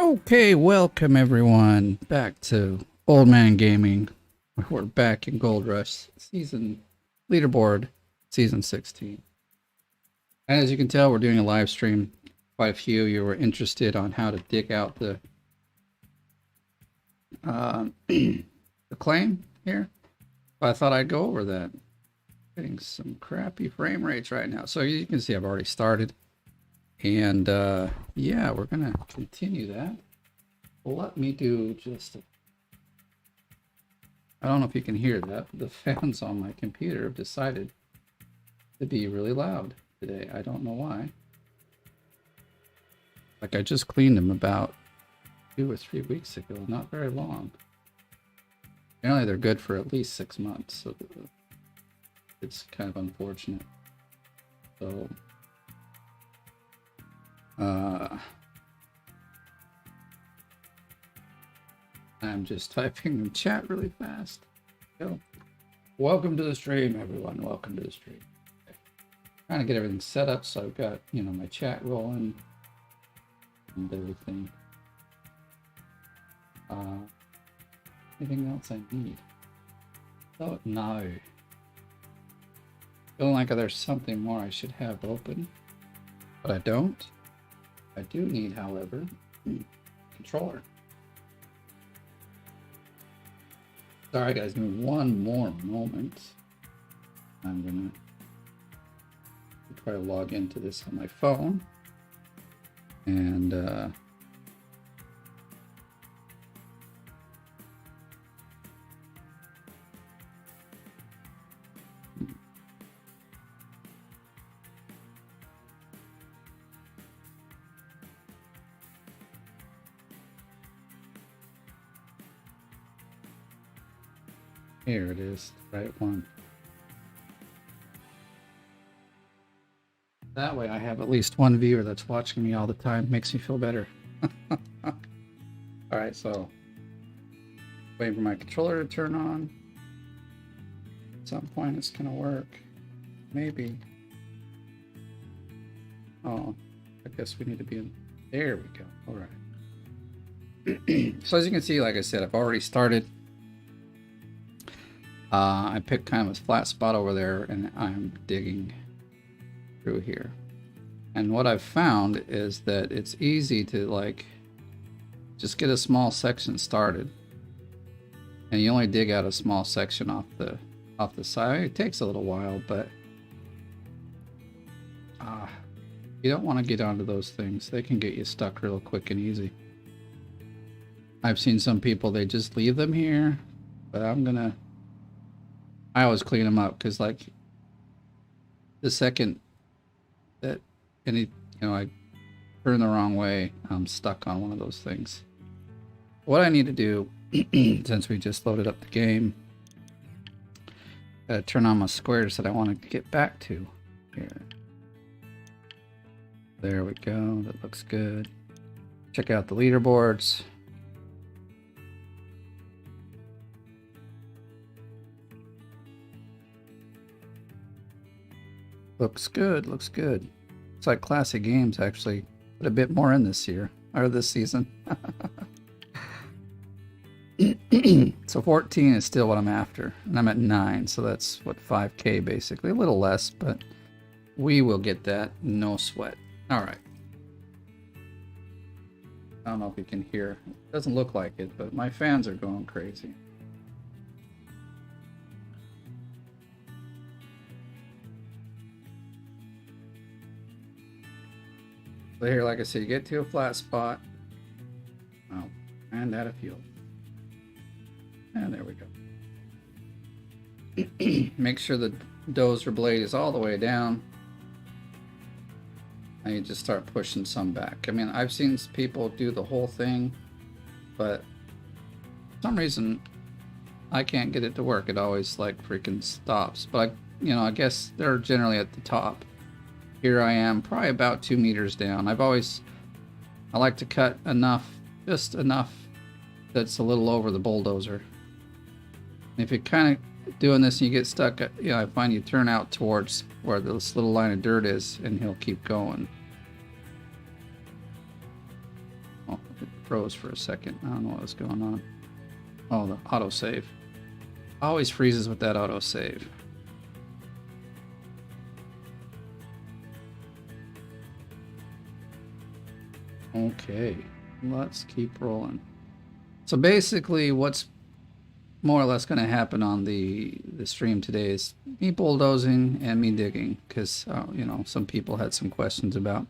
Okay, welcome everyone back to Oldman Gaming. We're back in Gold Rush season leaderboard season 16. And as you can tell, we're doing a live stream. Quite a few of you were interested on how to dig out the the claim here. But I thought I'd go over that. Getting some crappy frame rates right now. So you can see I've already started. And yeah, we're gonna continue that. Let me do just I don't know if you can hear that, but the fans on my computer have decided to be really loud today. I don't know why. Like I just cleaned them about 2 or 3 weeks ago, not very long. Generally they're good for at least 6 months, so it's kind of unfortunate. So I'm just typing in chat really fast. So, welcome to the stream, everyone. Welcome to the stream. Okay. Trying to get everything set up, so I've got, my chat rolling and everything. Anything else I need? Oh, no. Feeling like there's something more I should have open, but I don't. I do need, however, controller. Sorry guys, give me one more moment. I'm gonna try to log into this on my phone. And here it is, the right one. That way I have at least one viewer that's watching me all the time. Makes me feel better. Alright, so waiting for my controller to turn on. At some point it's gonna work. Maybe. Oh, I guess we need to be in. There we go. Alright. So as you can see, like I said, I've already started. I picked kind of a flat spot over there and I'm digging through here. And what I've found is that it's easy to just get a small section started. And you only dig out a small section off the side. It takes a little while, but you don't want to get onto those things. They can get you stuck real quick and easy. I've seen some people, they just leave them here, but I always clean them up because the second that I turn the wrong way, I'm stuck on one of those things. What I need to do, since we just loaded up the game, turn on my squares that I want to get back to here. There we go. That looks good. Check out the leaderboards. Looks good, looks good. It's like classic games actually put a bit more in this year, or this season. So 14 is still what I'm after, and I'm at 9, so that's what, 5K basically. A little less, but we will get that, no sweat. All right. I don't know if you can hear. It doesn't look like it, but my fans are going crazy. So here, like I said, you get to a flat spot. Oh, and out of fuel. And there we go. Make sure the dozer blade is all the way down. And you just start pushing some back. I mean, I've seen people do the whole thing, but for some reason I can't get it to work. It always freaking stops. But I guess they're generally at the top. Here I am, probably about 2 meters down. I like to cut enough, just enough that's a little over the bulldozer. And if you're kind of doing this and you get stuck, I find you turn out towards where this little line of dirt is and he'll keep going. Oh, it froze for a second. I don't know what was going on. Oh, the autosave. Always freezes with that autosave. Okay, let's keep rolling. So basically what's more or less going to happen on the stream today is me bulldozing and me digging, because you know, some people had some questions about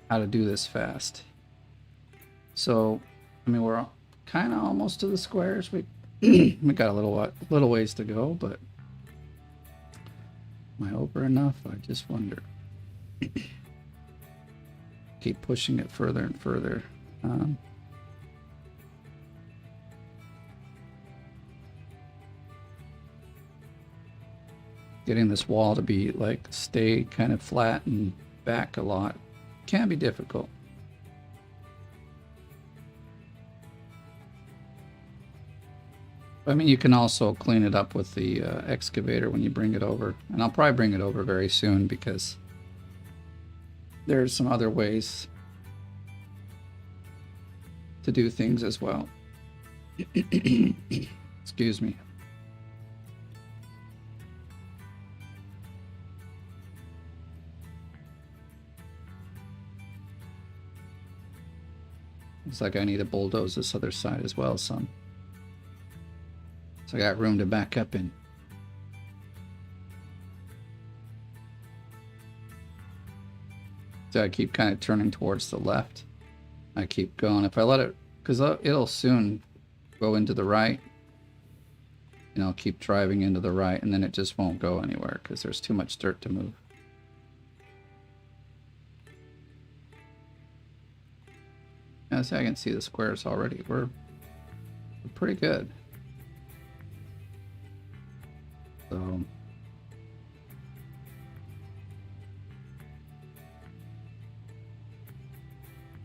how to do this fast. So I mean, we're kind of almost to the squares. We we got a little ways to go, but am I over enough? I just wonder. Keep pushing it further and further. Getting this wall to be like stay kind of flat and back a lot can be difficult. I mean, you can also clean it up with the excavator when you bring it over, and I'll probably bring it over very soon because there's some other ways to do things as well. Excuse me. Looks like I need to bulldoze this other side as well, son. So I got room to back up in. So I keep kind of turning towards the left. I keep going. If I let it, because it'll soon go into the right. And I'll keep driving into the right, and then it just won't go anywhere because there's too much dirt to move. Yeah, so I can see the squares already. We're pretty good. So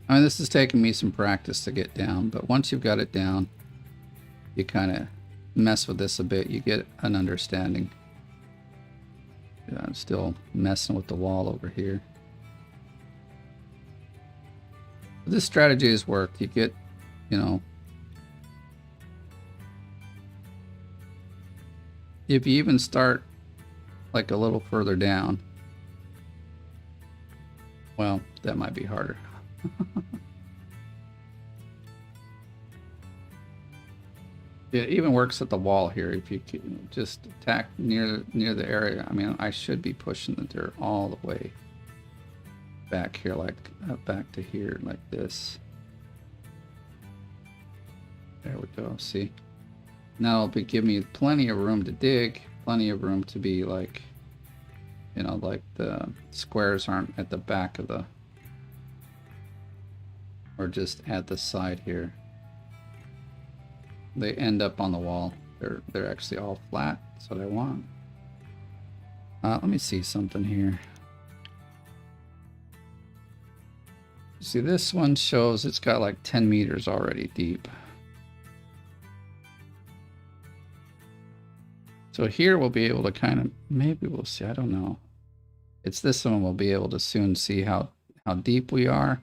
I mean, this is taking me some practice to get down, but once you've got it down, you kind of mess with this a bit, you get an understanding. Yeah, I'm still messing with the wall over here. But this strategy has worked. You get, you know, if you even start like a little further down, well, that might be harder. It even works at the wall here. If you can just attack near the area, I mean, I should be pushing the dirt all the way back here, like back to here, like this. There we go. See, now it'll give me plenty of room to dig, plenty of room to be like, you know, like the squares aren't at the back of the, or just at the side here. They end up on the wall. They're actually all flat. That's what I want. Let me see something here. See, this one shows it's got like 10 meters already deep. So here we'll be able to kind of, maybe we'll see, I don't know. It's this one we'll be able to soon see how deep we are.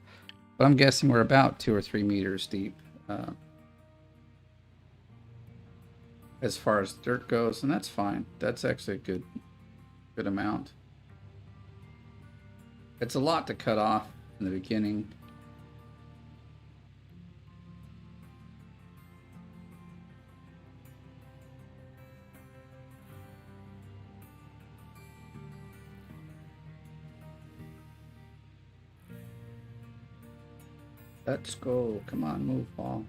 But I'm guessing we're about 2 or 3 meters deep. As far as dirt goes, and that's fine. That's actually a good amount. It's a lot to cut off in the beginning. Let's go. Come on, move ball.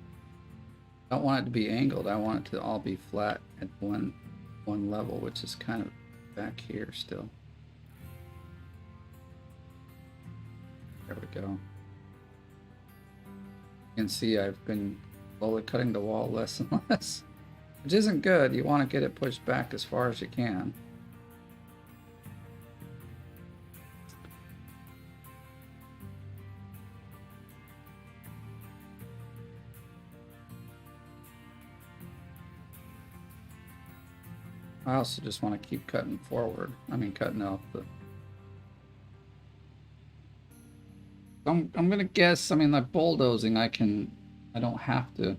I don't want it to be angled. I want it to all be flat at one level, which is kind of back here still. There we go. You can see I've been slowly cutting the wall less and less, which isn't good. You want to get it pushed back as far as you can. I also just want to keep cutting forward. I mean, cutting off the... I'm gonna guess. I mean, like bulldozing, I don't have to.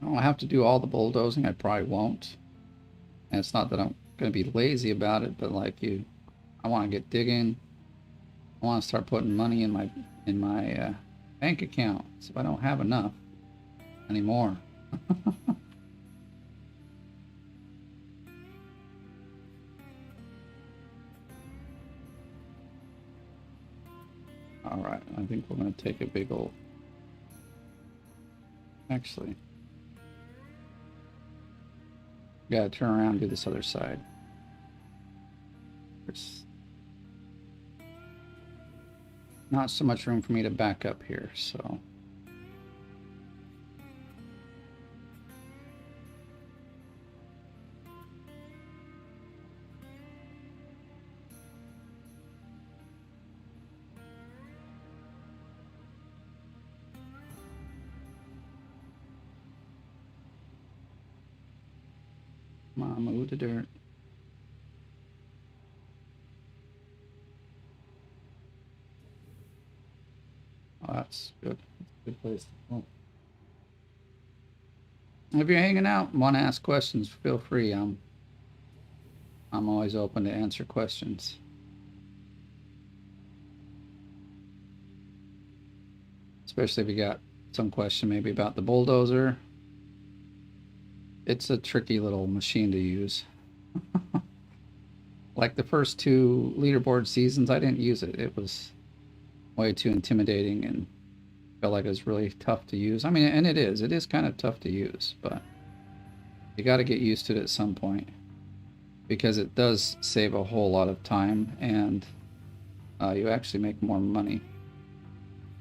I don't have to do all the bulldozing. I probably won't. And it's not that I'm gonna be lazy about it, but like I want to get digging. I want to start putting money in my bank account. So if I don't have enough anymore. All right, I think we're going to take a big old. Actually, gotta turn around and do this other side. There's not so much room for me to back up here, so. Come on, move the dirt. Oh, that's good. That's a good place to go. If you're hanging out and want to ask questions, feel free. I'm always open to answer questions. Especially if you got some question maybe about the bulldozer. It's a tricky little machine to use. Like the first two leaderboard seasons, I didn't use it. It was way too intimidating and felt like it was really tough to use. I mean, and it is kind of tough to use, but you got to get used to it at some point because it does save a whole lot of time and you actually make more money,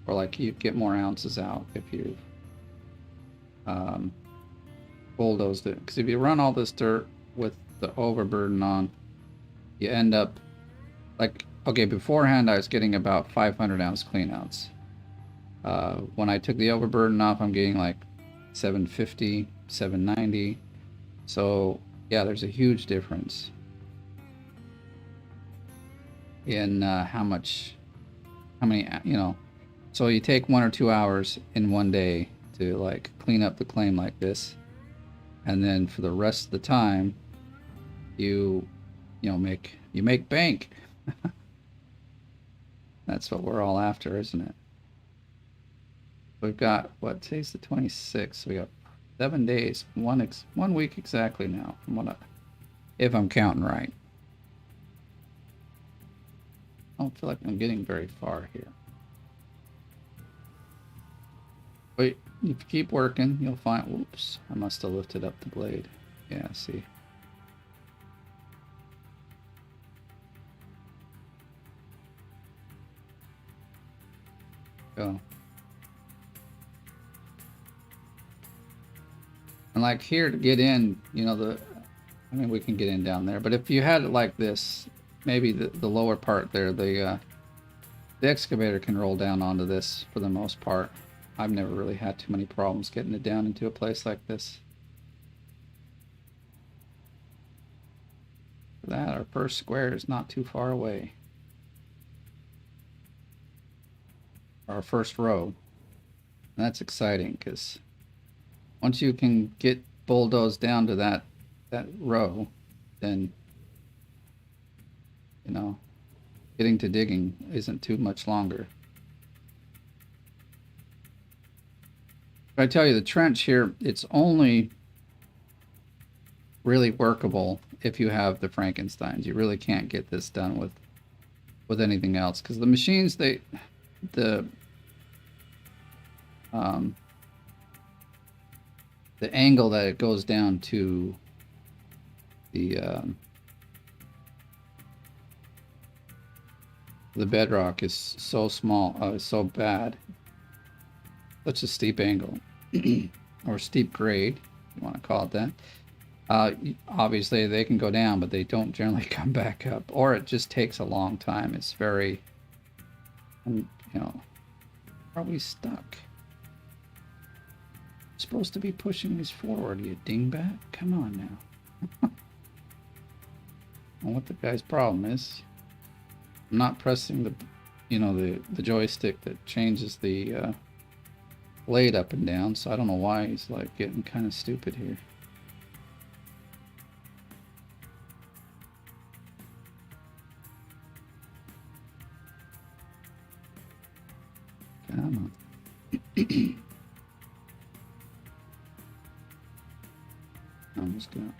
or like you get more ounces out if you bulldozed it. Because if you run all this dirt with the overburden on, you end up like, okay, beforehand I was getting about 500 ounce cleanouts. When I took the overburden off, I'm getting like 750, 790. So yeah, there's a huge difference in how many, you know. So you take 1 or 2 hours in one day to like clean up the claim like this, and then for the rest of the time, you make bank. That's what we're all after, isn't it? We've got, what, today's the 26th, so we got 7 days, 1 week exactly now, from what if I'm counting right. I don't feel like I'm getting very far here. But if you keep working, you'll find, whoops, I must have lifted up the blade. Yeah, see. Go. And like here to get in, you know, I mean, we can get in down there, but if you had it like this, maybe the lower part there, the excavator can roll down onto this for the most part. I've never really had too many problems getting it down into a place like this. For that, our first square is not too far away. Our first row. And that's exciting because once you can get bulldozed down to that row, then, you know, getting to digging isn't too much longer. I tell you, the trench here, it's only really workable if you have the Frankensteins. You really can't get this done with anything else because the machines, the angle that it goes down to the bedrock is so small, so bad. Such a steep angle, or steep grade, if you want to call it that. Obviously, they can go down, but they don't generally come back up, or it just takes a long time. It's very, you know, are we stuck? supposed to be pushing these forward, you dingbat. Come on now. I don't know what the guy's problem is. I'm not pressing the, you know, the joystick that changes the blade up and down, so I don't know why he's like getting kind of stupid here. Come on. I'm just gonna.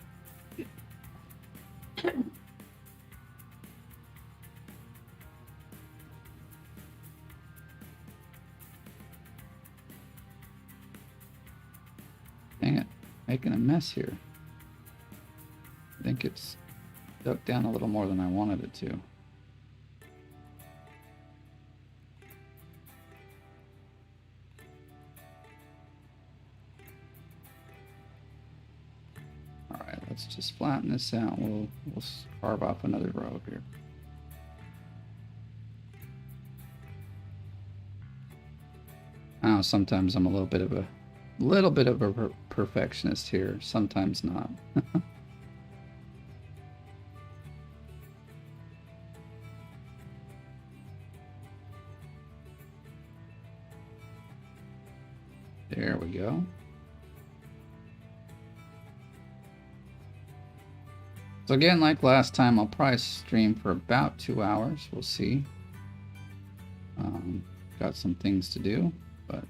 Dang it, making a mess here. I think it's ducked down a little more than I wanted it to. Alright, let's just flatten this out. We'll carve off another row here. I know sometimes I'm a little bit of a perfectionist here, sometimes not. There we go. So again, like last time, I'll probably stream for about 2 hours. We'll see. Got some things to do, but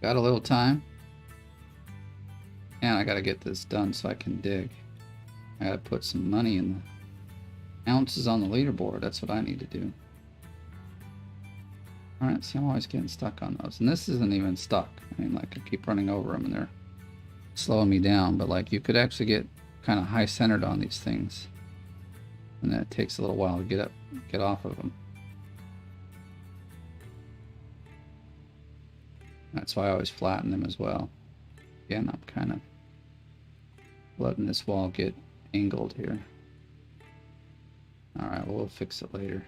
got a little time. And I gotta get this done so I can dig. I gotta put some money in the ounces on the leaderboard. That's what I need to do. Alright, see, I'm always getting stuck on those. And this isn't even stuck. I mean, like, I keep running over them and they're slowing me down. But, like, you could actually get kind of high-centered on these things. And that takes a little while to get off of them. That's why I always flatten them as well. Again, I'm kind of letting this wall get angled here. Alright, well, we'll fix it later.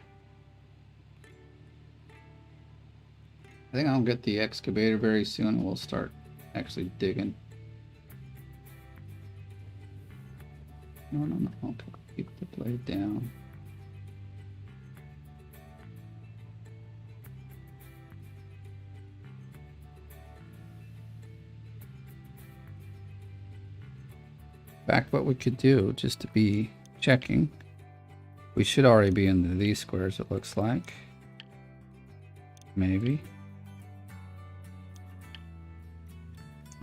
I think I'll get the excavator very soon and we'll start actually digging. No. Okay, keep the blade down. In fact, what we could do, just to be checking, we should already be into these squares, it looks like. Maybe.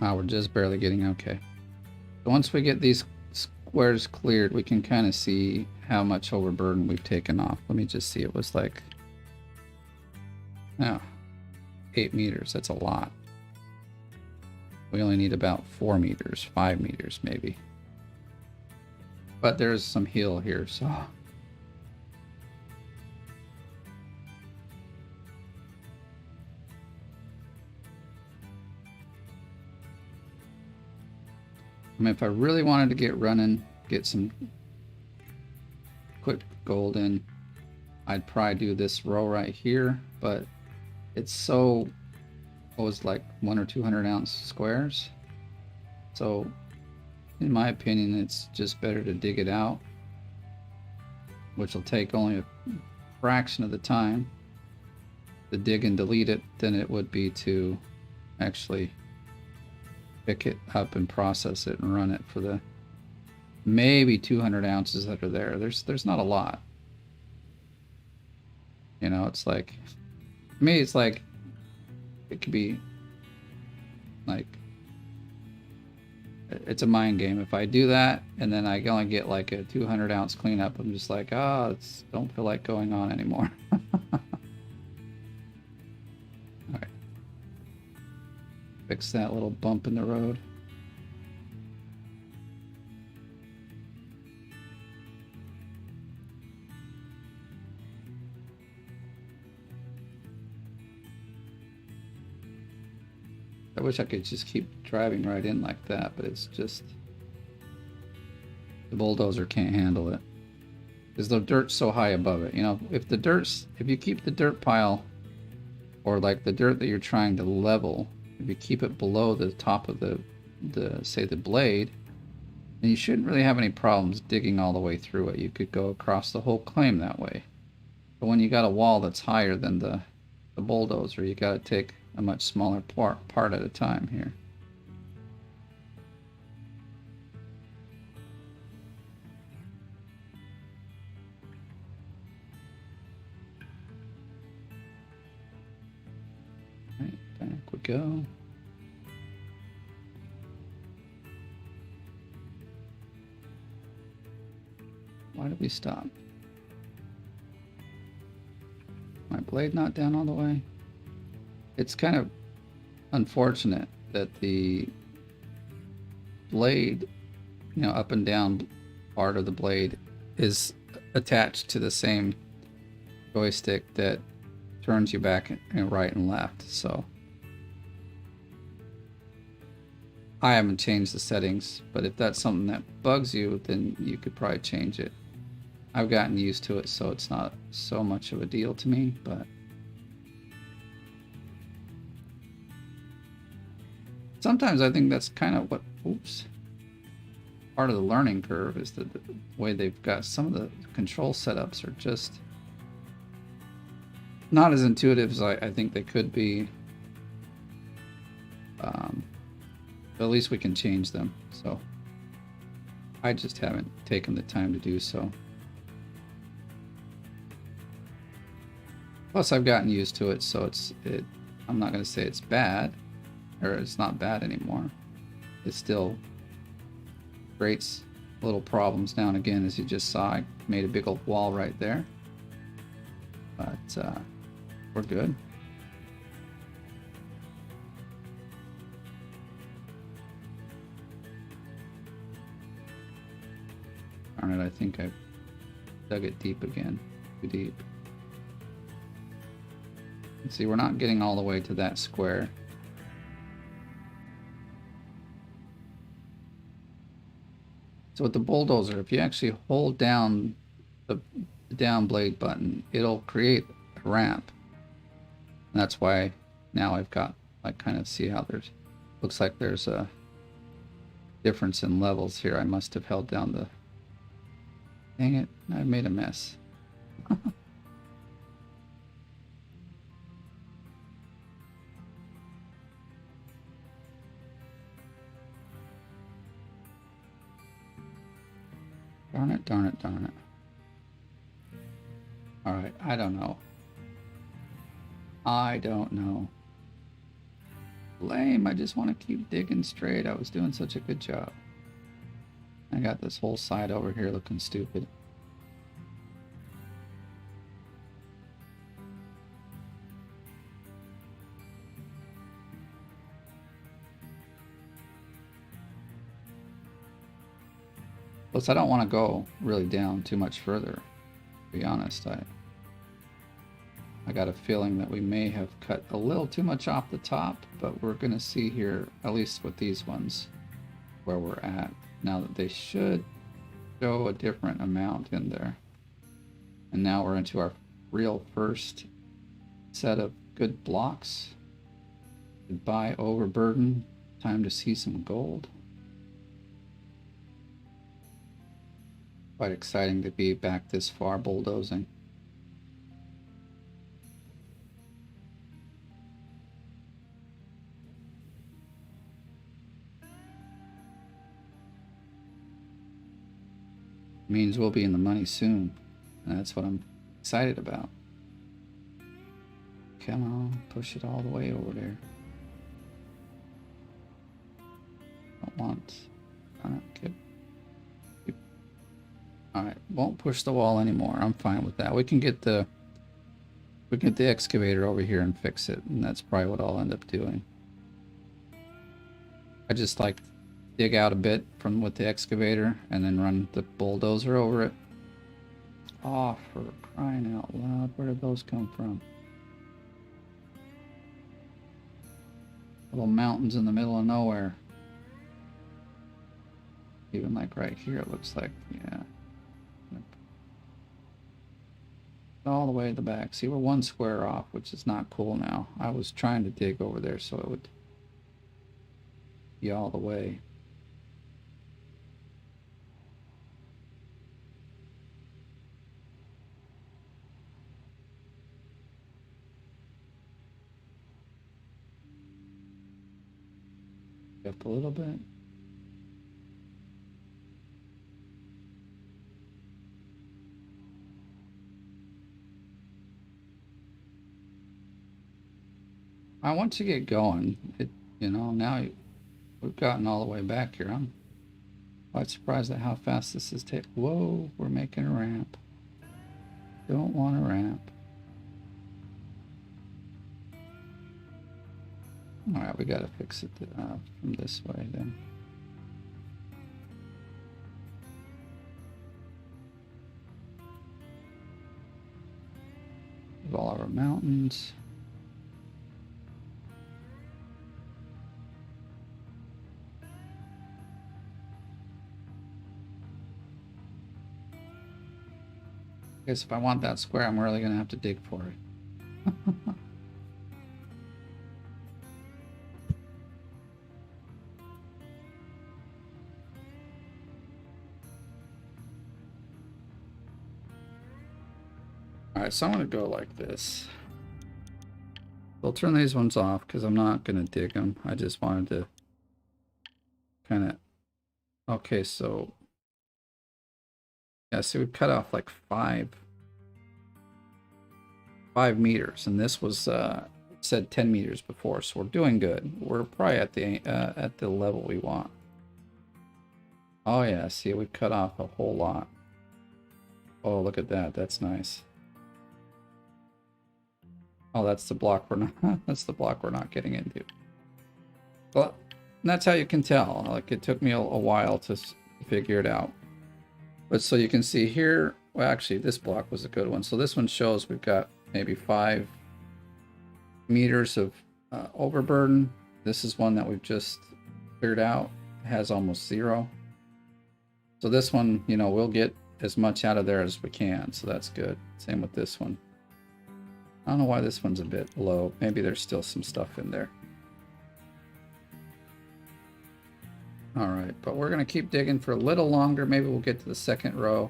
Oh, we're just barely getting okay. So once we get these squares cleared, we can kind of see how much overburden we've taken off. Let me just see. It was like, oh, 8 meters. That's a lot. We only need about 4 meters, 5 meters maybe. But there's some hill here, so. I mean, if I really wanted to get running, get some quick gold in, I'd probably do this row right here, but it's so, what was like 100 or 200 ounce squares. So in my opinion, it's just better to dig it out, which will take only a fraction of the time to dig and delete it than it would be to actually pick it up and process it and run it for the maybe 200 ounces that are there. There's not a lot. You know, it's like, to me, it's like, it could be like, it's a mind game. If I do that and then I only get like a 200 ounce cleanup, I'm just like, oh, it's don't feel like going on anymore. Alright. Fix that little bump in the road. I wish I could just keep driving right in like that, but it's just, the bulldozer can't handle it because the dirt's so high above it. You know, if you keep the dirt pile or like the dirt that you're trying to level, if you keep it below the top of the say the blade, then you shouldn't really have any problems digging all the way through it. You could go across the whole claim that way. But when you got a wall that's higher than the bulldozer, you got to take a much smaller part at a time here. Right, back we go. Why did we stop? My blade not down all the way? It's kind of unfortunate that the blade, you know, up and down part of the blade is attached to the same joystick that turns you back and right and left. So I haven't changed the settings, but if that's something that bugs you, then you could probably change it. I've gotten used to it, so it's not so much of a deal to me, but sometimes I think that's kind of what, part of the learning curve is that the way they've got some of the control setups are just not as intuitive as I think they could be. But at least we can change them, so I just haven't taken the time to do so. Plus, I've gotten used to it, so I'm not going to say it's bad, or it's not bad anymore. It still creates little problems now and again, as you just saw. I made a big old wall right there, but we're good. Darn it, I think I dug it deep again, too deep. See, we're not getting all the way to that square. So with the bulldozer, if you actually hold down the down blade button, it'll create a ramp. And that's why now I've got, like, kind of see how there's, looks like there's a difference in levels here. I must have held down the, dang it, I made a mess. Darn it, darn it, darn it. Alright, I don't know. I don't know. Lame, I just want to keep digging straight. I was doing such a good job. I got this whole side over here looking stupid. Plus, I don't want to go really down too much further, to be honest. I got a feeling that we may have cut a little too much off the top, but we're going to see here, at least with these ones, where we're at. Now that they should show a different amount in there. And now we're into our real first set of good blocks. Goodbye, overburden. Time to see some gold. Quite exciting to be back this far bulldozing. Means we'll be in the money soon, and that's what I'm excited about. Come on, push it all the way over there. Don't want. Alright, won't push the wall anymore. I'm fine with that. We can get the excavator over here and fix it, and that's probably what I'll end up doing. I just like to dig out a bit from with the excavator and then run the bulldozer over it. Oh, for crying out loud, where did those come from? Little mountains in the middle of nowhere. Even like right here, it looks like, yeah. All the way to the back. See, we're one square off, which is not cool now. I was trying to dig over there so it would be all the way. Up a little bit. I want to get going. Now we've gotten all the way back here. I'm quite surprised at how fast this is taking. Whoa, we're making a ramp. Don't want a ramp. All right, we got to fix it from this way then. Of all our mountains. I guess if I want that square, I'm really going to have to dig for it. Alright, so I'm going to go like this. We'll turn these ones off because I'm not going to dig them. I just wanted to kind of... Okay, so... Yeah, see, we cut off like 5 meters, and this was said 10 meters before, so we're doing good. We're probably at the level we want. Oh yeah, see, we cut off a whole lot. Oh, look at that. That's nice. Oh, that's the block we're not. That's the block we're not getting into. Well, that's how you can tell. Like, it took me a while to figure it out. But so you can see here. Well, actually, this block was a good one. So this one shows we've got maybe 5 meters of overburden. This is one that we've just cleared out. It has almost 0. So this one, we'll get as much out of there as we can. So that's good. Same with this one. I don't know why this one's a bit low. Maybe there's still some stuff in there. All right, but we're going to keep digging for a little longer. Maybe we'll get to the second row,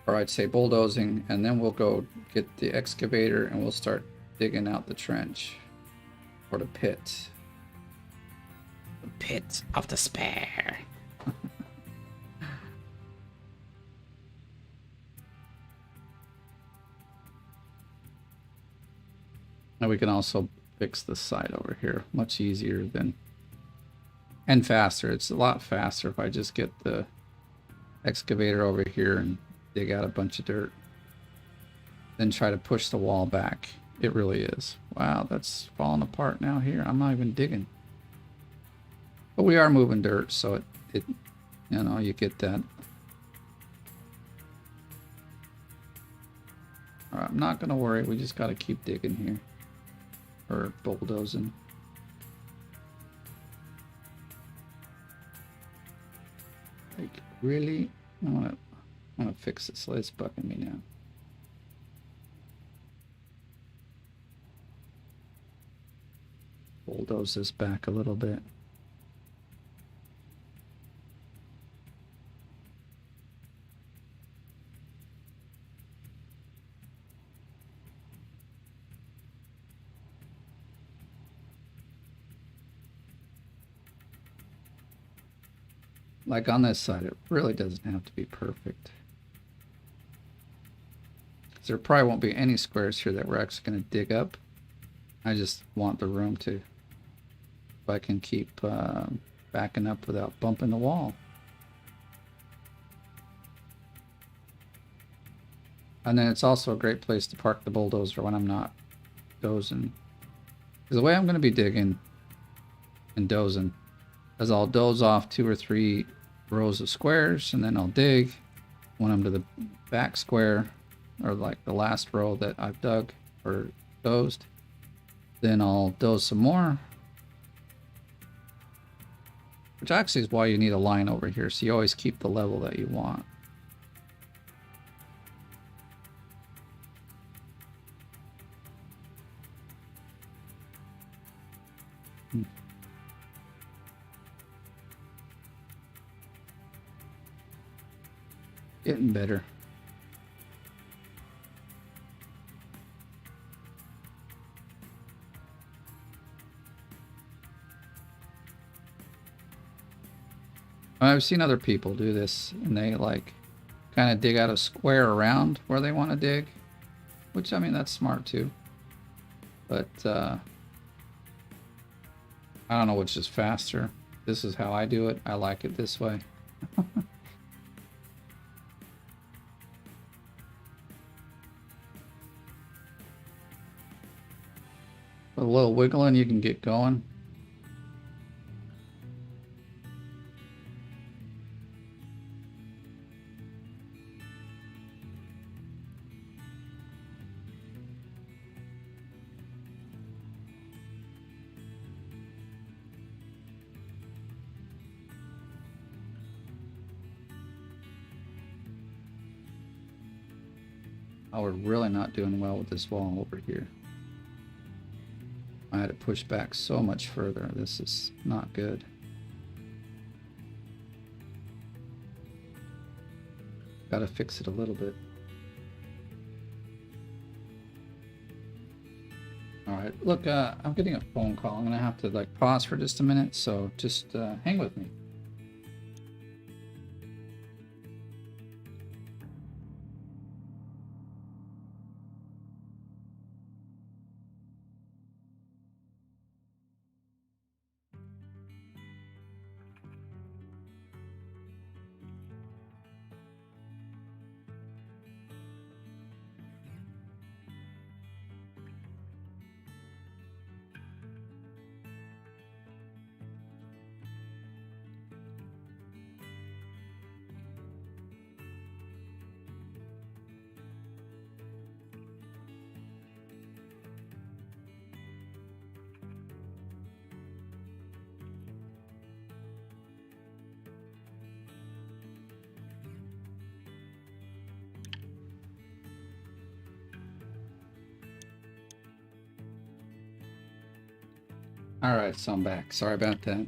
or I'd say bulldozing, and then we'll go get the excavator and we'll start digging out the trench or the pit. The pit of despair. And we can also fix this side over here. Much easier than... And faster. It's a lot faster if I just get the excavator over here and dig out a bunch of dirt. Then try to push the wall back. It really is. Wow, that's falling apart now here. I'm not even digging. But we are moving dirt, so it you get that. All right, I'm not going to worry. We just got to keep digging here. Or bulldozing. Like, really? I want to fix this. It's bugging me now. Bulldoze this back a little bit. Like on this side, it really doesn't have to be perfect. There probably won't be any squares here that we're actually going to dig up. I just want the room to, if I can keep backing up without bumping the wall. And then it's also a great place to park the bulldozer when I'm not dozing. Because the way I'm going to be digging and dozing is I'll doze off 2 or 3 rows of squares, and then I'll dig when I'm to the back square, or like the last row that I've dug or dozed. Then I'll doze some more, which actually is why you need a line over here, so you always keep the level that you want. Getting better. I've seen other people do this, and they like kind of dig out a square around where they want to dig, which I mean that's smart too. But I don't know which is faster. This is how I do it. I like it this way. With a little wiggling, you can get going. Oh, we're really not doing well with this wall over here. I had to push back so much further. This is not good. Gotta fix it a little bit. All right, look, I'm getting a phone call. I'm gonna have to like pause for just a minute, so just hang with me. All right, so I'm back. Sorry about that.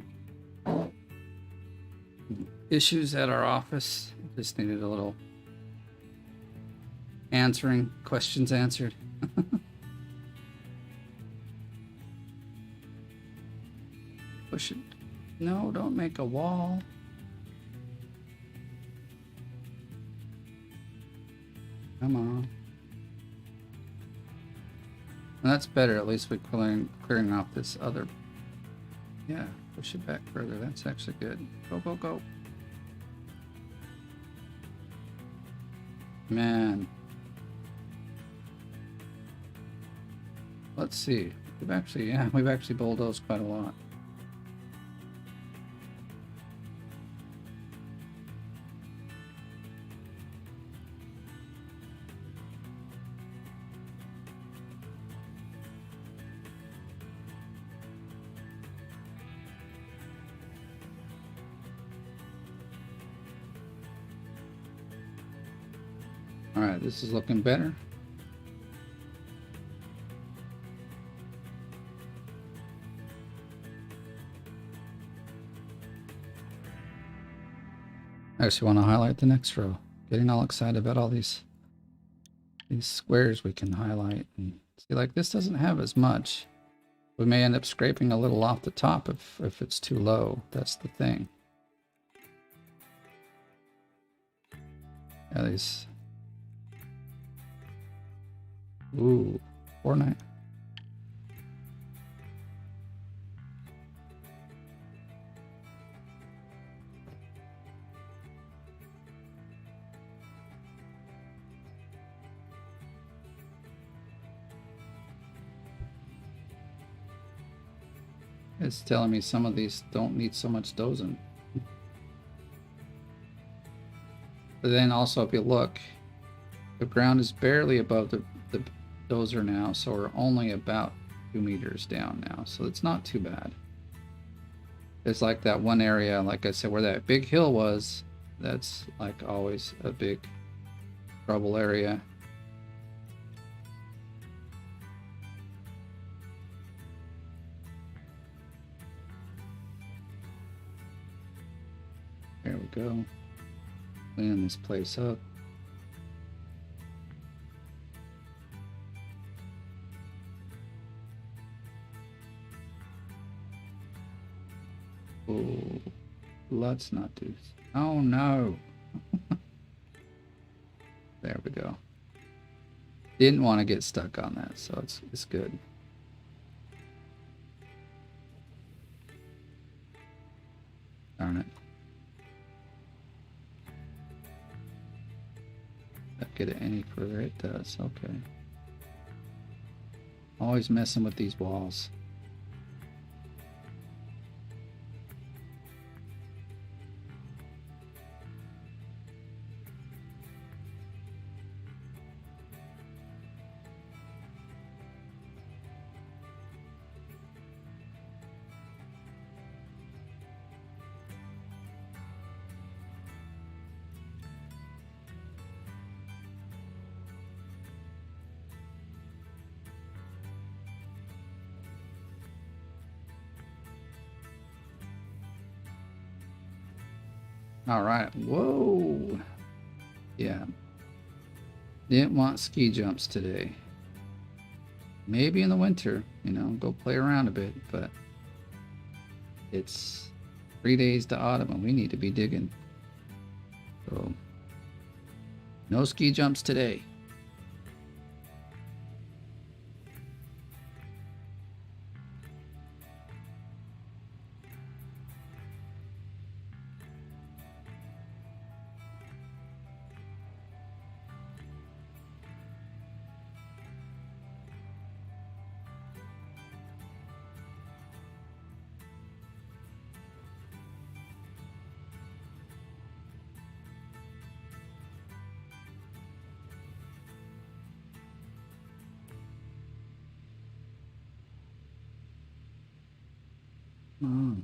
Issues at our office. Just needed a little answering, questions answered. Push it. No, don't make a wall. Come on. And that's better. At least we're clearing off this other. Yeah, push it back further. That's actually good. Go, go, go. Man. Let's see. We've actually bulldozed quite a lot. All right, this is looking better. I actually want to highlight the next row. Getting all excited about all these squares we can highlight. And see, like this doesn't have as much. We may end up scraping a little off the top if it's too low. That's the thing. Yeah, these. Ooh, 4-9. It's telling me some of these don't need so much dozing. But then also, if you look, the ground is barely above the dozer now, so we're only about 2 meters down now, so it's not too bad. It's like that one area, like I said, where that big hill was, that's like always a big trouble area. There we go. Cleaning this place up. Oh, let's not do this. Oh no. There we go. Didn't want to get stuck on that, so it's good. Darn it. That get it any further? It does. Okay. Always messing with these walls. All right. Whoa. Yeah. Didn't want ski jumps today. Maybe in the winter, go play around a bit, but it's 3 days to autumn and we need to be digging. So, no ski jumps today. Oh,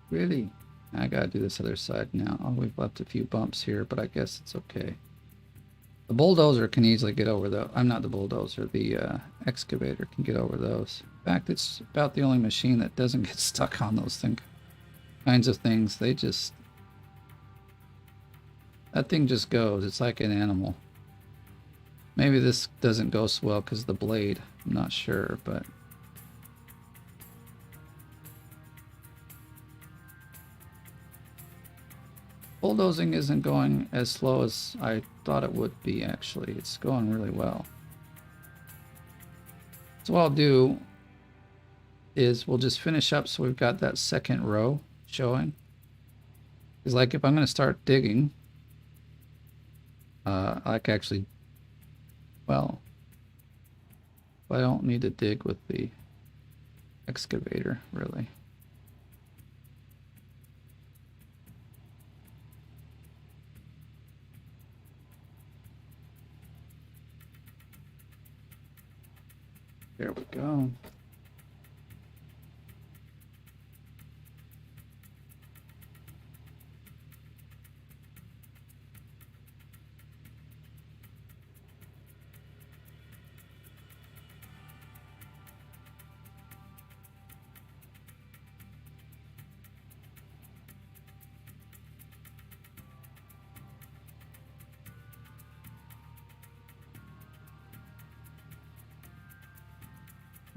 really? I gotta do this other side now. Oh, we've left a few bumps here, but I guess it's okay. The bulldozer can easily get over those. I'm not the bulldozer. The excavator can get over those. In fact, it's about the only machine that doesn't get stuck on those kinds of things. That thing just goes. It's like an animal. Maybe this doesn't go so well because of the blade. I'm not sure, but bulldozing isn't going as slow as I thought it would be, actually. It's going really well. So what I'll do is we'll just finish up so we've got that second row showing. Because like if I'm going to start digging, I can actually, well, I don't need to dig with the excavator, really. There we go.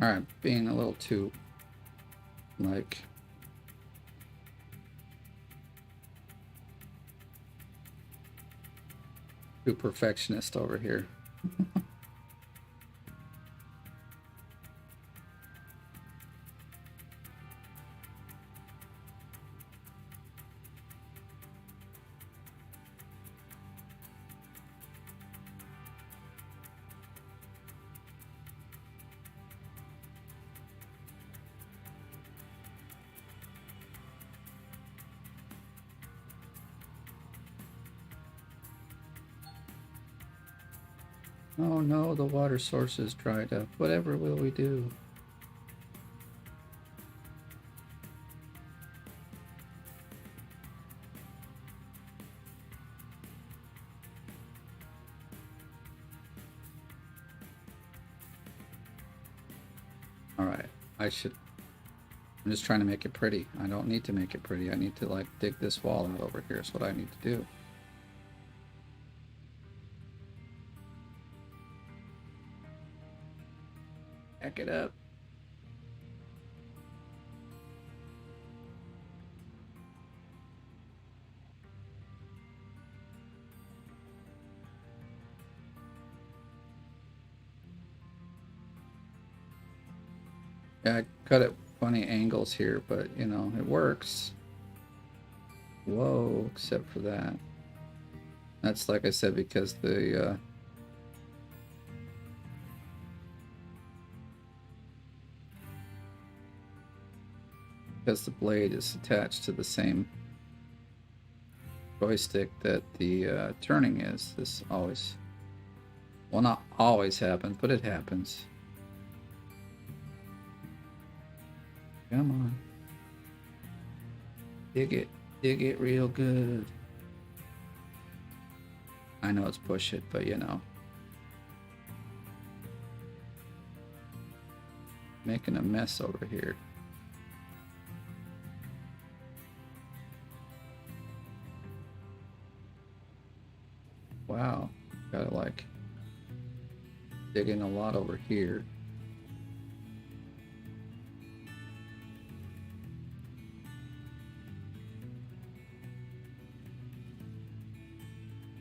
All right, being a little too, like, too perfectionist over here. Oh no, the water source is dried up. Whatever will we do? All right, I'm just trying to make it pretty. I don't need to make it pretty. I need to like dig this wall out over here is what I need to do. Back it up. Yeah, I cut at funny angles here, but you know, it works. Whoa, except for that. That's like I said, because the blade is attached to the same joystick that the turning is. This always, well, not always happens, but it happens. Come on. Dig it real good. I know it's push it, but you know. Making a mess over here. Wow, gotta like digging a lot over here.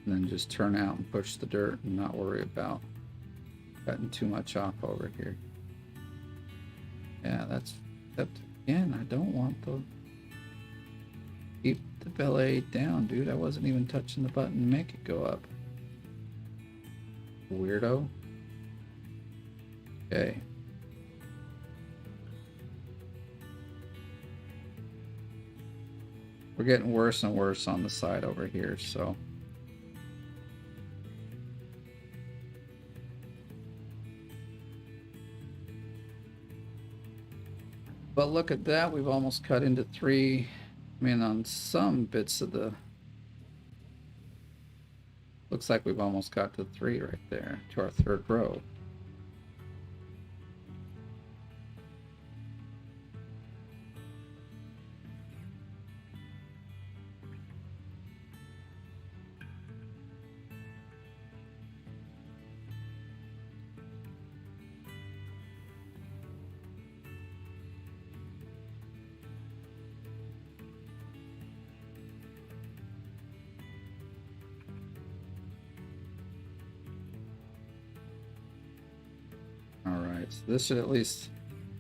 And then just turn out and push the dirt and not worry about cutting too much off over here. Yeah, that's again, I don't want the keep the belly down, dude. I wasn't even touching the button to make it go up. Weirdo. Okay. We're getting worse and worse on the side over here, so but look at that, we've almost cut into 3. I mean, on some bits of the looks like we've almost got to 3 right there, to our 3rd row. So this should at least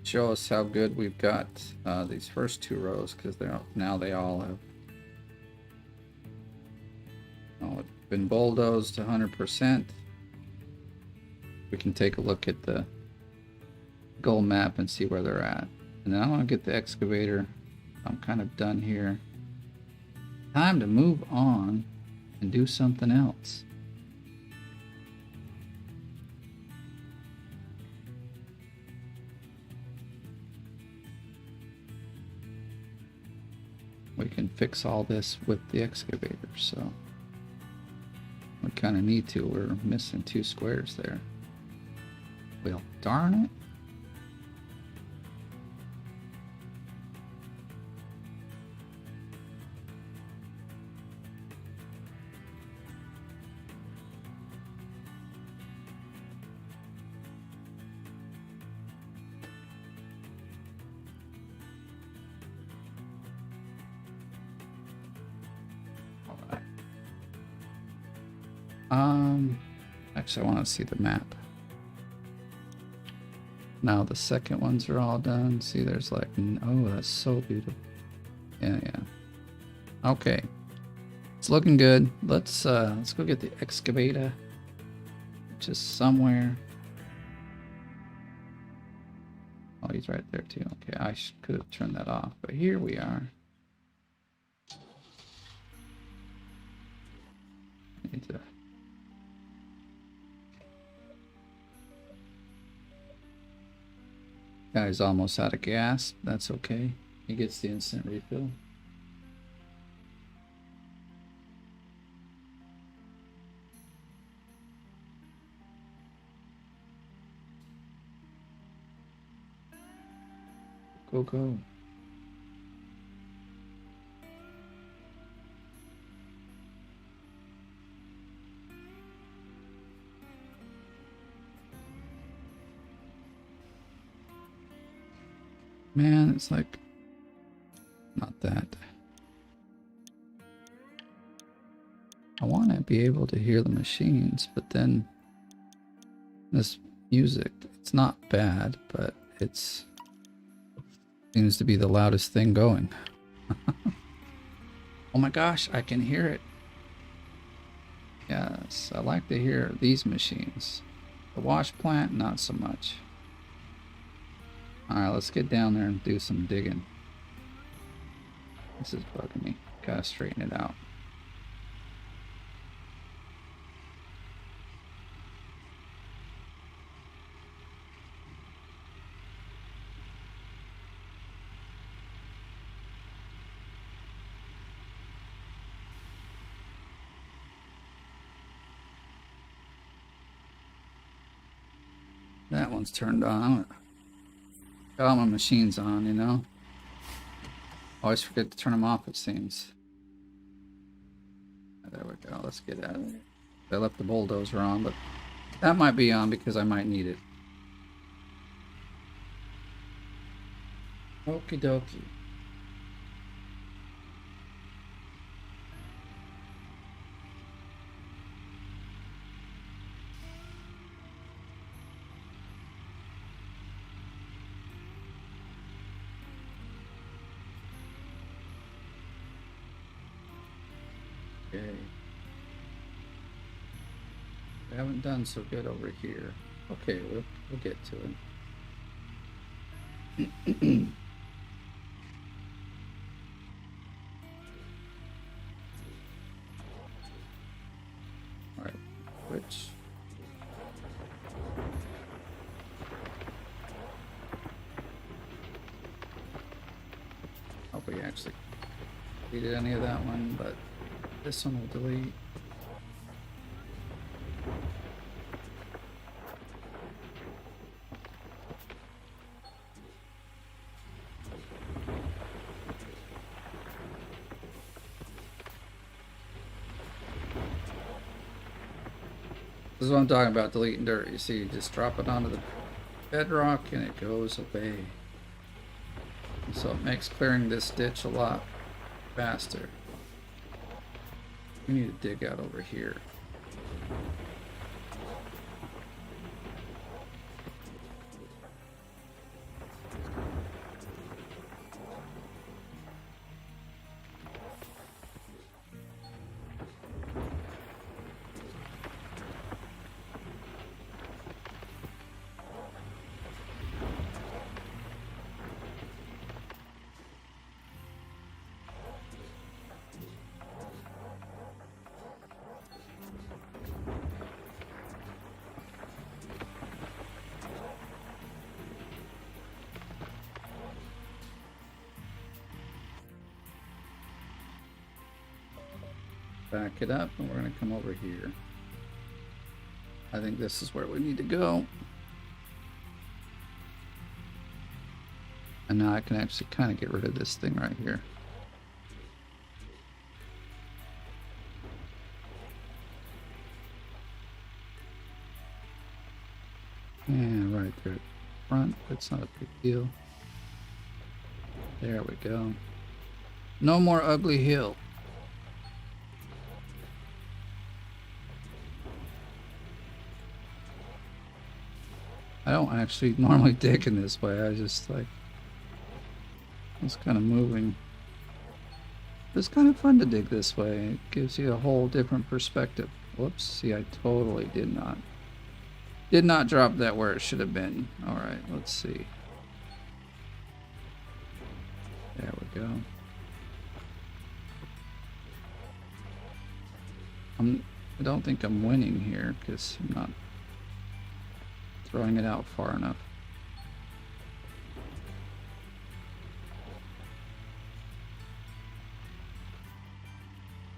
show us how good we've got these first 2 rows, because now they all have been bulldozed 100%. We can take a look at the goal map and see where they're at. And then I want to get the excavator. I'm kind of done here. Time to move on and do something else. We can fix all this with the excavator, so we kind of need to. We're missing 2 squares there. Well, darn it. Actually, I want to see the map. Now the second ones are all done. See, there's like, oh, that's so beautiful. Yeah. Okay, it's looking good. Let's go get the excavator, which is somewhere. Oh, he's right there too. Okay, I could have turned that off, but here we are. I need to. Guy's almost out of gas. That's okay. He gets the instant refill. Go. Man, it's like not that. I want to be able to hear the machines, but then this music, it's not bad, but it's Seems to be the loudest thing going. Oh my gosh, I can hear it. Yes, I like to hear these machines. The wash plant, not so much. Alright, let's get down there and do some digging. This is bugging me. Gotta straighten it out. That one's turned on. Got all my machines on, you know? Always forget to turn them off, it seems. There we go. Let's get out of there. I left the bulldozer on, but that might be on because I might need it. Okie dokie. Okay. We haven't done so good over here. Okay, we'll get to it. All right, which hope we actually deleted any of that one, but this one will delete. This is what I'm talking about, deleting dirt. You see, you just drop it onto the bedrock and it goes away. And so it makes clearing this ditch a lot faster. We need to dig out over here. Back it up and we're going to come over here. I think this is where we need to go. And now I can actually kind of get rid of this thing right here. And right there at the front, that's not a big deal. There we go. No more ugly hill. I don't actually normally dig in this way. I just like it's kind of moving. It's kind of fun to dig this way. It gives you a whole different perspective. Whoops! See, I totally did not drop that where it should have been. All right, let's see. There we go. I don't think I'm winning here because I'm not throwing it out far enough.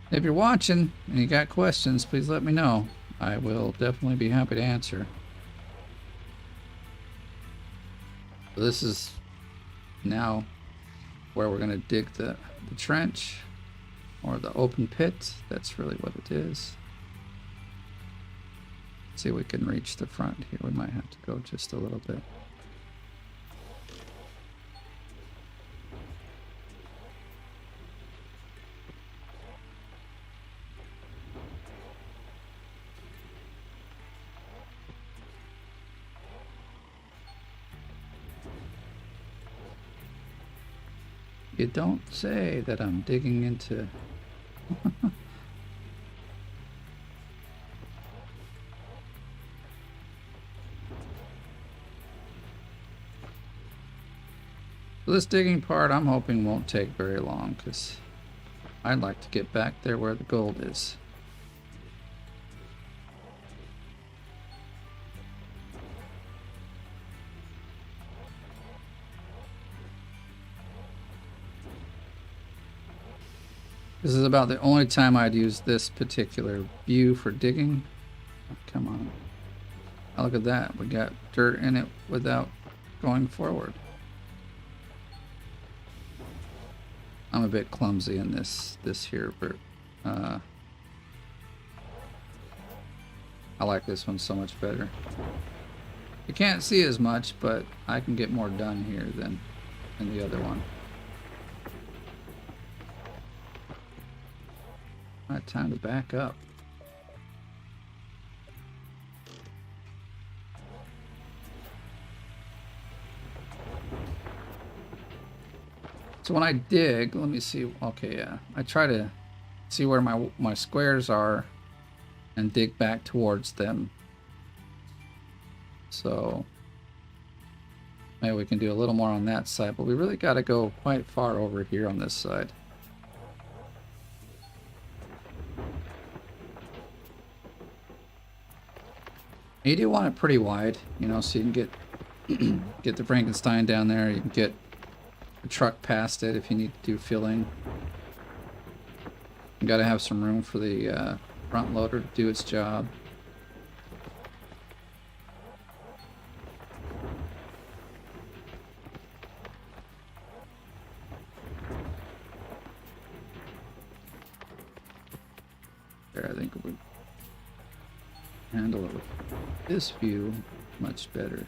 If you're watching and you got questions, please let me know. I will definitely be happy to answer. So this is now where we're going to dig the trench or the open pit. That's really what it is. See if we can reach the front here. We might have to go just a little bit. You don't say that I'm digging into... This digging part I'm hoping won't take very long, because I'd like to get back there where the gold is. This is about the only time I'd use this particular view for digging. Oh, come on. Oh, look at that. We got dirt in it without going forward. I'm a bit clumsy in this here, but I like this one so much better. You can't see as much, but I can get more done here than in the other one. Alright, time to back up. So when I dig, let me see. Okay, yeah, I try to see where my squares are and dig back towards them. So maybe we can do a little more on that side, but we really got to go quite far over here on this side. You do want it pretty wide, you know, so you can get the Frankenstein down there. You can get a truck past it if you need to do filling. You got to have some room for the front loader to do its job. There, I think we handle it with this view much better.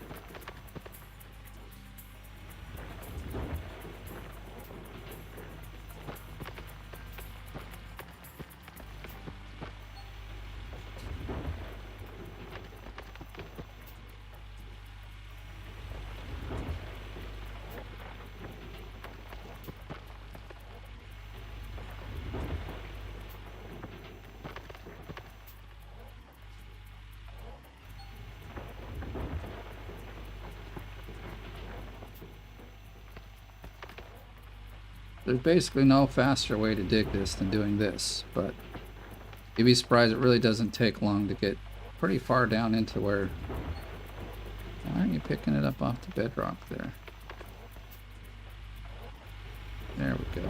There's basically no faster way to dig this than doing this, but you'd be surprised it really doesn't take long to get pretty far down into where... Why aren't you picking it up off the bedrock there? There we go.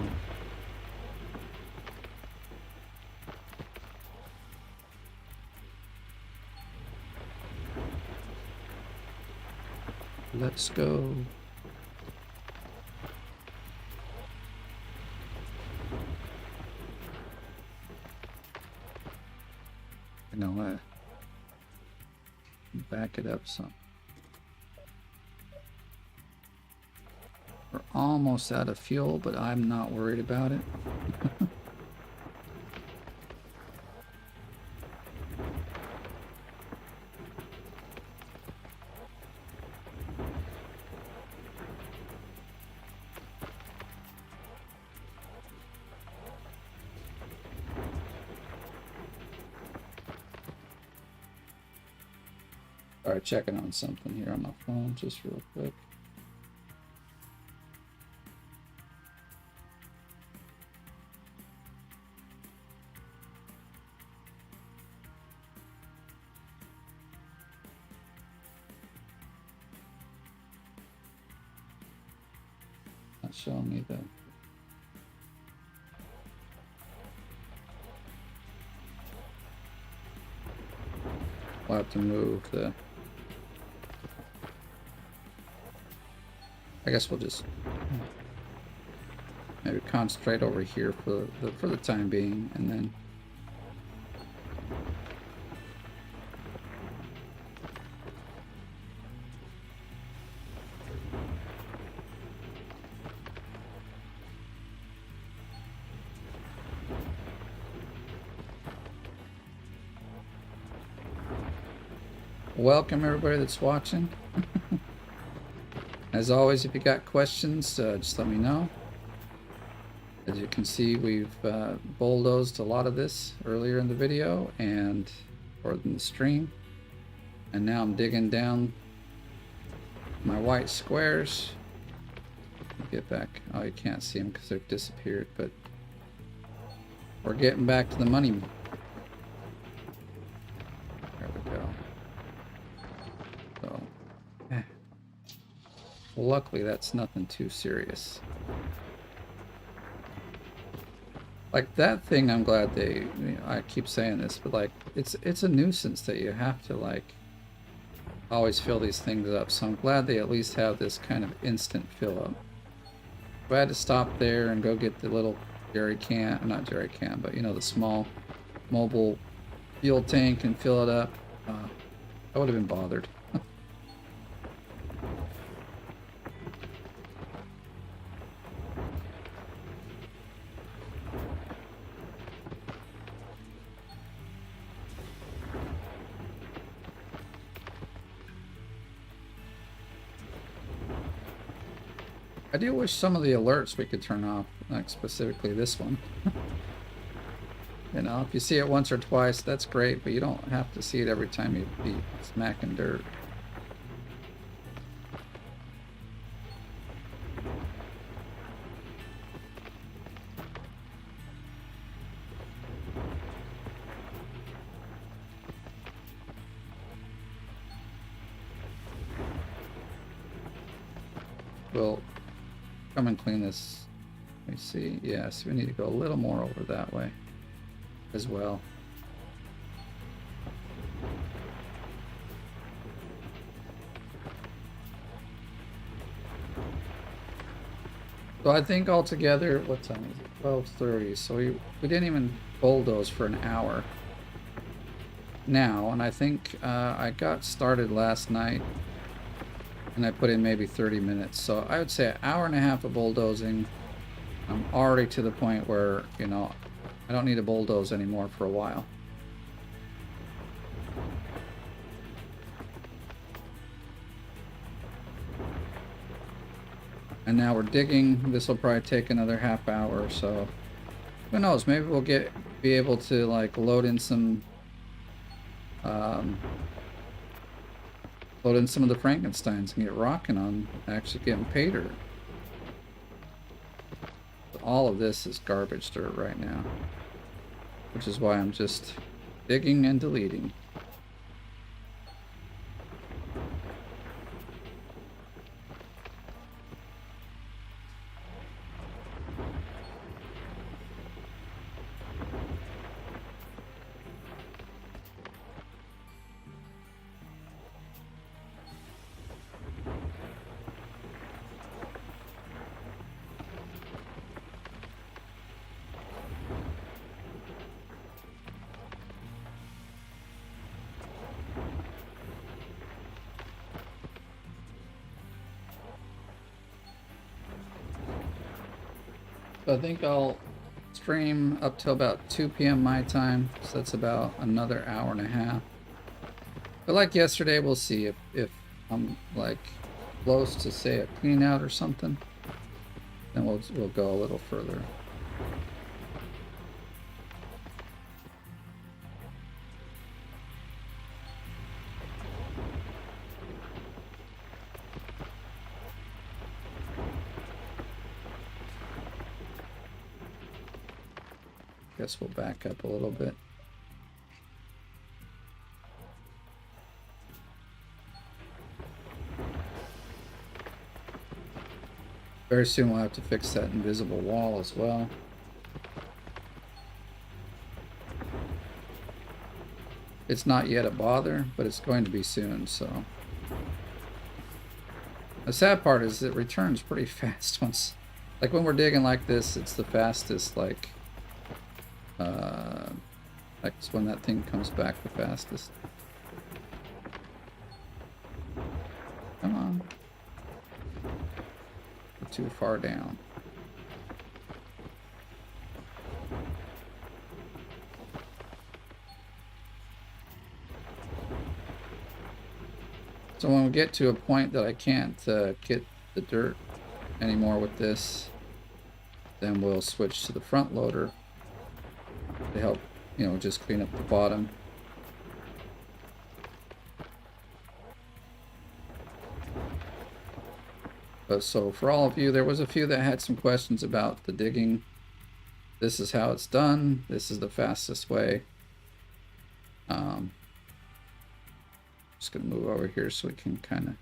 Let's go. You know what? Back it up some. We're almost out of fuel, but I'm not worried about it. Alright, checking on something here on my phone just real quick. Not showing me the... I'll have to move the... I guess we'll just maybe concentrate over here for the time being, and then welcome everybody that's watching. As always, if you got questions, just let me know. As you can see, we've bulldozed a lot of this earlier in the video and or in the stream. And now I'm digging down my white squares. Get back. Oh, you can't see them because they've disappeared, but we're getting back to the money. There we go. So, luckily that's nothing too serious. Like that thing, I'm glad they, you know, I keep saying this, but like it's a nuisance that you have to like always fill these things up. So I'm glad they at least have this kind of instant fill up. If I had to stop there and go get the little jerry can, not jerry can, but you know, the small mobile fuel tank and fill it up, I would have been bothered. I do wish some of the alerts we could turn off, like specifically this one. You know, if you see it once or twice, that's great, but you don't have to see it every time you be smacking dirt. We'll come and clean this. Let me see. Yes, we need to go a little more over that way as well. So I think altogether, what time is it? 12:30. So we didn't even bulldoze for an hour now, and I think I got started last night and I put in maybe 30 minutes. So I would say an hour and a half of bulldozing. I'm already to the point where, you know, I don't need to bulldoze anymore for a while. And now we're digging. This will probably take another half hour or so. Who knows? Maybe we'll be able to like load in some of the Frankensteins and get rocking on actually getting pay dirt. All of this is garbage dirt right now, which is why I'm just digging and deleting. So I think I'll stream up till about 2 p.m. my time, so that's about another hour and a half. But like yesterday, we'll see if I'm like close to say a clean out or something, then we'll go a little further. Guess we'll back up a little bit. Very soon we'll have to fix that invisible wall as well. It's not yet a bother, but it's going to be soon, so. The sad part is it returns pretty fast once, like when we're digging like this, it's the fastest, like it's when that thing comes back the fastest. Come on. We're too far down. So when we get to a point that I can't get the dirt anymore with this, Then we'll switch to the front loader to help, just clean up the bottom. But so for all of you, there was a few that had some questions about the digging. This is how it's done. This is the fastest way. Just gonna move over here so we can kind of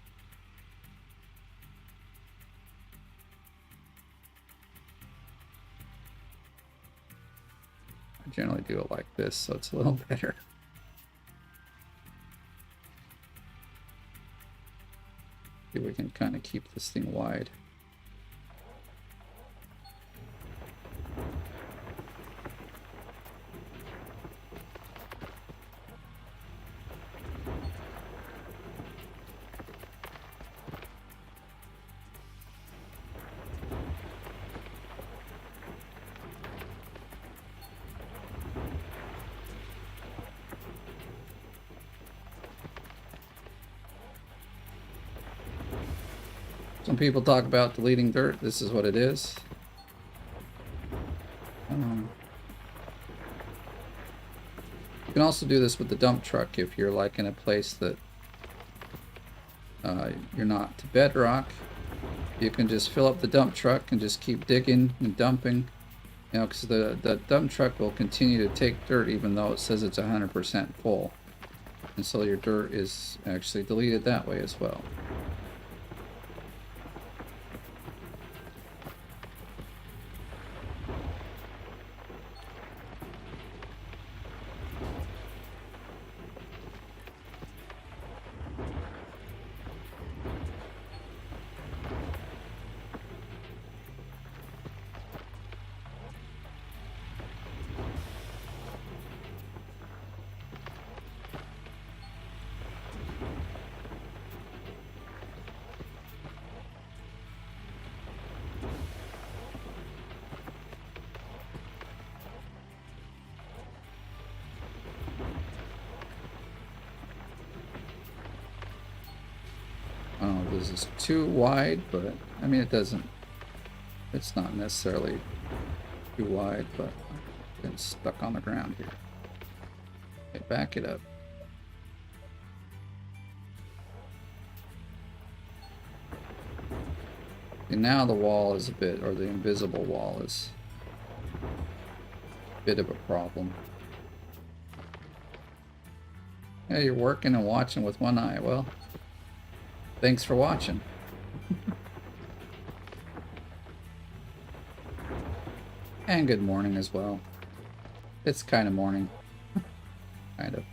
generally do it like this, so it's a little better. See if we can kind of keep this thing wide. Some people talk about deleting dirt. This is what it is. You can also do this with the dump truck if you're like in a place that you're not to bedrock. You can just fill up the dump truck and just keep digging and dumping. Because the dump truck will continue to take dirt even though it says it's 100% full. And so your dirt is actually deleted that way as well. Oh, this is too wide, but I mean it's not necessarily too wide, but I'm getting stuck on the ground here. Okay, back it up. And now the wall is a bit, or the invisible wall is a bit of a problem. Yeah, you're working and watching with one eye. Well, thanks for watching. And good morning as well. It's kind of morning. Kind of.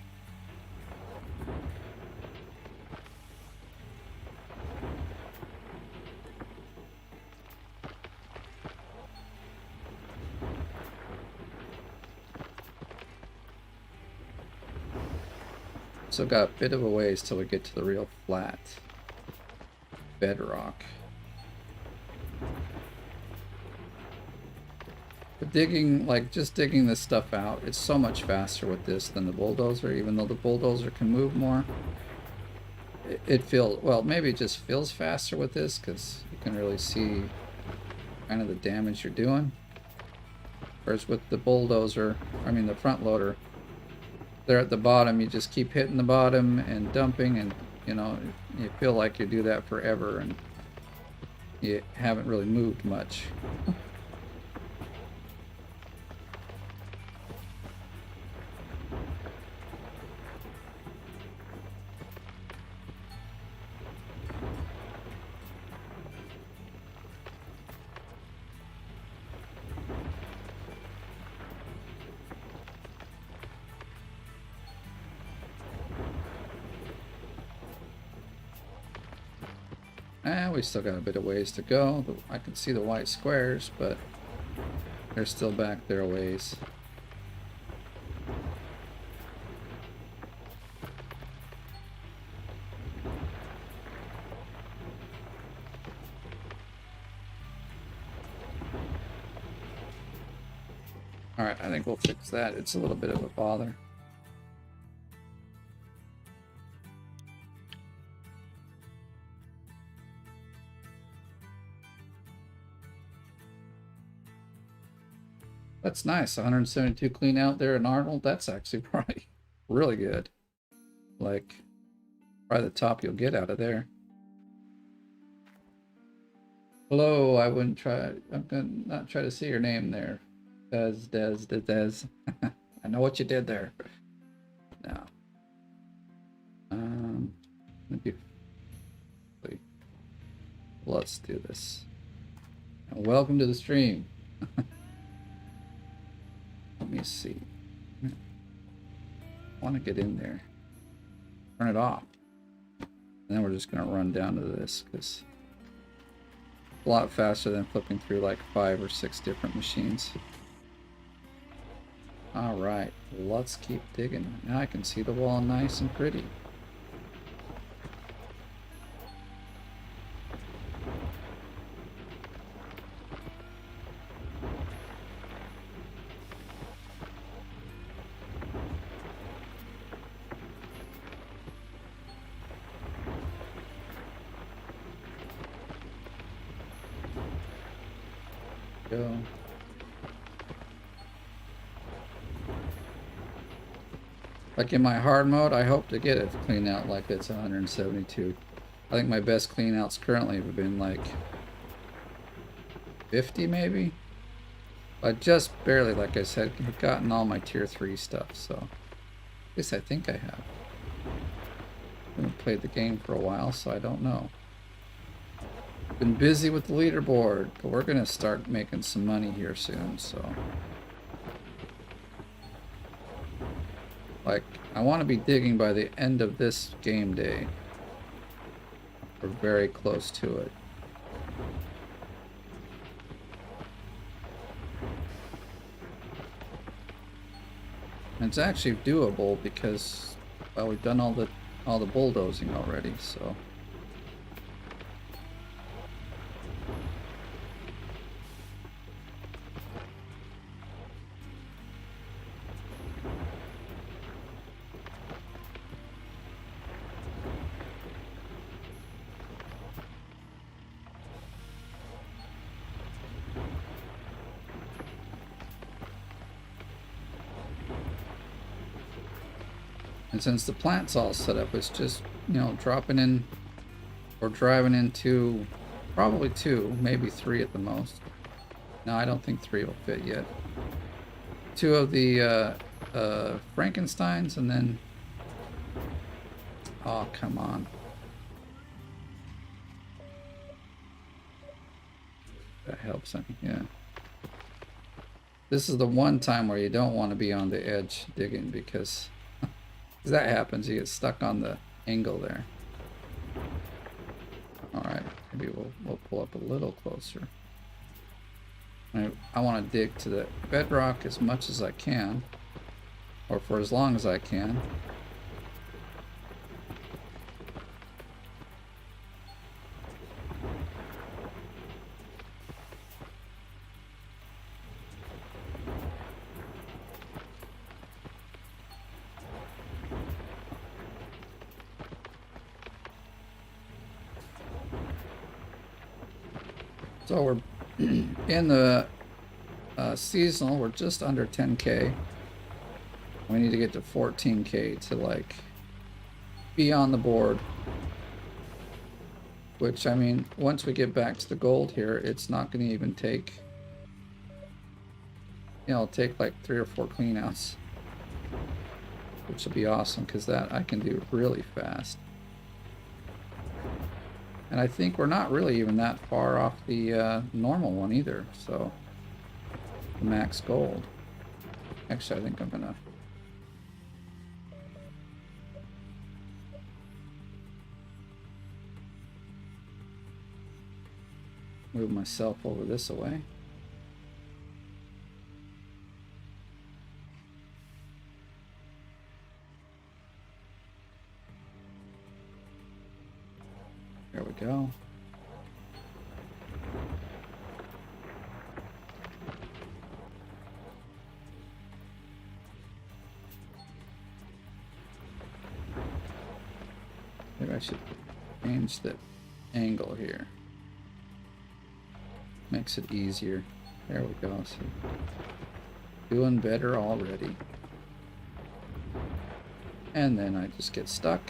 So got a bit of a ways till we get to the real flat bedrock. But digging, like just digging this stuff out, it's so much faster with this than the bulldozer, even though the bulldozer can move more. It feels, well, maybe it just feels faster with this because you can really see kind of the damage you're doing. Whereas with the bulldozer, I mean the front loader, there at the bottom, you just keep hitting the bottom and dumping, and you feel like you do that forever and you haven't really moved much. We still got a bit of ways to go. I can see the white squares, but they're still back there a ways. Alright, I think we'll fix that. It's a little bit of a bother. That's nice. 172 clean out there in Arnold. That's actually probably really good. Like, probably the top you'll get out of there. Hello, I wouldn't try. I'm gonna not try to see your name there. Des. I know what you did there. Now, maybe let's do this. And welcome to the stream. Let me see. I want to get in there. Turn it off. And then we're just gonna run down to this because a lot faster than flipping through like 5 or 6 different machines. All right, let's keep digging. Now I can see the wall nice and pretty. Go. Like in my hard mode, I hope to get it clean out like it's 172. I think my best clean outs currently have been like 50 maybe. But just barely, like I said, have gotten all my tier 3 stuff, so at least I think I have. I haven't played the game for a while, so I don't know. Been busy with the leaderboard, but we're gonna start making some money here soon, so like I want to be digging by the end of this game day. We're very close to it. And it's actually doable because, well, we've done all the bulldozing already, so and since the plant's all set up, it's just, you know, dropping in or driving into probably 2, maybe 3 at the most. No, I don't think 3 will fit yet. 2 of the Frankensteins, and then, oh, come on. That helps, yeah. This is the one time where you don't want to be on the edge digging because that happens, you get stuck on the angle there. Alright, maybe we'll pull up a little closer. I want to dig to the bedrock as much as I can, or for as long as I can. So we're in the seasonal, we're just under 10K. We need to get to 14K to like be on the board. Which, I mean, once we get back to the gold here, it's not going to even take, you know, it'll take like 3 or 4 cleanouts. Which will be awesome because that I can do really fast. And I think we're not really even that far off the normal one either, so the max gold. Actually, I think I'm gonna move myself over this way. There we go. Maybe I should change the angle here. Makes it easier. There we go. So Doing better already. And then I just get stuck.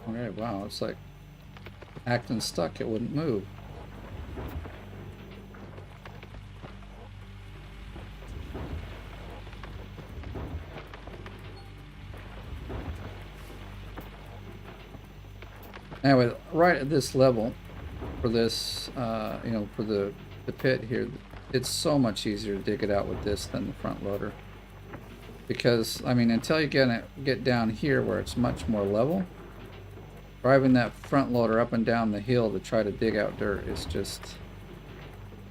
Alright, wow, it's like acting stuck, it wouldn't move. Anyway, right at this level, for this, you know, for the pit here, it's so much easier to dig it out with this than the front loader. Because, I mean, until you get down here where it's much more level, driving that front loader up and down the hill to try to dig out dirt is just,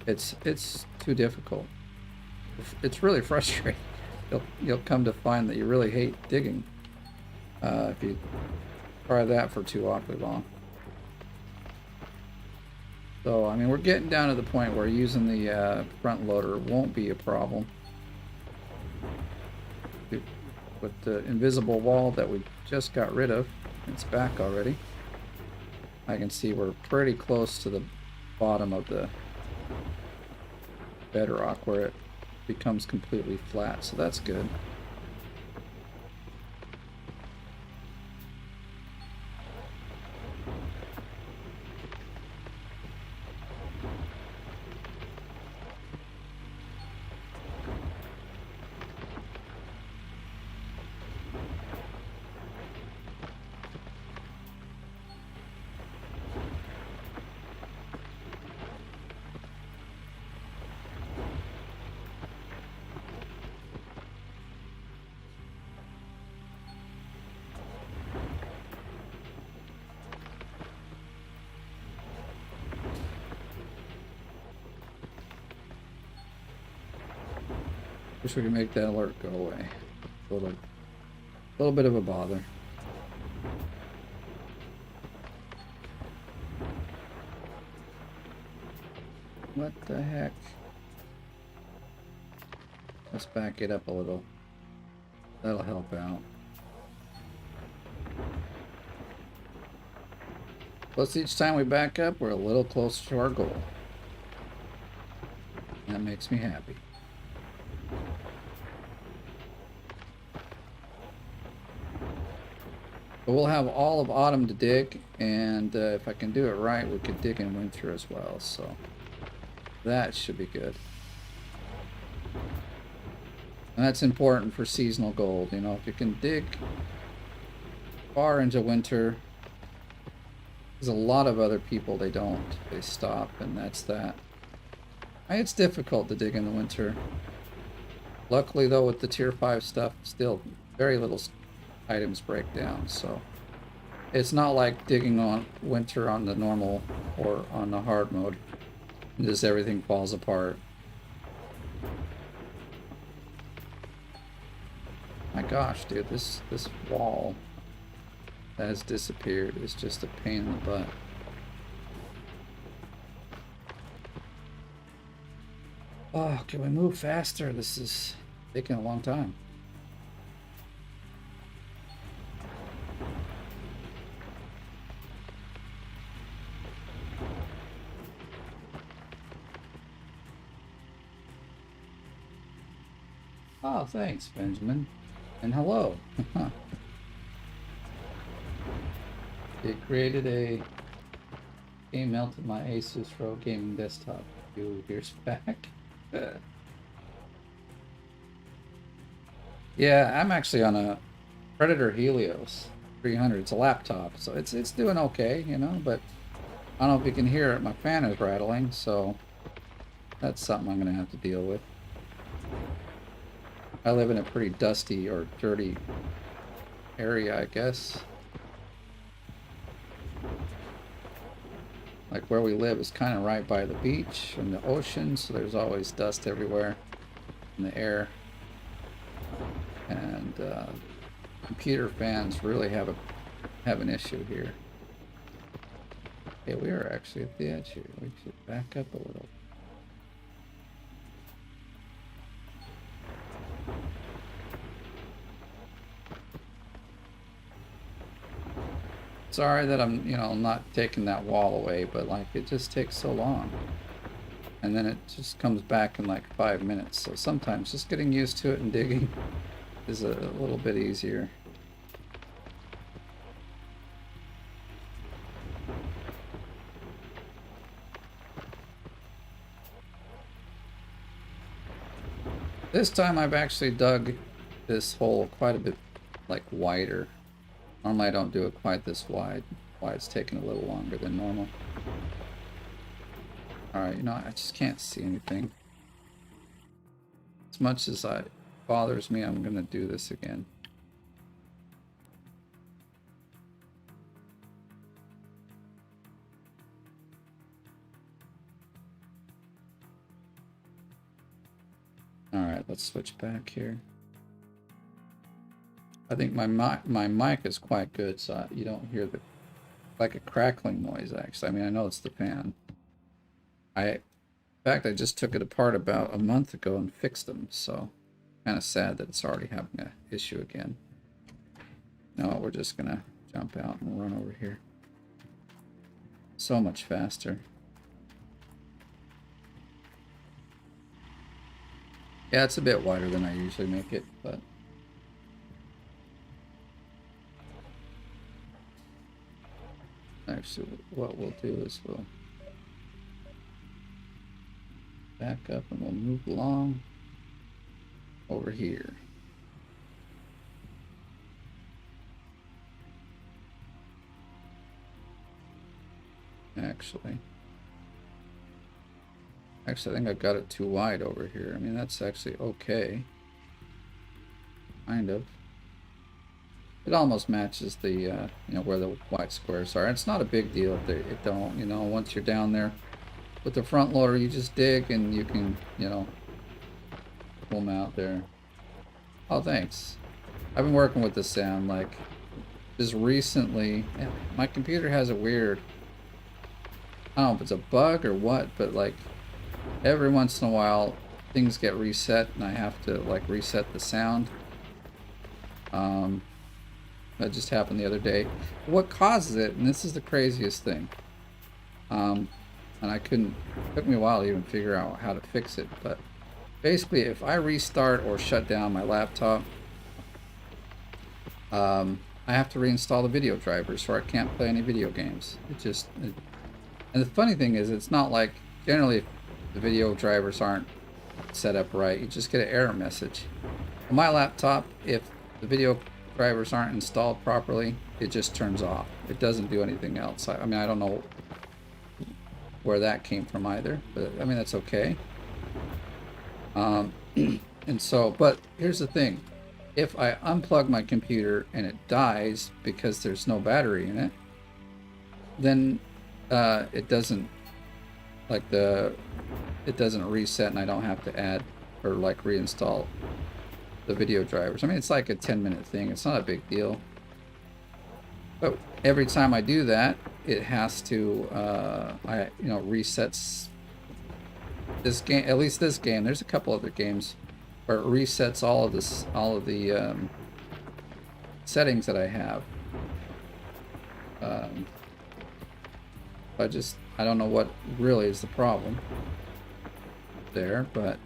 it's too difficult. It's really frustrating. You'll come to find that you really hate digging if you try that for too awfully long. So, I mean, we're getting down to the point where using the front loader won't be a problem. With the invisible wall that we just got rid of, it's back already. I can see we're pretty close to the bottom of the bedrock where it becomes completely flat, so that's good. Wish we could make that alert go away. A little bit of a bother. What the heck? Let's back it up a little. That'll help out. Plus, each time we back up, we're a little closer to our goal. That makes me happy. But we'll have all of autumn to dig, and if I can do it right, we could dig in winter as well, so that should be good. And that's important for seasonal gold, you know, if you can dig far into winter, there's a lot of other people, they don't, they stop, and that's that. It's difficult to dig in the winter. Luckily though, with the tier 5 stuff, still very little items break down, so it's not like digging on winter on the normal or on the hard mode. Just everything falls apart. My gosh, dude, this wall that has disappeared is just a pain in the butt. Oh, can we move faster? This is taking a long time. Oh, thanks, Benjamin. And hello. It created a game melted my Asus ROG gaming desktop a few years back. Yeah, I'm actually on a Predator Helios 300. It's a laptop, so it's doing okay, you know, but I don't know if you can hear it. My fan is rattling, so that's something I'm going to have to deal with. I live in a pretty dusty or dirty area, I guess. Like where we live is kind of right by the beach and the ocean, so there's always dust everywhere in the air. And computer fans really have an issue here. Okay, we are actually at the edge here. We should back up a little. Sorry that I'm, not taking that wall away, but like it just takes so long. And then it just comes back in like 5 minutes. So sometimes just getting used to it and digging is a little bit easier. This time I've actually dug this hole quite a bit like wider. Normally I don't do it quite this wide. Why it's taking a little longer than normal. Alright, I just can't see anything. As much as it bothers me, I'm gonna do this again. Alright, let's switch back here. I think my mic is quite good, so you don't hear like a crackling noise, actually. I mean, I know it's the fan. In fact, I just took it apart about a month ago and fixed them, so kind of sad that it's already having an issue again. No, we're just gonna jump out and run over here. So much faster. Yeah, it's a bit wider than I usually make it, but actually what we'll do is we'll back up and we'll move along over here. Actually, I think I got it too wide over here. I mean, that's actually okay. Kind of. It almost matches the, where the white squares are. It's not a big deal if it don't, once you're down there with the front loader, you just dig and you can, pull them out there. Oh, thanks. I've been working with this sound, like, just recently. My computer has a weird, I don't know if it's a bug or what, but like, every once in a while, things get reset and I have to, like, reset the sound. That just happened the other day. What causes it, and this is the craziest thing, and it took me a while to even figure out how to fix it, but basically if I restart or shut down my laptop, I have to reinstall the video drivers or I can't play any video games. And the funny thing is, it's not like, generally if the video drivers aren't set up right, you just get an error message. On my laptop, if the video drivers aren't installed properly, it just turns off. It doesn't do anything else. I mean, I don't know where that came from either, but I mean, that's okay. And so, but here's the thing. If I unplug my computer and it dies because there's no battery in it, then it doesn't, like, it doesn't reset and I don't have to add or like reinstall the video drivers. I mean, it's like a 10-minute thing. It's not a big deal. But every time I do that, it has to, resets this game. At least this game. There's a couple other games where it resets all of the settings that I have. I don't know what really is the problem there, but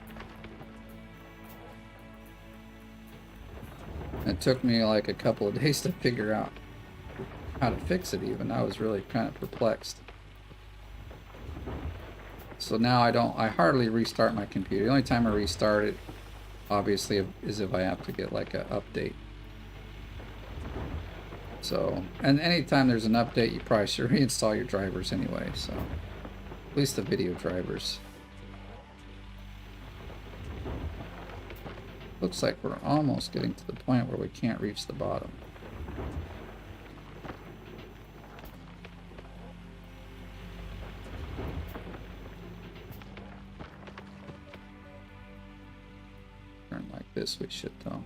it took me like a couple of days to figure out how to fix it even. I was really kind of perplexed. So now I hardly restart my computer. The only time I restart it, obviously, is if I have to get like an update. So, and anytime there's an update, you probably should reinstall your drivers anyway, so at least the video drivers. Looks like we're almost getting to the point where we can't reach the bottom. Turn like this, we should though.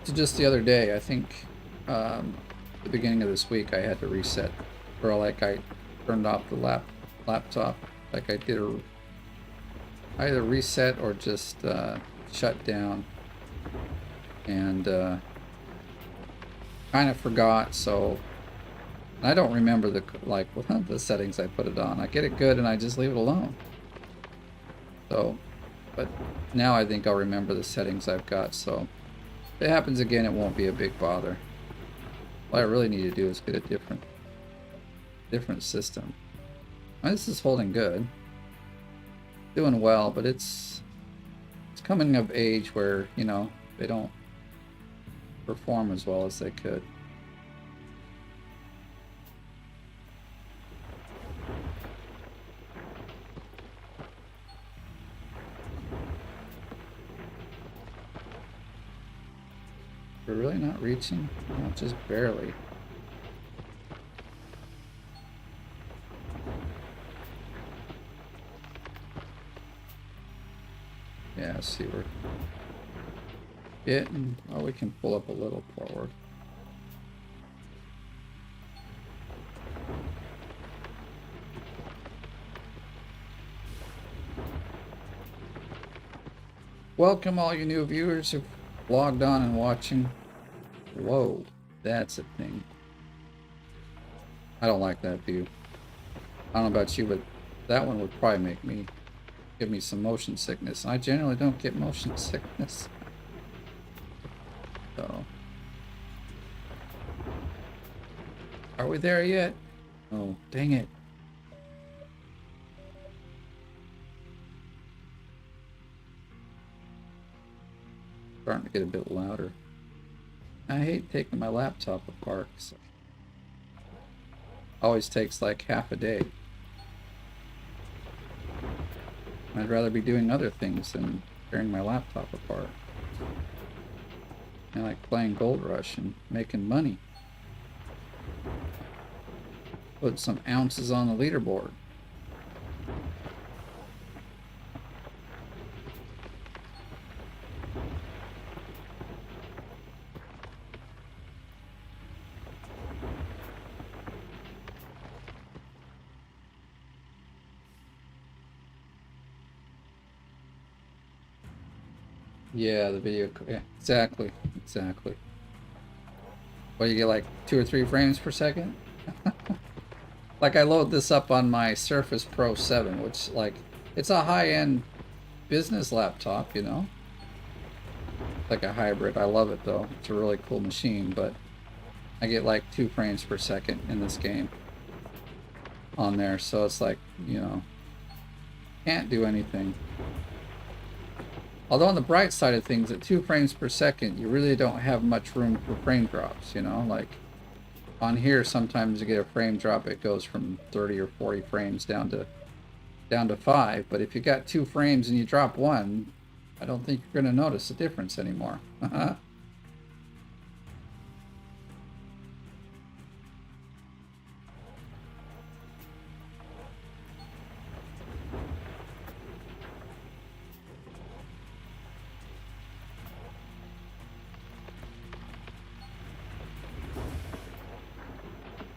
So just the other day, I think the beginning of this week, I had to reset, or like I turned off the laptop, like I did either reset or just shut down, and kind of forgot. So I don't remember the settings I put it on. I get it good and I just leave it alone. So, but now I think I'll remember the settings I've got. So if it happens again, it won't be a big bother. What I really need to do is get a different system. Now, this is holding good, doing well, but it's coming of age where, you know, they don't perform as well as they could. We're really not reaching? No, just barely. Yeah, see, we're getting... Oh, we can pull up a little forward. Welcome all you new viewers who've logged on and watching. Whoa, that's a thing. I don't like that view. I don't know about you, but that one would probably give me some motion sickness. And I generally don't get motion sickness. So, are we there yet? Oh, dang it. Starting to get a bit louder. I hate taking my laptop apart. So always takes like half a day. I'd rather be doing other things than tearing my laptop apart. I like playing Gold Rush and making money. Put some ounces on the leaderboard. Yeah, the video. Yeah, exactly. Well, you get like 2 or 3 frames per second. Like I load this up on my Surface Pro 7, which like it's a high-end business laptop, you know. Like a hybrid. I love it though. It's a really cool machine, but I get like 2 frames per second in this game on there, so it's like, you know, can't do anything. Although on the bright side of things, at 2 frames per second, you really don't have much room for frame drops, you know? Like, on here, sometimes you get a frame drop, it goes from 30 or 40 frames down to 5. But if you got 2 frames and you drop 1, I don't think you're going to notice a difference anymore.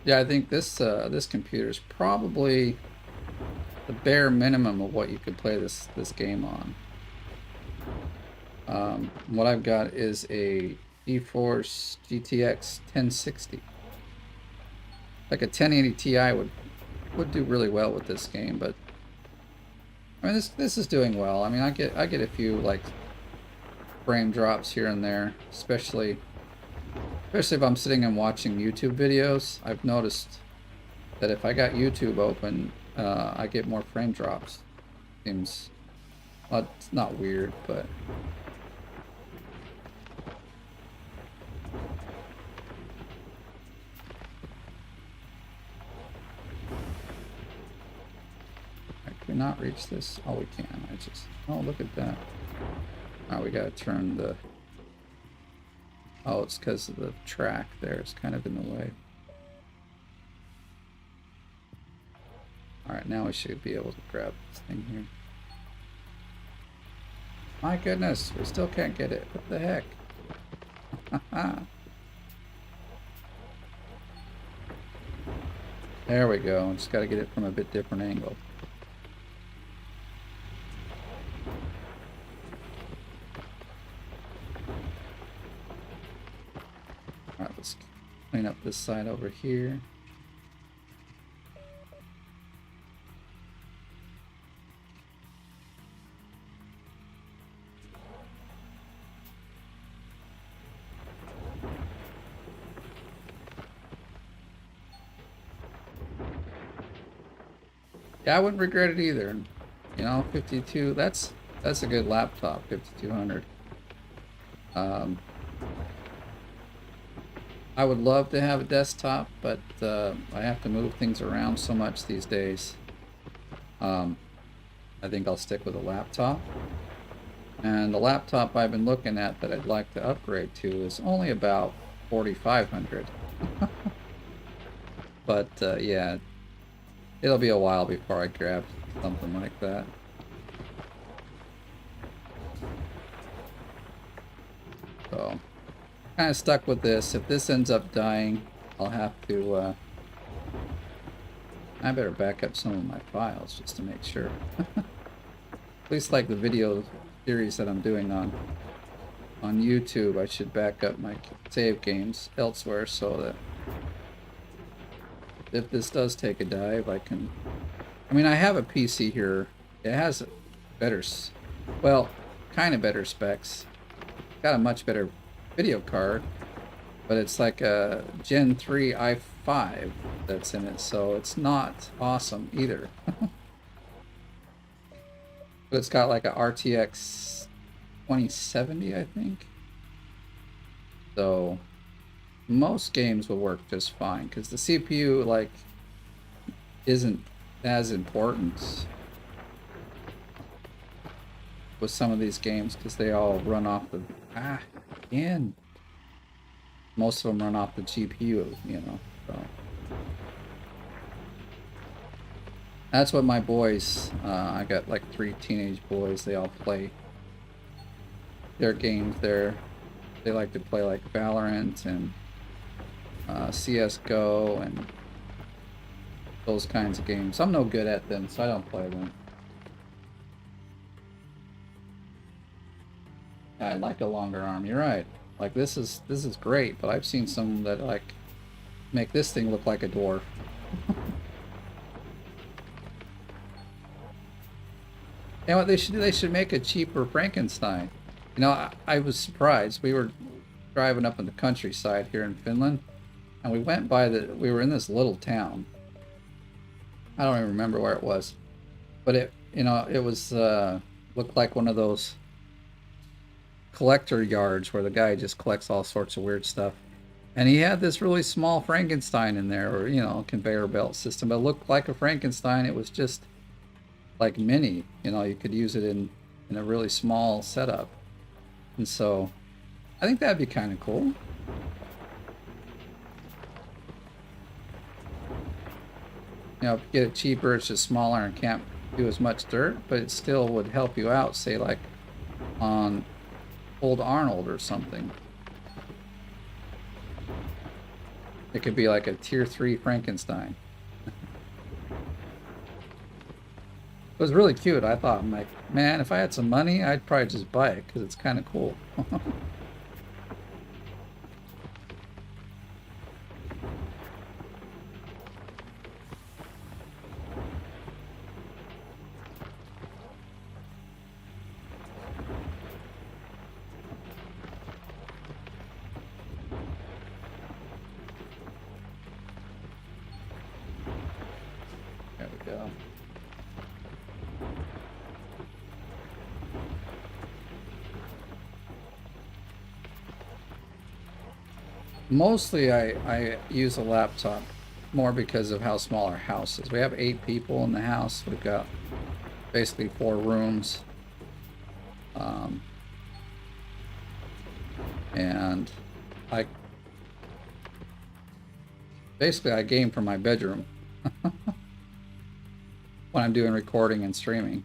Yeah, I think this computer is probably the bare minimum of what you could play this game on. What I've got is a GeForce GTX 1060. Like a 1080 Ti would do really well with this game, but I mean this is doing well. I mean I get a few like frame drops here and there, especially if I'm sitting and watching YouTube videos. I've noticed that if I got YouTube open, I get more frame drops. Seems, well, it's not weird, but can we not reach this? Oh, we can. Oh, look at that. Oh, we gotta turn the... Oh, it's because of the track there. It's kind of in the way. Alright, now we should be able to grab this thing here. My goodness, we still can't get it. What the heck? There we go. Just got to get it from a bit different angle. Alright, let's clean up this side over here. Yeah, I wouldn't regret it either. You know, 52, that's a good laptop, 5200. I would love to have a desktop, but I have to move things around so much these days. I think I'll stick with a laptop. And the laptop I've been looking at that I'd like to upgrade to is only about 4500. But yeah, it'll be a while before I grab something like that. So, kind of stuck with this. If this ends up dying, I'll have to, I better back up some of my files just to make sure. At least like the video series that I'm doing on YouTube, I should back up my save games elsewhere so that if this does take a dive, I can... I mean, I have a PC here. It has better, well, kind of better specs. Got a much better video card, but it's like a Gen 3 i5 that's in it, so it's not awesome either. But it's got like a RTX 2070, I think. So most games will work just fine because the CPU like isn't as important with some of these games because they all run off the again. Most of them run off the GPU, you know. So that's what my boys. I got like 3 teenage boys. They all play their games there. They like to play like Valorant and CSGO and those kinds of games. I'm no good at them, so I don't play them. I like a longer arm. You're right. Like this is great, but I've seen some that like make this thing look like a dwarf. And what they should do, they should make a cheaper Frankenstein. You know, I was surprised. We were driving up in the countryside here in Finland, and we went by we were in this little town. I don't even remember where it was, but it was looked like one of those collector yards where the guy just collects all sorts of weird stuff. And he had this really small Frankenstein in there, or, you know, conveyor belt system. It looked like a Frankenstein. It was just like mini, you know, you could use it in a really small setup. And so I think that'd be kind of cool. You know, if you get it cheaper, it's just smaller and can't do as much dirt, but it still would help you out, say like on Old Arnold or something. It could be like a tier 3 Frankenstein. It was really cute. I thought, I'm like, man, if I had some money, I'd probably just buy it because it's kind of cool. There we go. Mostly I use a laptop more because of how small our house is. We have 8 people in the house. We've got basically 4 rooms. And I game from my bedroom when I'm doing recording and streaming.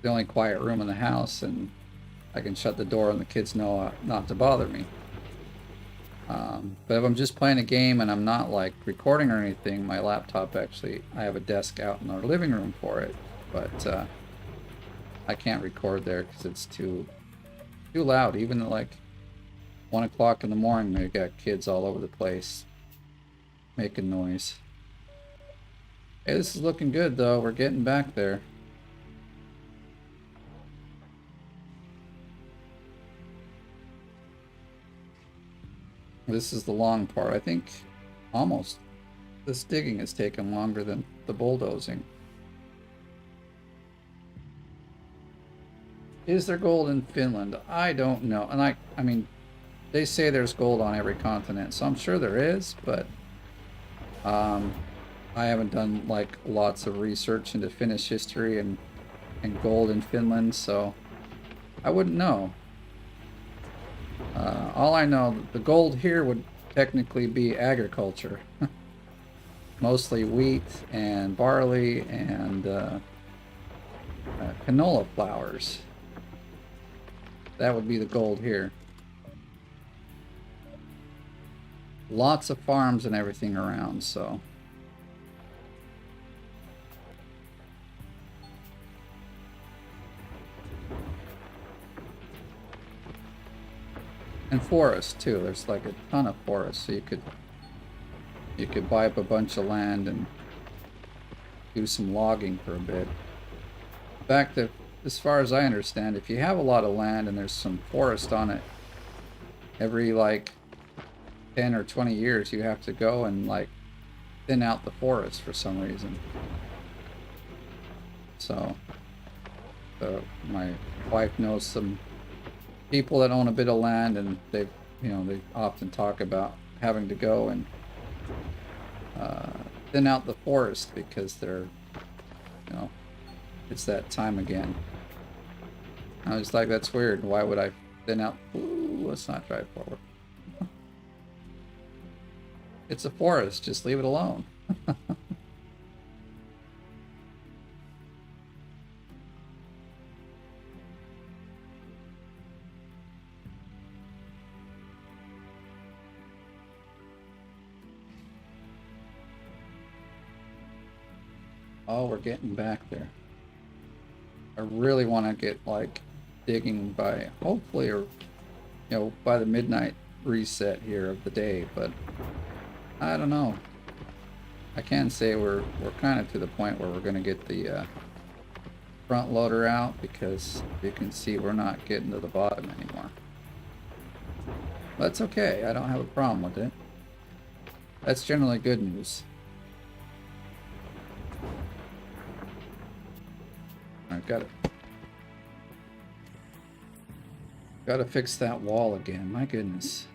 The only quiet room in the house, and I can shut the door and the kids know not to bother me. But if I'm just playing a game and I'm not like recording or anything, my laptop actually, I have a desk out in our living room for it, but I can't record there because it's too loud. Even at like 1 o'clock in the morning, we got kids all over the place making noise. Hey, this is looking good though. We're getting back there. This is the long part. I think almost this digging has taken longer than the bulldozing. Is there gold in Finland? I don't know. And I mean, they say there's gold on every continent, so I'm sure there is, but I haven't done like lots of research into Finnish history and gold in Finland, so I wouldn't know. All I know, the gold here would technically be agriculture. Mostly wheat and barley and canola flowers. That would be the gold here. Lots of farms and everything around, so. And forests too. There's like a ton of forests, so you could buy up a bunch of land and do some logging for a bit. In fact, as far as I understand, if you have a lot of land and there's some forest on it, every like 10 or 20 years you have to go and like thin out the forest for some reason. So my wife knows some people that own a bit of land, and they often talk about having to go and thin out the forest because they're, it's that time again. I was like, that's weird. Why would I thin out? Ooh, let's not drive forward. It's a forest. Just leave it alone. Oh, we're getting back there. I really want to get like digging by hopefully, or by the midnight reset here of the day, but I don't know. I can say we're kind of to the point where we're going to get the front loader out, because you can see we're not getting to the bottom anymore. That's okay. I don't have a problem with it. That's generally good news. I've got to fix that wall again. My goodness.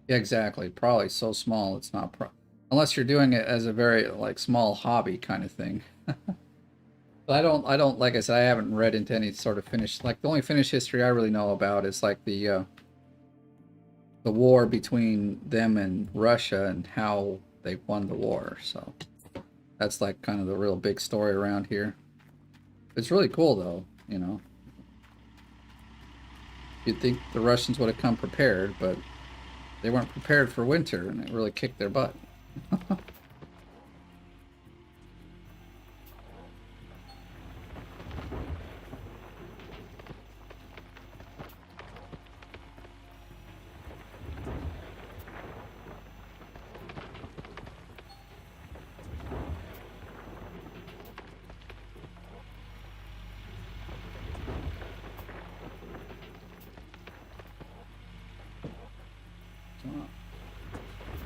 Yeah, exactly. Probably so small it's not unless you're doing it as a very like small hobby kind of thing. But I don't like I said, I haven't read into any sort of Finnish, like the only Finnish history I really know about is like the war between them and Russia and how they won the war. So that's like kind of the real big story around here. It's really cool though, You'd think the Russians would have come prepared, but they weren't prepared for winter, and it really kicked their butt.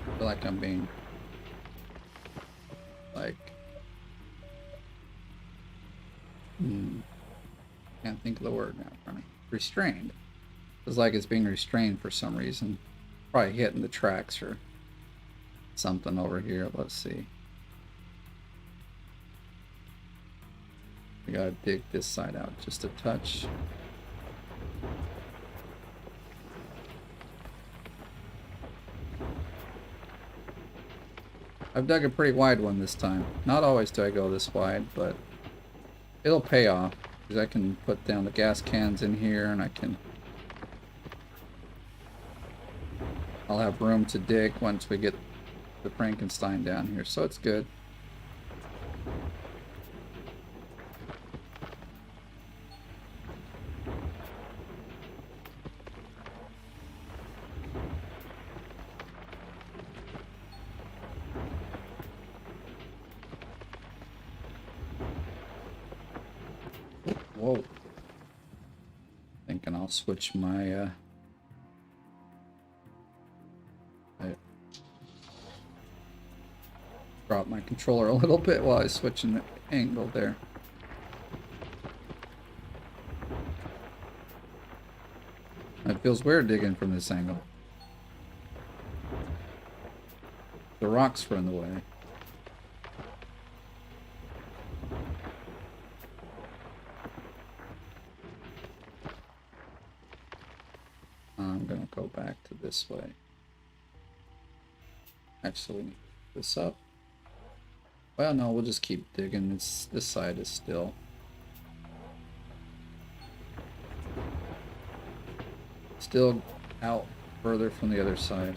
I feel like I'm being like can't think of the word now. Restrained. It's like it's being restrained for some reason. Probably hitting the tracks or something over here. Let's see. We gotta dig this side out just a touch. I've dug a pretty wide one this time. Not always do I go this wide, but it'll pay off because I can put down the gas cans in here, and I'll have room to dig once we get the Frankenstein down here, so it's good. Whoa. Thinking I'll switch my I dropped my controller a little bit while I was switching the angle there. It feels weird digging from this angle. The rocks were in the way. I'm gonna go back to this way. Actually, this up. Well, no, we'll just keep digging. This side is still. Still out further from the other side.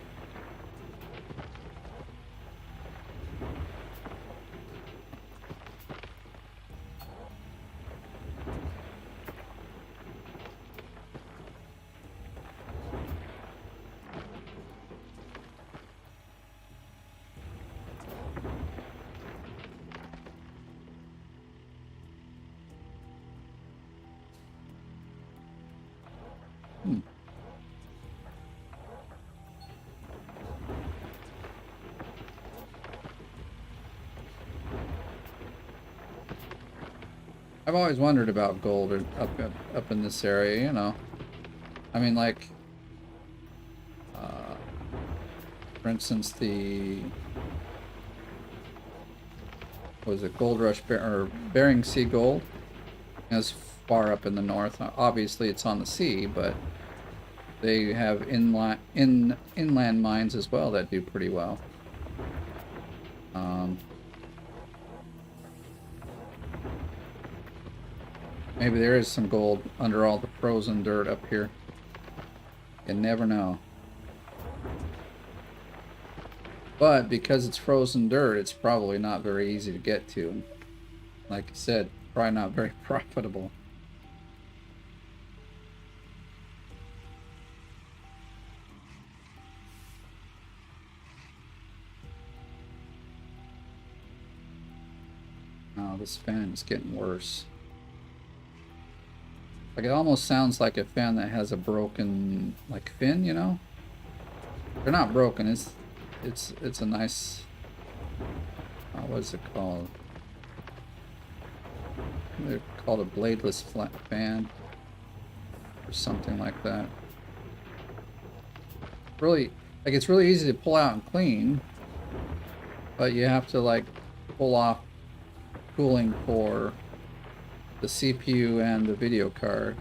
I've always wondered about gold up in this area, you know. I mean, like, for instance, was it Gold Rush or Bering Sea gold? It's far up in the north. Obviously, it's on the sea, but they have inland mines as well that do pretty well. Maybe there is some gold under all the frozen dirt up here. You never know. But because it's frozen dirt, it's probably not very easy to get to. Like I said, probably not very profitable. Oh, this fan is getting worse. Like, it almost sounds like a fan that has a broken, like, fin, you know? They're not broken. It's a nice. What is it called? They're called a bladeless flat fan, or something like that. Really, like, it's really easy to pull out and clean, but you have to, like, pull off cooling for the CPU and the video card,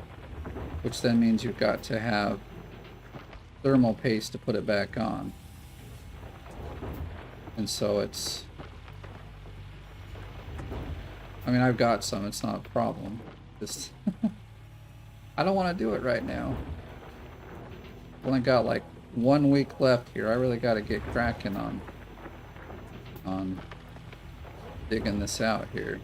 which then means you've got to have thermal paste to put it back on. And so it's, I mean, I've got some, it's not a problem. Just I don't want to do it right now. Only got like 1 week left here. I really got to get cracking on digging this out here.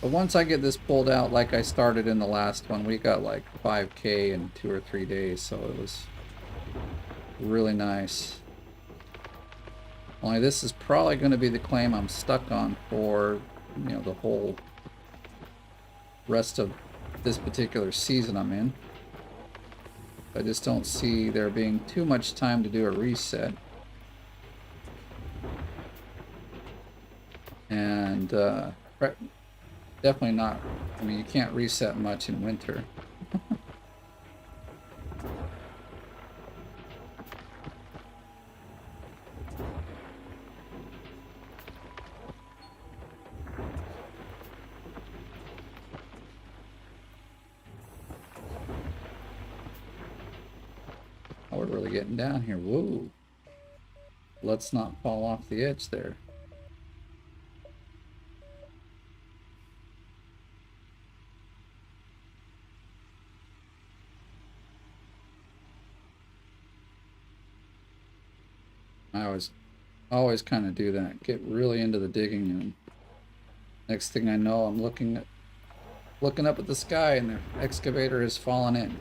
But once I get this pulled out like I started in the last one, we got like 5K in 2 or 3 days, so it was really nice. Only this is probably going to be the claim I'm stuck on for, you know, the whole rest of this particular season I'm in. I just don't see there being too much time to do a reset. And definitely not, I mean, you can't reset much in winter. Oh, we're really getting down here. Whoa. let's not fall off the edge there. I always kind of do that. Get really into the digging, and next thing I know, I'm looking up at the sky, and the excavator has fallen in.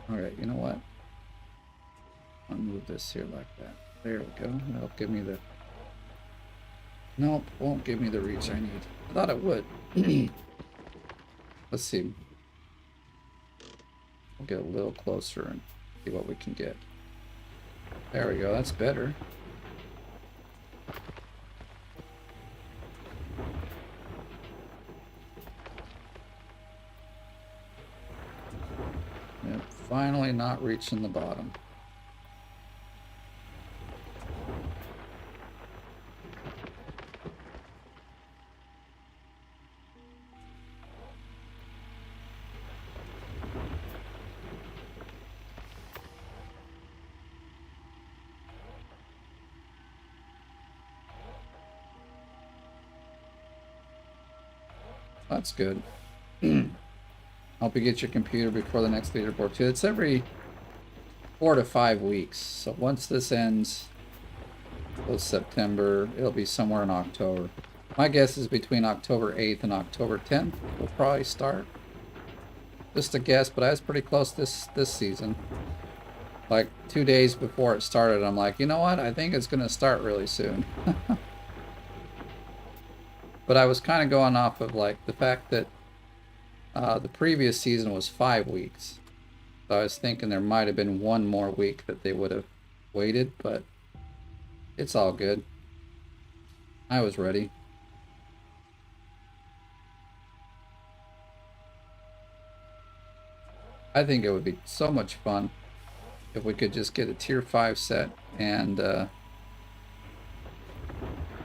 All right, you know what? I'll move this here like that. There we go. That'll give me the... Nope, won't give me the reach I need. I thought it would. Let's see. We'll get a little closer and see what we can get. There we go, that's better. Yep, finally not reaching the bottom. That's good. Hope you get your computer before the next leaderboard too. It's every 4 to 5 weeks. So once this ends, till September, it'll be somewhere in October. My guess is between October 8th and October 10th we'll probably start. Just a guess, but I was pretty close this season. Like 2 days before it started, I'm like, you know what? I think it's gonna start really soon. But I was kind of going off of like the fact that the previous season was 5 weeks. So I was thinking there might have been one more week that they would have waited, but it's all good. I was ready. I think it would be so much fun if we could just get a tier 5 set and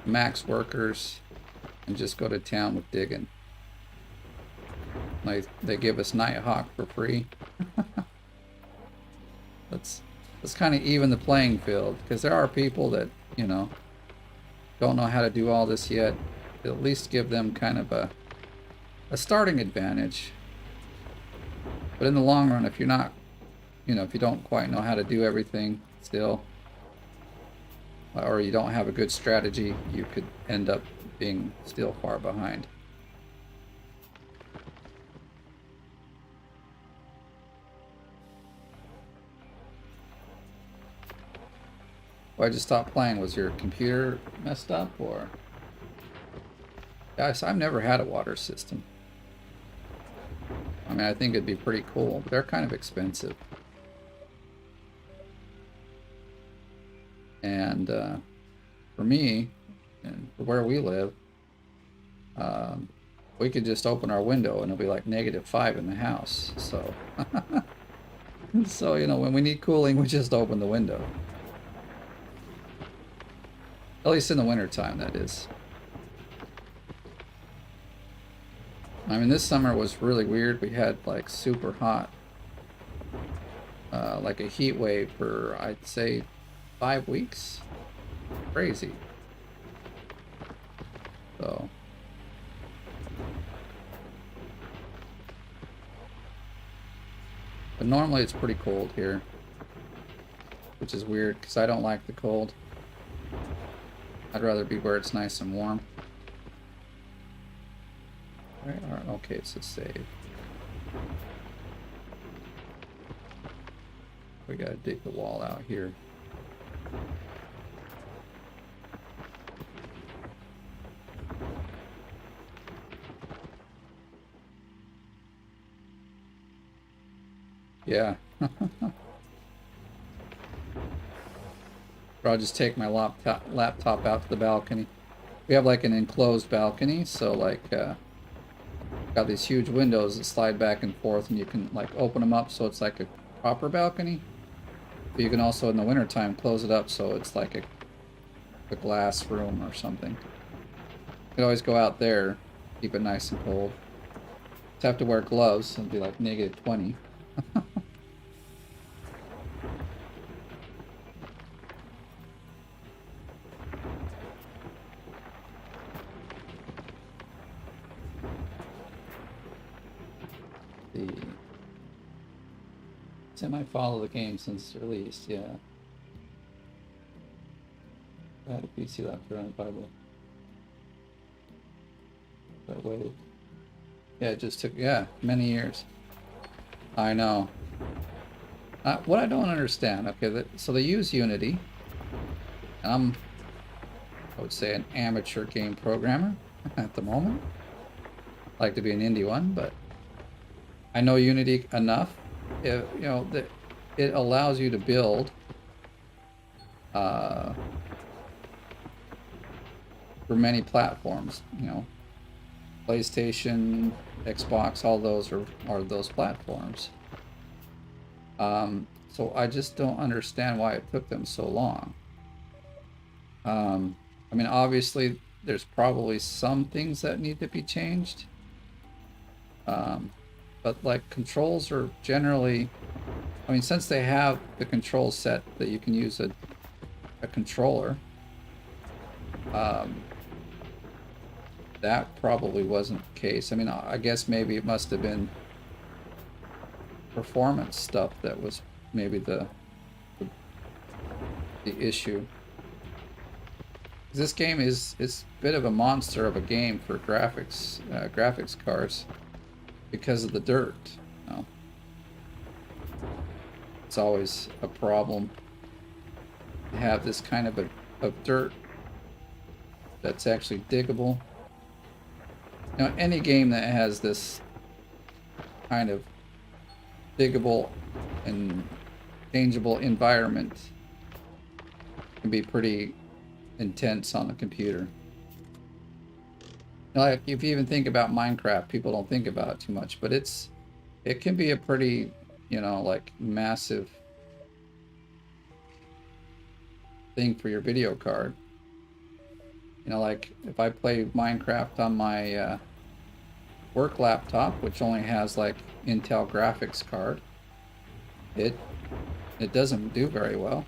max workers and just go to town with digging. Like they give us Nighthawk for free. let's kind of even the playing field, because there are people that, you know, don't know how to do all this yet. At least give them kind of a starting advantage. But in the long run, if you're not, you know, if you don't quite know how to do everything still, or you don't have a good strategy, you could end up being still far behind. Why did you stop playing? Was your computer messed up, or? Guys, I've never had a water system. I mean, I think it'd be pretty cool, but they're kind of expensive. And for me, and for where we live, we could just open our window and it'll be like -5 in the house. So, so you know, when we need cooling, we just open the window. At least in the wintertime, that is. I mean, this summer was really weird. We had like super hot, like a heat wave for, I'd say, 5 weeks. Crazy. So. But normally it's pretty cold here, which is weird because I don't like the cold. I'd rather be where it's nice and warm. Alright, okay, it's a save. We gotta dig the wall out here. Yeah. Or I'll just take my laptop out to the balcony. We have like an enclosed balcony, so like got these huge windows that slide back and forth, and you can like open them up so it's like a proper balcony. But you can also in the wintertime close it up so it's like a glass room or something. You can always go out there, keep it nice and cold. Just have to wear gloves, it'll be like -20. The semi-follow the game since release, yeah. I had a PC laptop running Bible. That way. Yeah, it just took, yeah, many years. I know. What I don't understand, okay, so they use Unity. I would say, an amateur game programmer at the moment. I'd like to be an indie one, but I know Unity enough. You know, that it allows you to build for many platforms. You know, PlayStation, Xbox, all those are those platforms. So I just don't understand why it took them so long. I mean, obviously, there's probably some things that need to be changed. But like controls are generally, I mean, since they have the control set that you can use a controller, that probably wasn't the case. I mean, I guess maybe it must have been performance stuff that was maybe the issue. This game is a bit of a monster of a game for graphics cards because of the dirt. You know? It's always a problem to have this kind of dirt that's actually diggable. You know, any game that has this kind of diggable and changeable environment can be pretty intense on the computer. Like if you even think about Minecraft, people don't think about it too much, but it can be a pretty, you know, like massive thing for your video card. You know, like if I play Minecraft on my work laptop, which only has like Intel graphics card, it doesn't do very well.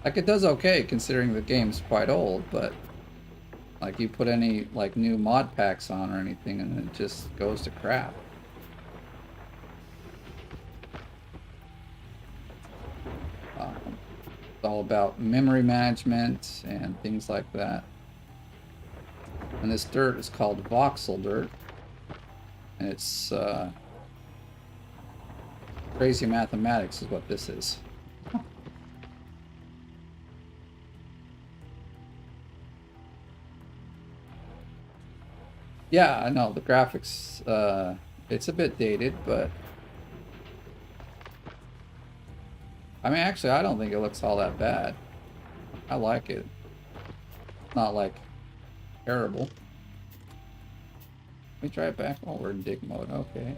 Like it does okay considering the game's quite old, but like you put any like new mod packs on or anything and it just goes to crap. It's all about memory management and things like that. And this dirt is called voxel dirt, and it's crazy mathematics is what this is. Yeah, I know the graphics, it's a bit dated, but I mean, actually, I don't think it looks all that bad. I like it. Not like terrible. Let me try it back. Oh, we're in dig mode. Okay.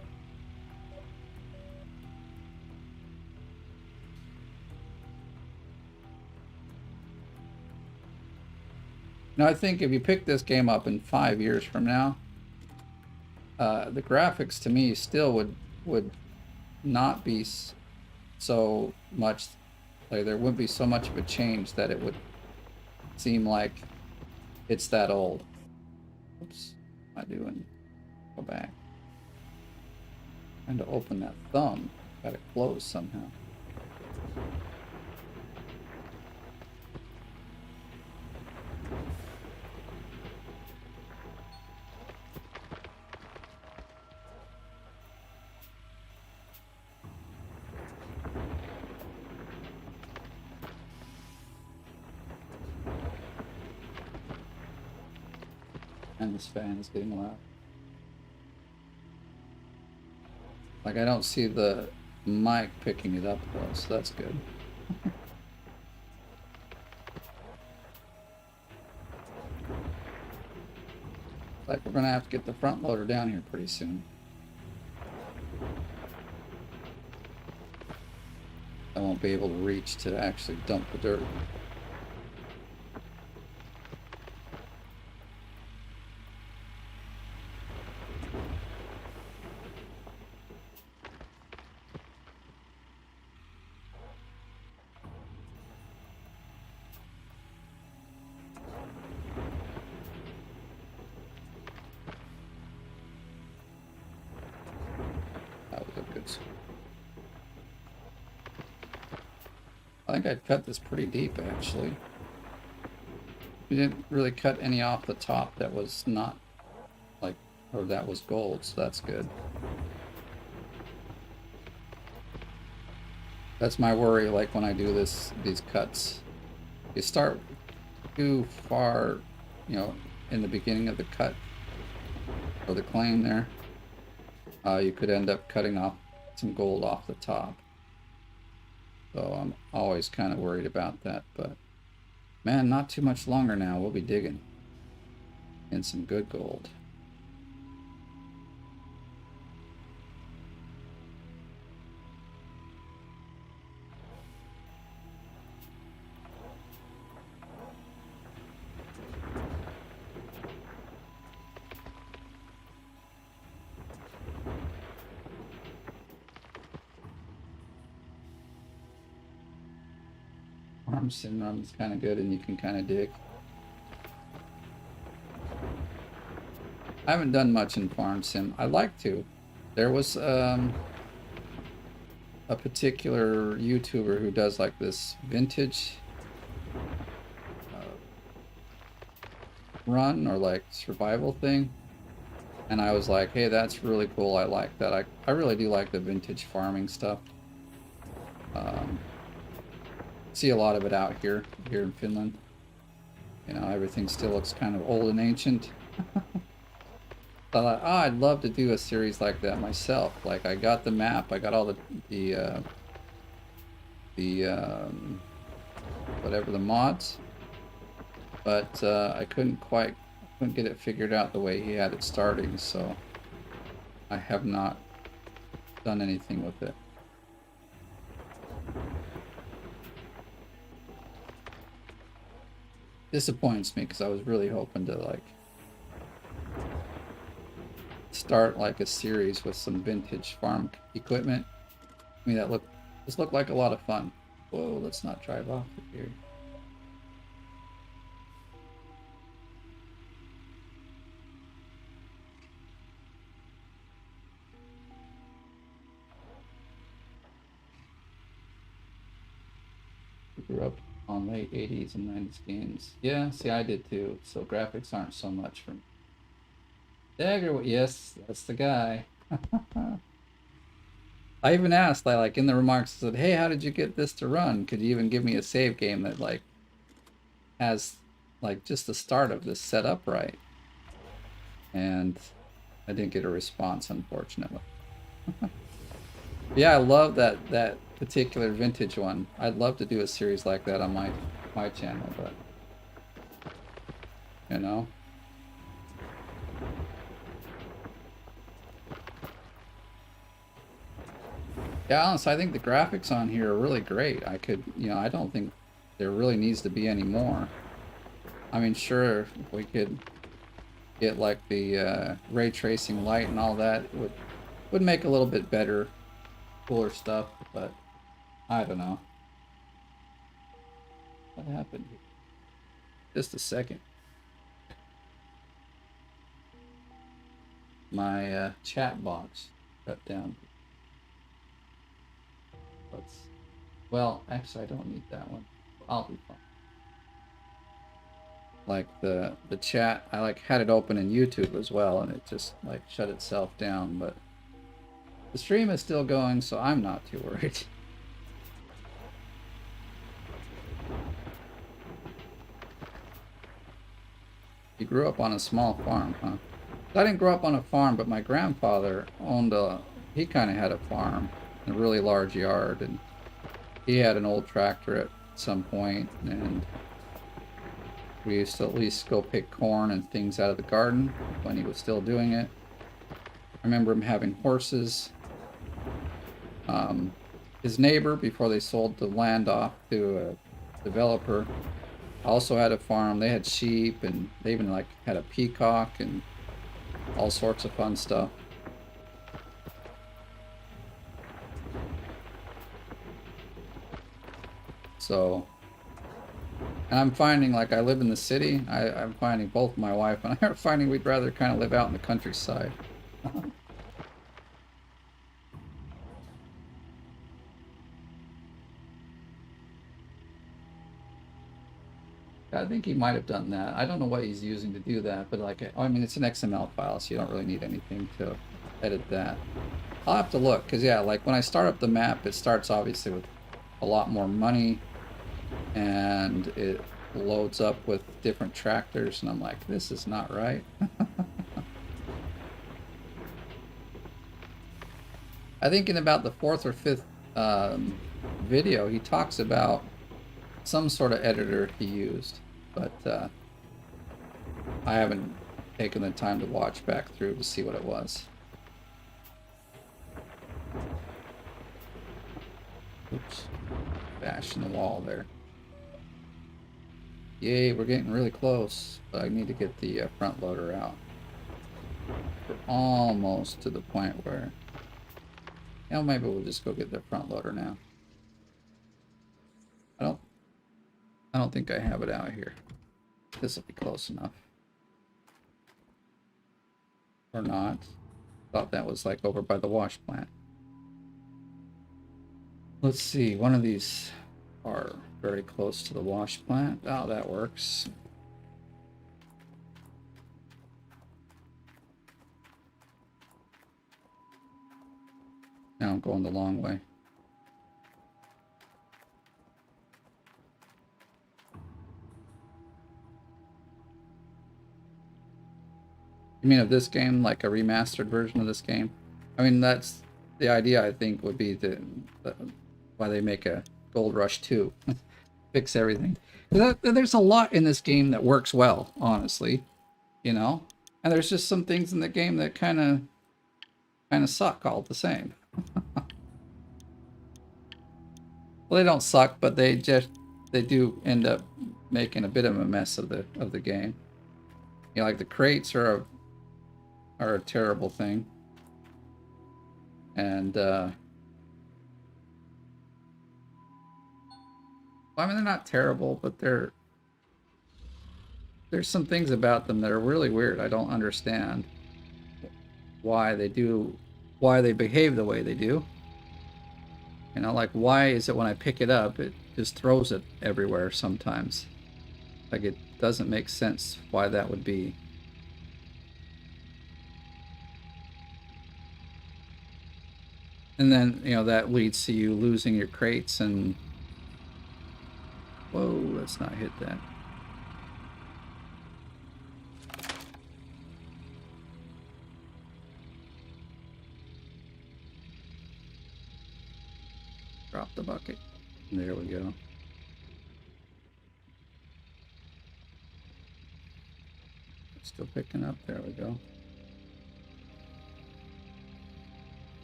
Now, I think if you pick this game up in 5 years from now, the graphics to me still would not be so much, like there wouldn't be so much of a change that it would seem like it's that old. Oops, what am I doing? Go back. Trying to open that thumb. Got it closed somehow. And this fan is getting loud. Like I don't see the mic picking it up though, so that's good. Like we're gonna have to get the front loader down here pretty soon. I won't be able to reach to actually dump the dirt. woods. I think I cut this pretty deep, actually. We didn't really cut any off the top that was not, like, or that was gold, so that's good. That's my worry, like, when I do these cuts. You start too far, you know, in the beginning of the cut, or the claim there, you could end up cutting off some gold off the top. So I'm always kind of worried about that, but man, not too much longer now. We'll be digging in some good gold. Farm sim run's kind of good, and you can kind of dig. I haven't done much in farm sim. I'd like to. There was a particular YouTuber who does like this vintage run or like survival thing, and I was like, hey, that's really cool. I like that. I really do like the vintage farming stuff. See a lot of it out here in Finland. You know, everything still looks kind of old and ancient. I thought, oh, I'd love to do a series like that myself. Like, I got the map, I got all the whatever, the mods, but I couldn't get it figured out the way he had it starting, so I have not done anything with it. Disappoints me because I was really hoping to like start like a series with some vintage farm equipment. I mean, this looked like a lot of fun. Whoa, let's not drive off of here. We grew up on late 80s and 90s games. Yeah, see, I did too. So graphics aren't so much for me. Dagger, yes, that's the guy. I even asked, like in the remarks, I said, hey, how did you get this to run? Could you even give me a save game that like has like just the start of this set up right? And I didn't get a response, unfortunately. Yeah, I love that particular vintage one. I'd love to do a series like that on my channel, but you know. Yeah, honestly, I think the graphics on here are really great. I could, you know, I don't think there really needs to be any more. I mean, sure, if we could get like the ray tracing light and all that, it would make a little bit better, cooler stuff, but I don't know. What happened here? Just a second. My chat box cut down. Well, actually, I don't need that one. I'll be fine. Like the chat, I like had it open in YouTube as well, and it just like shut itself down. But the stream is still going, so I'm not too worried. You grew up on a small farm, huh? I didn't grow up on a farm, but my grandfather owned he kind of had a farm, a really large yard, and he had an old tractor at some point, and we used to at least go pick corn and things out of the garden when he was still doing it. I remember him having horses. His neighbor, before they sold the land off to a developer, also had a farm. They had sheep, and they even like had a peacock and all sorts of fun stuff. So, and I'm finding, like, I live in the city. I'm finding both my wife and I are finding we'd rather kind of live out in the countryside. I think he might have done that. I don't know what he's using to do that, but like, I mean, it's an XML file, so you don't really need anything to edit that. I'll have to look, because yeah, like when I start up the map, it starts obviously with a lot more money, and it loads up with different tractors, and I'm like, this is not right. I think in about the fourth or fifth video, he talks about some sort of editor he used, but I haven't taken the time to watch back through to see what it was. Oops, bashing the wall there. Yay, we're getting really close, but I need to get the front loader out. We're almost to the point where, you know, maybe we'll just go get the front loader now. I don't think I have it out here. This will be close enough. Or not. Thought that was like over by the wash plant. Let's see, one of these are very close to the wash plant. Oh, that works. Now I'm going the long way. You mean of this game, like a remastered version of this game? I mean, that's the idea, I think, would be why they make a Gold Rush 2. Fix everything. There's a lot in this game that works well, honestly, you know? And there's just some things in the game that kind of suck all the same. Well, they don't suck, but they do end up making a bit of a mess of the game. You know, like the crates are a terrible thing. And I mean, they're not terrible, but there's some things about them that are really weird. I don't understand why they behave the way they do. You know, like, why is it when I pick it up, it just throws it everywhere sometimes? Like, it doesn't make sense why that would be. And then, you know, that leads to you losing your crates and... Whoa, let's not hit that. Drop the bucket. There we go. Still picking up. There we go.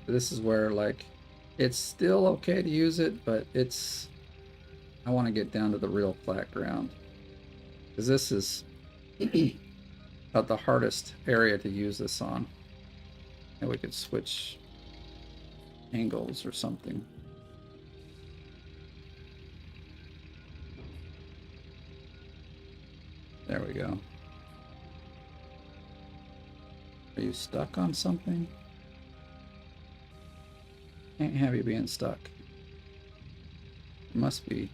This is where, like, it's still okay to use it, but I want to get down to the real flat ground, because this is about the hardest area to use this on. And we could switch angles or something. There we go. Are you stuck on something? Can't have you being stuck. It must be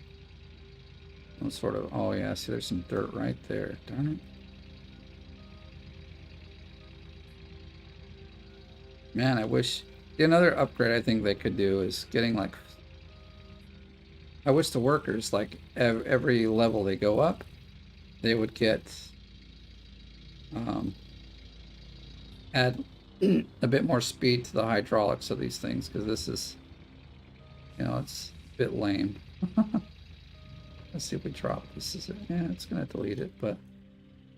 some sort of... Oh yeah, see, there's some dirt right there. Darn it. Man, I wish... Another upgrade I think they could do is getting, like... I wish the workers, like, every level they go up, they would get... add a bit more speed to the hydraulics of these things, because this is, you know, it's a bit lame. Let's see if we drop this. Is it? Yeah, it's gonna delete it, but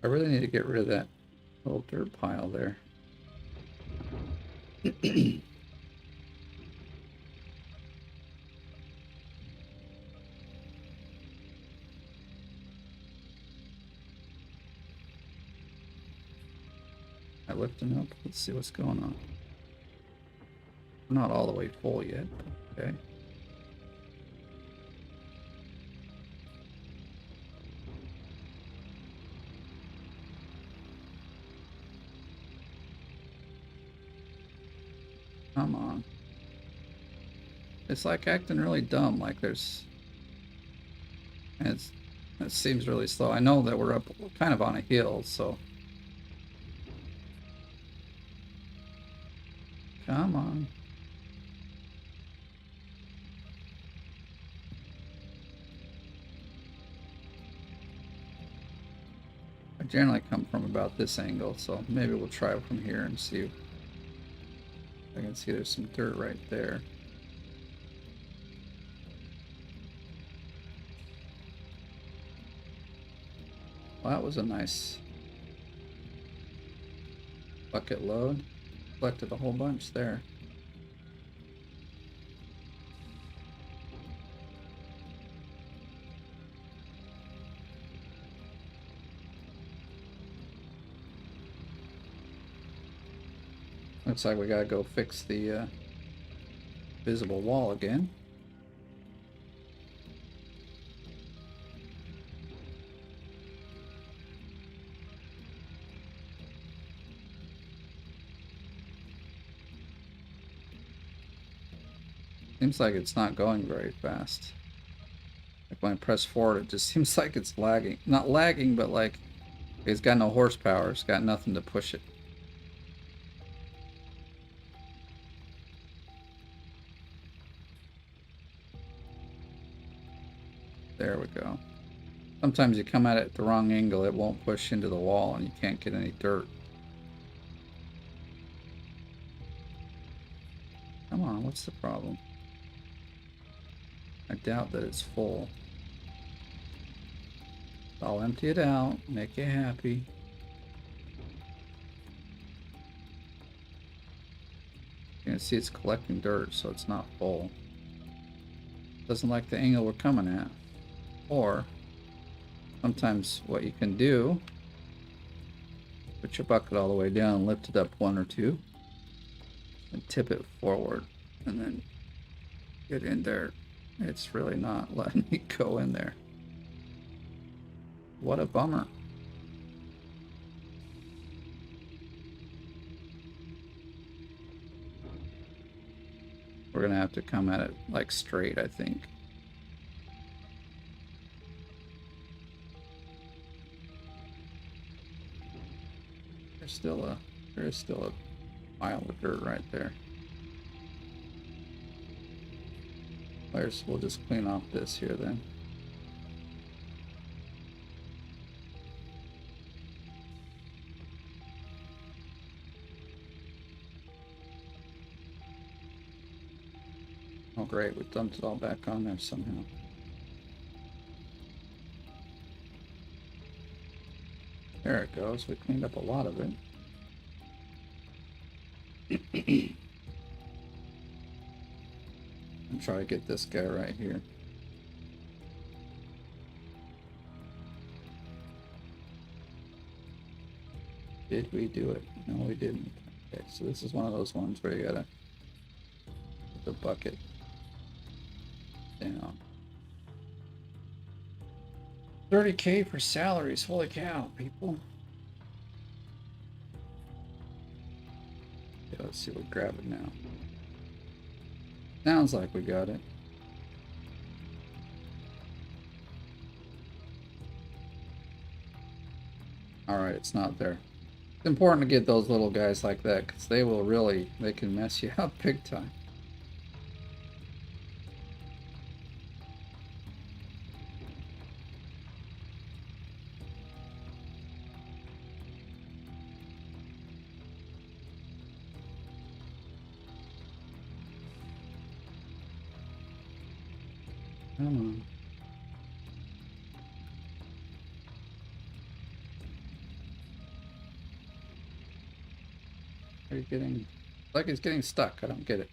I really need to get rid of that little dirt pile there. I lifting up. Let's see what's going on. I'm not all the way full yet. Okay. Come on. It's like acting really dumb. Like there's... And it's It seems really slow. I know that we're up kind of on a hill, so... Come on. I generally come from about this angle, so maybe we'll try from here and see if I can see there's some dirt right there. Well, that was a nice bucket load. Collected a whole bunch there. Looks like we gotta go fix the visible wall again. Seems like it's not going very fast. Like when I press forward, it just seems like it's lagging. Not lagging, but like it's got no horsepower. It's got nothing to push it. There we go. Sometimes you come at it at the wrong angle, it won't push into the wall and you can't get any dirt. Come on, what's the problem? I doubt that it's full. I'll empty it out, make you happy. You can see it's collecting dirt, so it's not full. Doesn't like the angle we're coming at. Or sometimes what you can do, put your bucket all the way down, lift it up 1 or 2, and tip it forward, and then get in there. It's really not letting me go in there. What a bummer. We're gonna have to come at it like straight, I think. There is still a pile of dirt right there. We'll just clean off this here then. Oh great, we dumped it all back on there somehow. There it goes, we cleaned up a lot of it. I'm trying to get this guy right here. Did we do it? No, we didn't. Okay, so this is one of those ones where you gotta put the bucket down. 30K for salaries, holy cow, people. Okay, let's see, we'll grab it now. Sounds like we got it. Alright, it's not there. It's important to get those little guys like that, because they will really, they can mess you up big time. Come on. Are you getting... like it's getting stuck. I don't get it.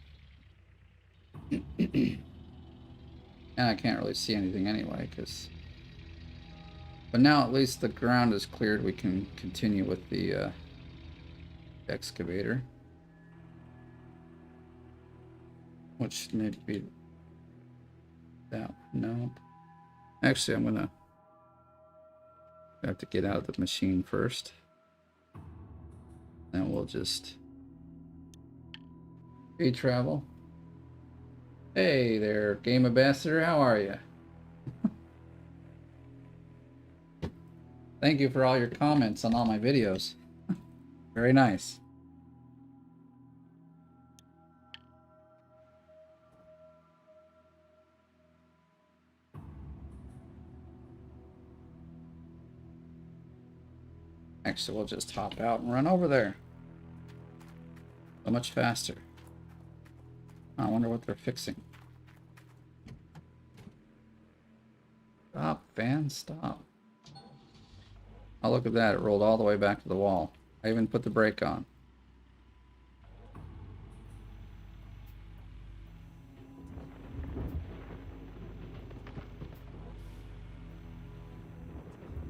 And I can't really see anything anyway, because... but now at least the ground is cleared. We can continue with the excavator. Which maybe be... that. No. Actually, I'm gonna have to get out of the machine first. Then we'll just travel. Hey there, Game Ambassador, how are you? Thank you for all your comments on all my videos. Very nice. Actually, we'll just hop out and run over there. So much faster. I wonder what they're fixing. Stop, fan, stop. Oh, look at that. It rolled all the way back to the wall. I even put the brake on.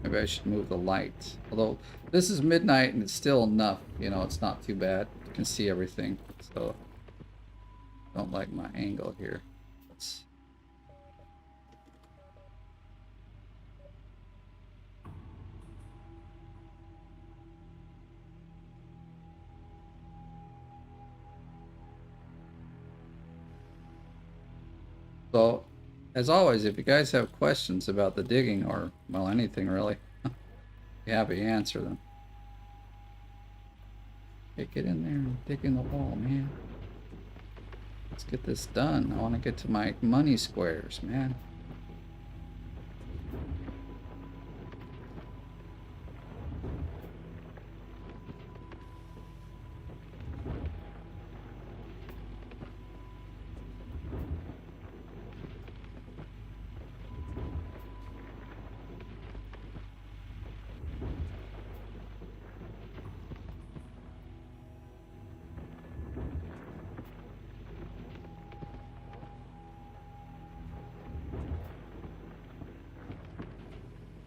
Maybe I should move the light. Although this is midnight and it's still enough, you know, it's not too bad. You can see everything. So don't like my angle here. Let's So, as always, if you guys have questions about the digging or, well, anything really, be happy to answer them. Hey, get in there and dig in the wall, man. Let's get this done. I want to get to my money squares, man.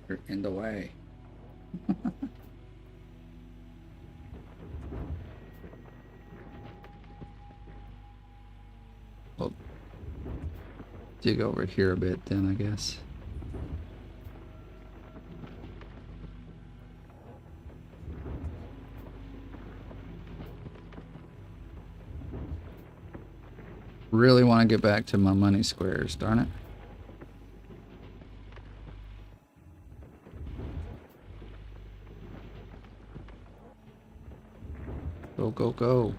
You're in the way. Well, dig over here a bit then, I guess. Really want to get back to my money squares, darn it. Go, go, go.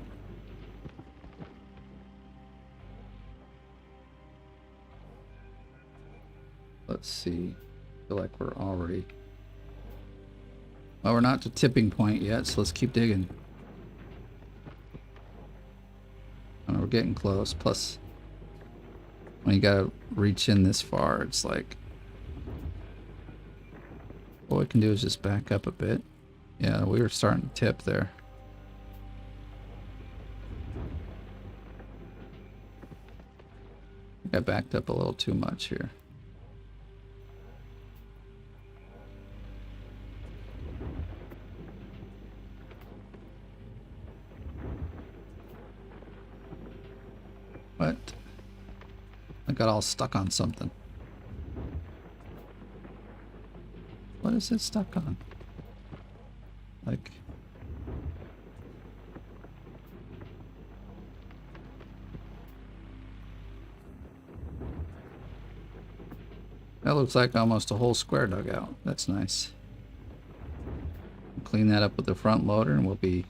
Let's see. I feel like we're already... Well, we're not to tipping point yet, so let's keep digging. And we're getting close. Plus, when you gotta reach in this far, it's like... What we can do is just back up a bit. Yeah, we were starting to tip there. I backed up a little too much here. What? I got all stuck on something. What is it stuck on? Like... That looks like almost a whole square dug out. That's nice. Clean that up with the front loader and we'll be...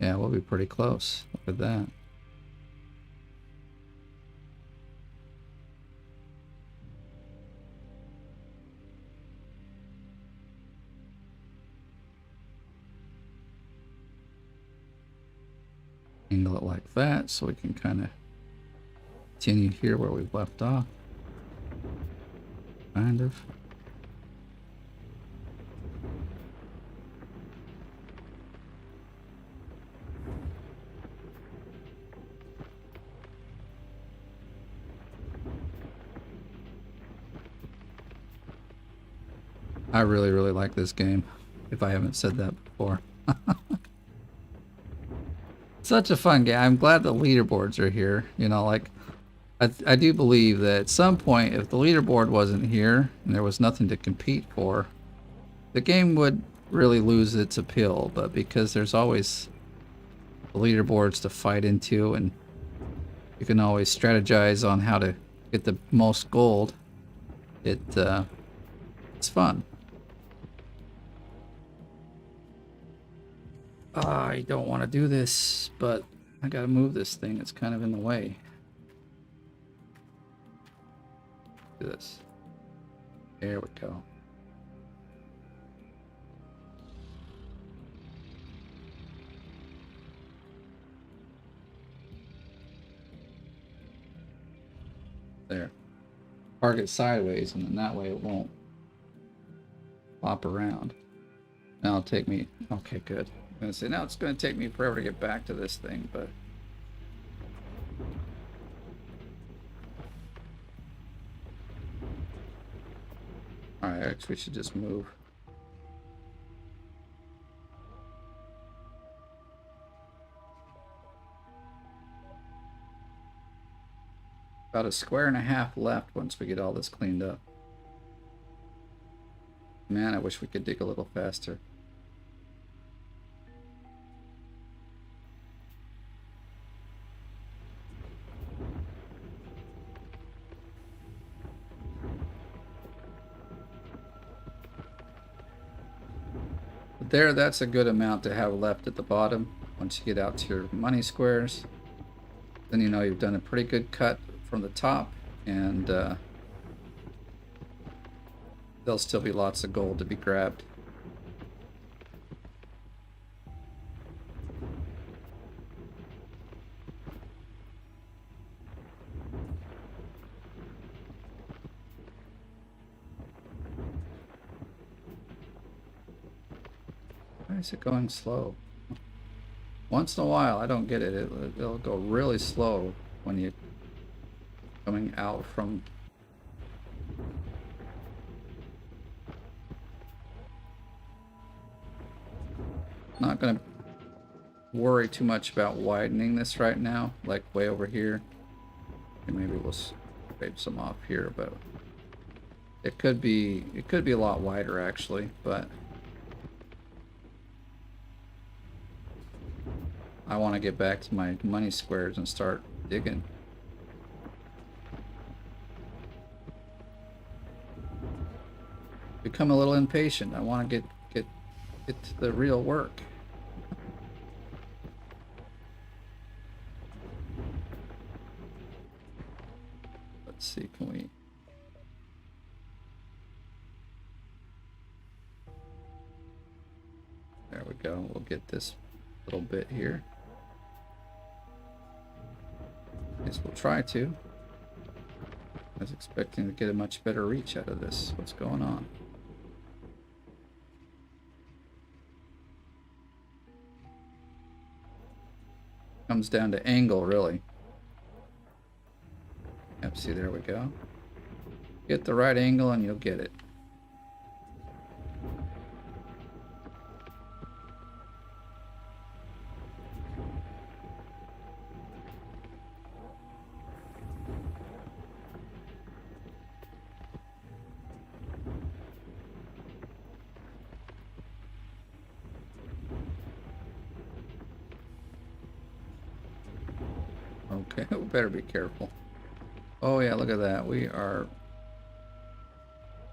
Yeah, we'll be pretty close. Look at that. Angle it like that so we can kind of continue here where we've left off. Kind of. I really, really like this game, if I haven't said that before. Such a fun game. I'm glad the leaderboards are here. You know, like, I do believe that at some point, if the leaderboard wasn't here and there was nothing to compete for, the game would really lose its appeal. But because there's always the leaderboards to fight into and you can always strategize on how to get the most gold, it's fun. I don't want to do this, but I gotta move this thing. It's kind of in the way. Do this. There we go. There. Park it sideways, and then that way it won't flop around. Now it'll take me... Okay, good. I'm gonna say, now it's gonna take me forever to get back to this thing, but... Alright, actually we should just move. About a square and a half left once we get all this cleaned up. Man, I wish we could dig a little faster. But there, that's a good amount to have left at the bottom. Once you get out to your money squares, then you know you've done a pretty good cut from the top, and there'll still be lots of gold to be grabbed. Why is it going slow? Once in a while, I don't get it. It'll go really slow when you're coming out from... Not going to worry too much about widening this right now, like way over here. And maybe we'll scrape some off here, but it could be a lot wider actually, but I want to get back to my money squares and start digging. Become a little impatient. I want to get to the real work. Let's see, can we... There we go. We'll get this little bit here. At least we'll try to. I was expecting to get a much better reach out of this. What's going on? Comes down to angle, really. Yep, see, there we go. Get the right angle and you'll get it. Okay, we better be careful. Oh yeah, look at that. We're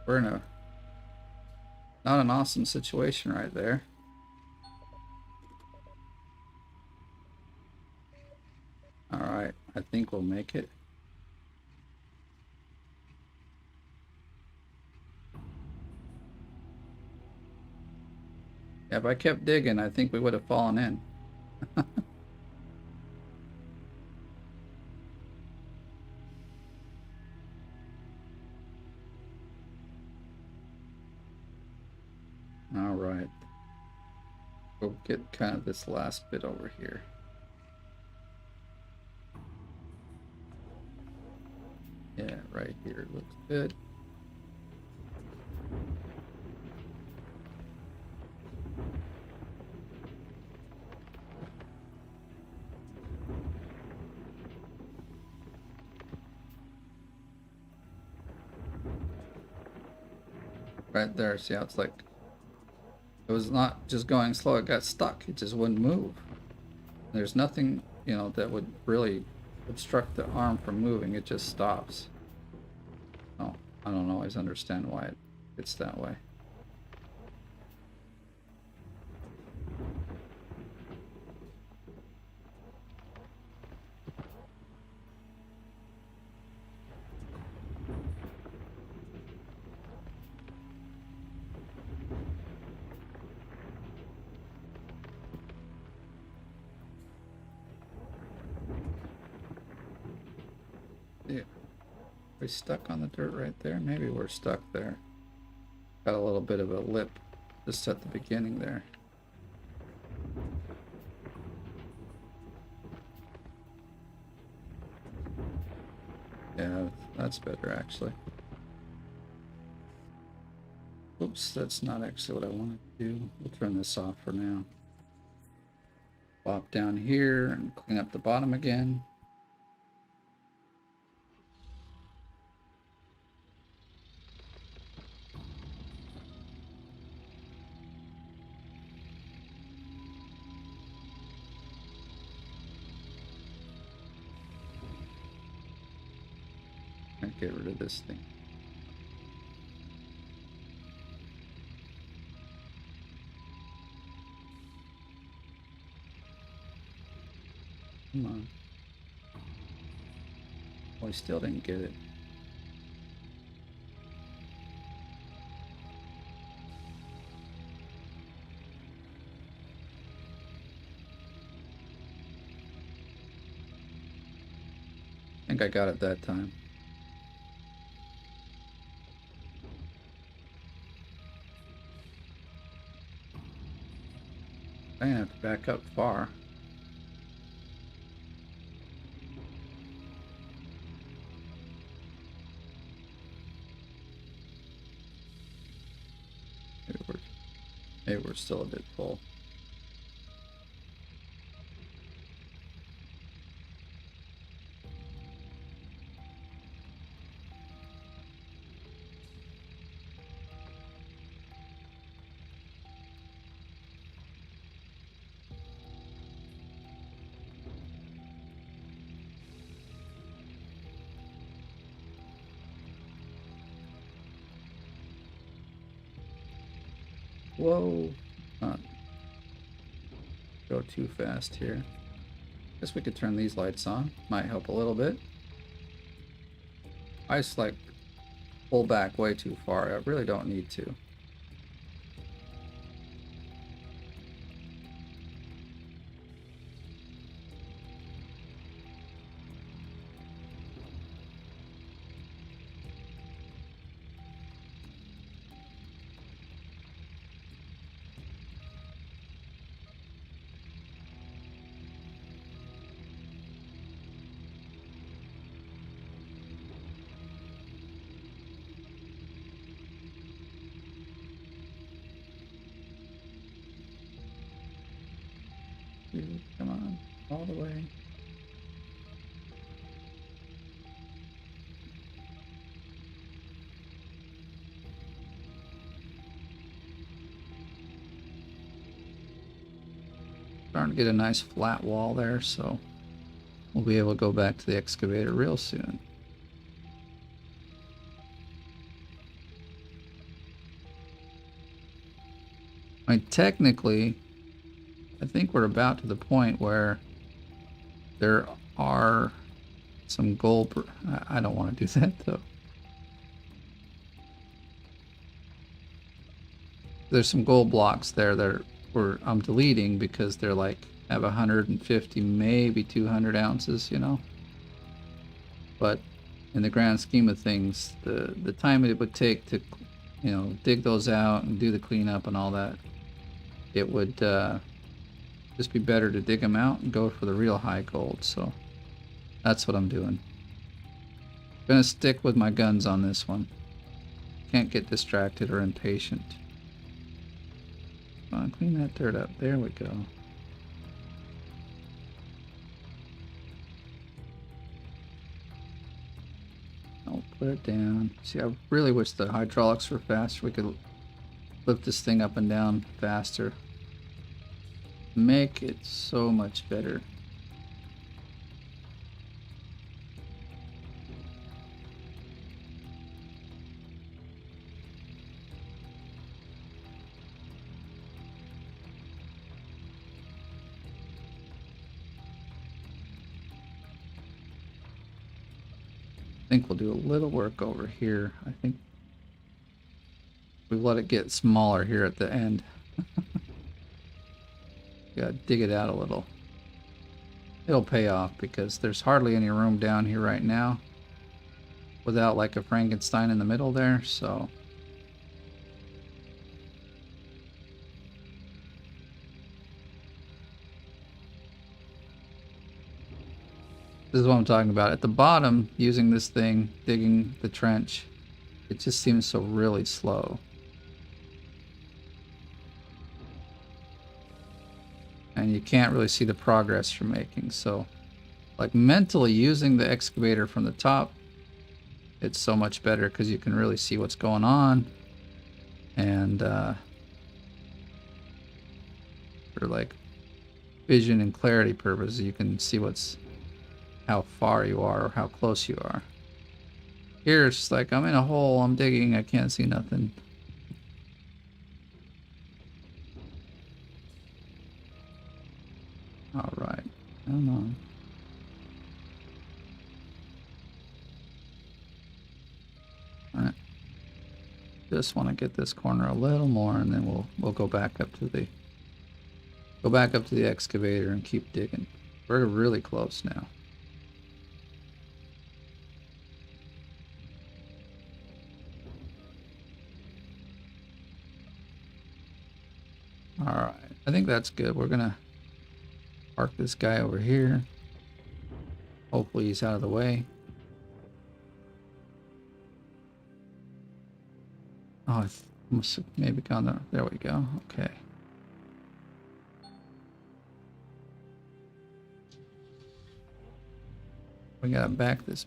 in a not an awesome situation right there. All right, I think we'll make it. Yeah, if I kept digging, I think we would have fallen in. All right. We'll get kind of this last bit over here. Yeah, right here looks good. Right there, see how it's like, it was not just going slow, it got stuck, it just wouldn't move. There's nothing, you know, that would really obstruct the arm from moving, it just stops. Oh, I don't always understand why it's that way. Yeah. Are we stuck on the dirt right there? Maybe we're stuck there. Got a little bit of a lip just at the beginning there. Yeah, that's better actually. Oops, that's not actually what I wanted to do. We'll turn this off for now. Pop down here and clean up the bottom again. And get rid of this thing. Come on. Oh, I still didn't get it. I think I got it that time. I didn't have to back up far. Maybe we're still a bit full. Whoa. Not go too fast here. Guess we could turn these lights on. Might help a little bit. I just like pull back way too far. I really don't need to. Dude, come on, all the way. Starting to get a nice flat wall there, so we'll be able to go back to the excavator real soon. I mean, technically, I think we're about to the point where there are some gold. I don't want to do that though. There's some gold blocks there that I'm deleting because they're like have 150, maybe 200 ounces, you know. But in the grand scheme of things, the time it would take to, you know, dig those out and do the cleanup and all that, it would just be better to dig them out and go for the real high gold. So that's what I'm doing. Gonna stick with my guns on this one. Can't get distracted or impatient. Come on, clean that dirt up. There we go. I'll put it down. See, I really wish the hydraulics were faster. We could lift this thing up and down faster. Make it so much better. I think we'll do a little work over here. I think we let it get smaller here at the end. Gotta dig it out a little. It'll pay off because there's hardly any room down here right now. without like a Frankenstein in the middle there, so. This is what I'm talking about. At the bottom, using this thing, digging the trench, it just seems so really slow. And you can't really see the progress you're making. So, like mentally using the excavator from the top, it's so much better because you can really see what's going on. And for like vision and clarity purposes, you can see how far you are or how close you are. Here it's like I'm in a hole, I'm digging, I can't see nothing. Alright, come on. Alright. Just want to get this corner a little more and then we'll go back up to the excavator and keep digging. We're really close now. Alright, I think that's good. We're gonna park this guy over here. Hopefully he's out of the way. Oh, I must have maybe gone there. There we go. Okay. We gotta back this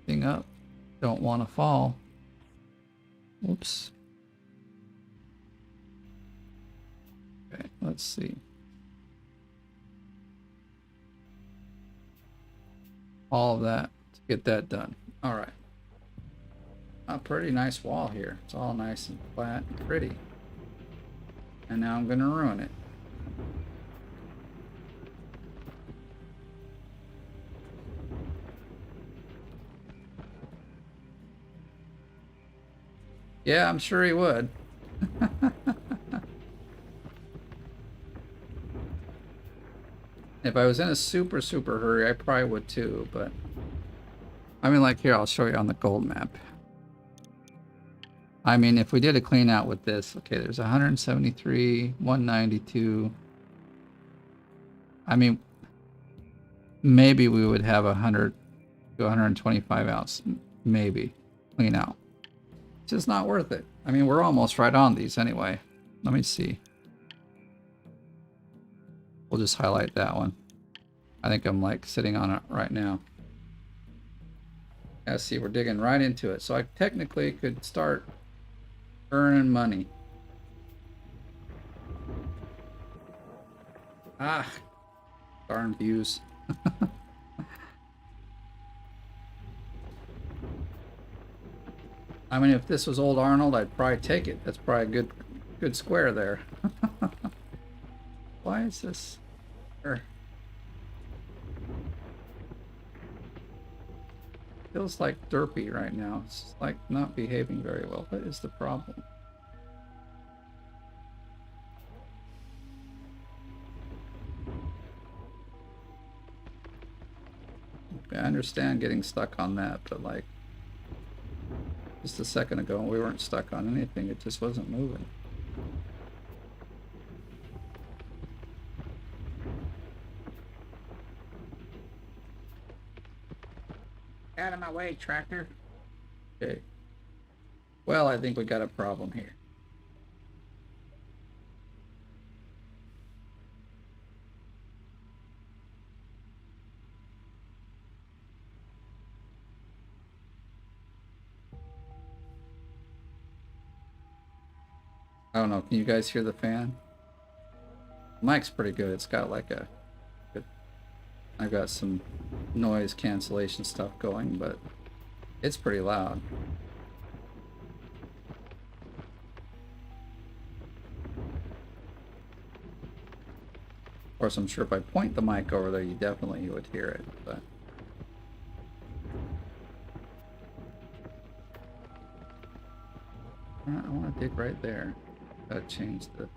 thing up. Don't want to fall. Oops. Okay, let's see. All of that to get that done. All right. A pretty nice wall here. It's all nice and flat and pretty. And now I'm gonna ruin it. Yeah, I'm sure he would. If I was in a super hurry, I probably would too, but I mean, like here, I'll show you on the gold map. I mean, if we did a clean out with this, okay, there's 173, 192. I mean, maybe we would have 100 to 125 ounce, maybe, clean out. It's just not worth it. I mean, we're almost right on these anyway. Let me see. We'll just highlight that one. I think I'm like sitting on it right now. Yeah, see, we're digging right into it. So I technically could start earning money. Ah, darn views. I mean, if this was old Arnold, I'd probably take it. That's probably a good square there. Why is this? Feels like derpy right now. It's like not behaving very well. What is the problem? Okay, I understand getting stuck on that, but like just a second ago we weren't stuck on anything. It just wasn't moving. Out of my way, tractor. Okay. Well, I think we got a problem here. I don't know. Can you guys hear the fan? The mic's pretty good. It's got like a good, I've got some noise cancellation stuff going, but it's pretty loud. Of course, I'm sure if I point the mic over there, you definitely would hear it, but I want to dig right there. Gotta change the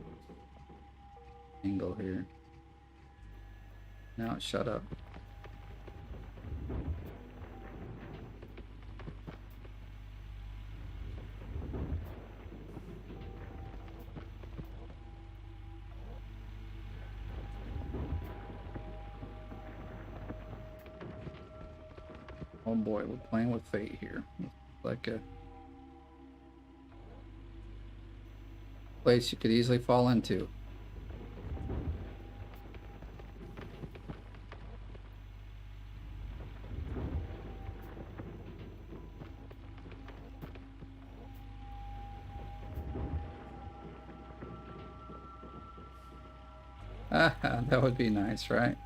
angle here. Now shut up. Oh boy, we're playing with fate here. Like a place you could easily fall into. That would be nice, right?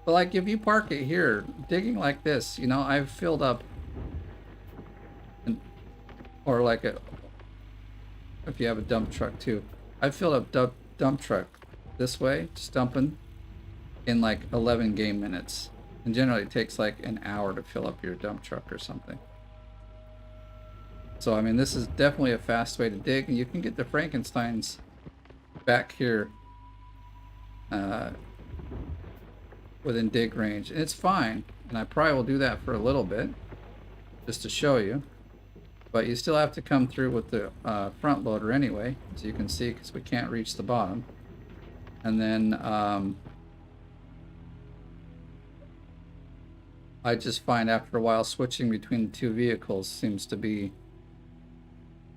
But like if you park it here, digging like this, you know, I've filled up, or like if you have a dump truck too, I've filled up dump truck this way, just dumping in like 11 game minutes. And generally it takes like an hour to fill up your dump truck or something. So I mean, this is definitely a fast way to dig, and you can get the Frankensteins back here within dig range, and it's fine. And I probably will do that for a little bit just to show you, but you still have to come through with the front loader anyway, as you can see, because we can't reach the bottom. And then I just find after a while switching between the two vehicles seems to be,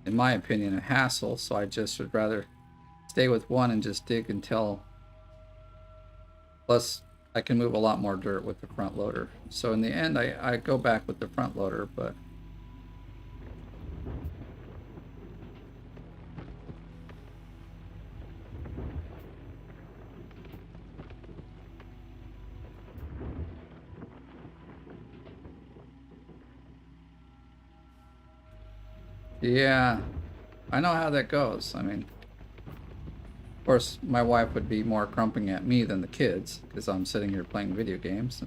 in my opinion, a hassle, so I just would rather stay with one and just dig until, plus I can move a lot more dirt with the front loader. So in the end I go back with the front loader, but yeah, I know how that goes. I mean, of course, my wife would be more crumping at me than the kids because I'm sitting here playing video games.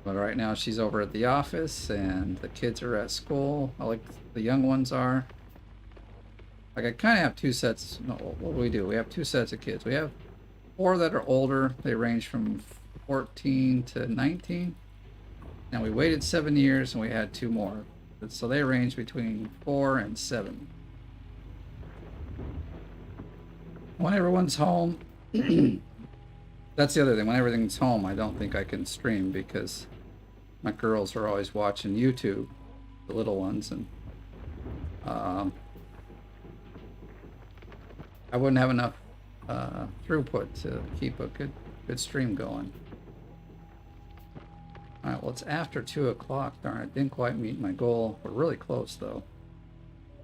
But right now she's over at the office and the kids are at school. I like the young ones are. Like I kind of have two sets. No, what do? We have two sets of kids. We have 4 that are older. They range from 14 to 19. And we waited 7 years and we had 2 more. So they range between 4 and 7. When everyone's home, that's the other thing. When everything's home, I don't think I can stream because my girls are always watching YouTube, the little ones, and I wouldn't have enough throughput to keep a good stream going. All right, well, it's after 2 o'clock. Darn it, didn't quite meet my goal. We're really close, though.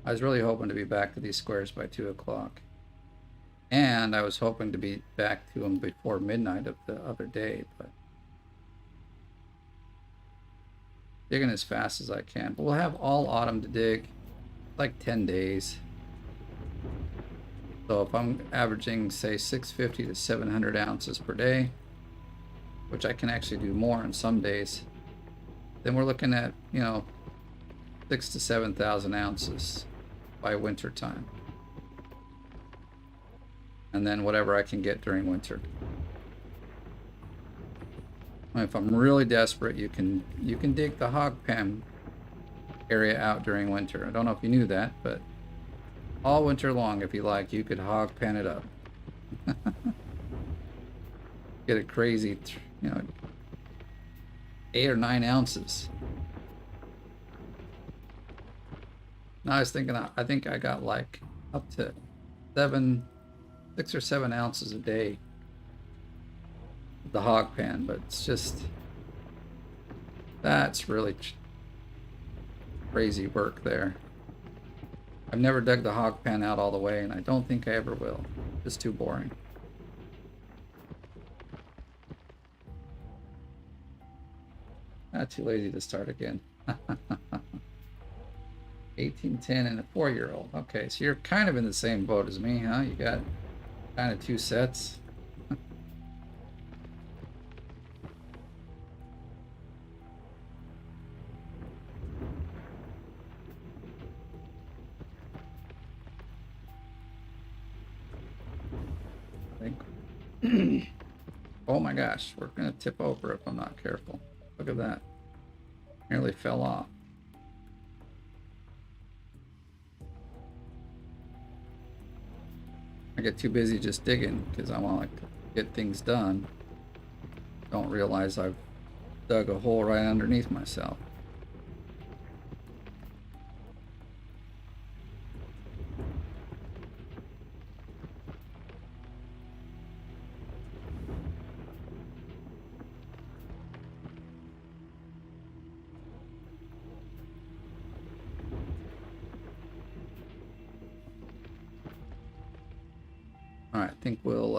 I was really hoping to be back to these squares by 2 o'clock. And I was hoping to be back to them before midnight of the other day, but digging as fast as I can. But we'll have all autumn to dig, like 10 days. So if I'm averaging, say, 650 to 700 ounces per day, which I can actually do more on some days, then we're looking at, you know, 6,000 to 7,000 ounces by winter time. And then whatever I can get during winter. If I'm really desperate, you can dig the hog pen area out during winter. I don't know if you knew that, but all winter long, if you like, you could hog pen it up. Get a crazy, you know, 8 or 9 ounces. Now I was thinking, I think I got like up to 6 or 7 ounces a day with the hog pan, but it's just, that's really crazy work there. I've never dug the hog pan out all the way, and I don't think I ever will. It's too boring. Not too lazy to start again. 1810 and a 4-year-old. Okay, so you're kind of in the same boat as me, huh? You got kind of 2 sets. I think. Oh my gosh, we're gonna tip over if I'm not careful. Look at that. Nearly fell off. I get too busy just digging because I want to get things done. Don't realize I've dug a hole right underneath myself. Alright, I think we'll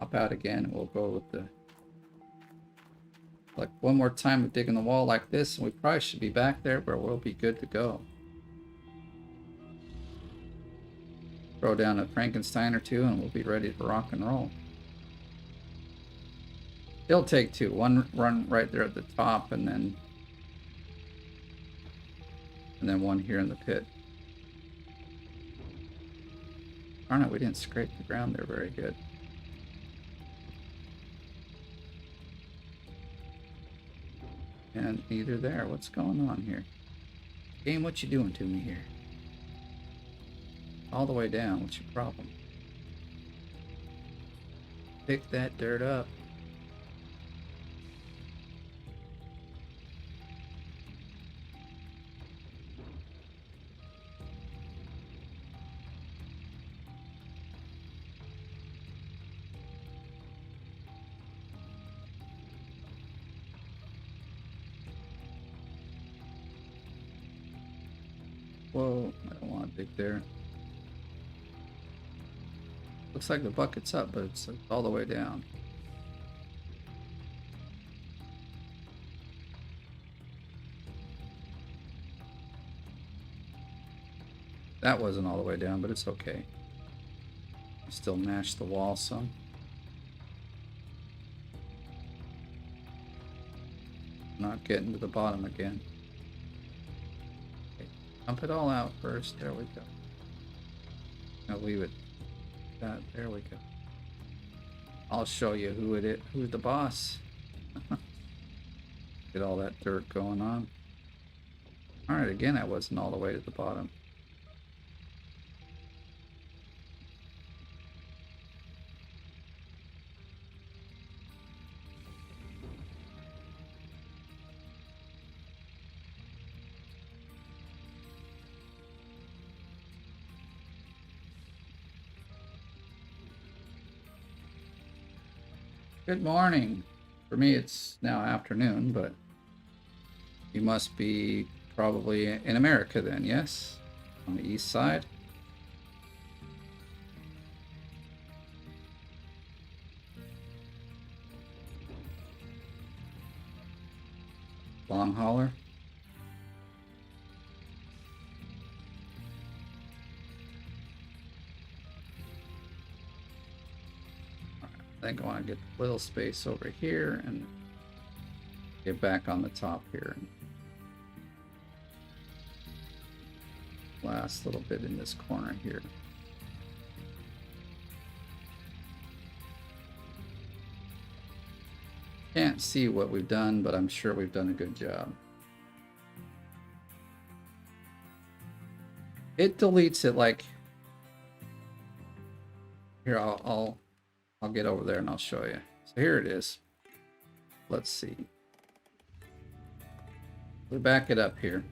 hop out again and we'll go with the like one more time of digging the wall like this, and we probably should be back there where we'll be good to go. Throw down a Frankenstein or two and we'll be ready to rock and roll. It'll take two. One run right there at the top and then one here in the pit. Darn it, we didn't scrape the ground there very good. And neither there. What's going on here? Game, what you doing to me here? All the way down. What's your problem? Pick that dirt up. Whoa, I don't want to dig there. Looks like the bucket's up, but it's all the way down. That wasn't all the way down, but it's okay. Still mash the wall some. Not getting to the bottom again. Dump it all out first. There we go. I'll leave it. There we go. I'll show you who it is. Who's the boss? Get all that dirt going on. All right, again, that wasn't all the way to the bottom. Good morning. For me, it's now afternoon, but you must be probably in America then, yes? On the east side? Long hauler? I think I want to get a little space over here and get back on the top here. Last little bit in this corner here. Can't see what we've done, but I'm sure we've done a good job. It deletes it like... Here, I'll get over there and I'll show you. So here it is. Let's see. We back it up here.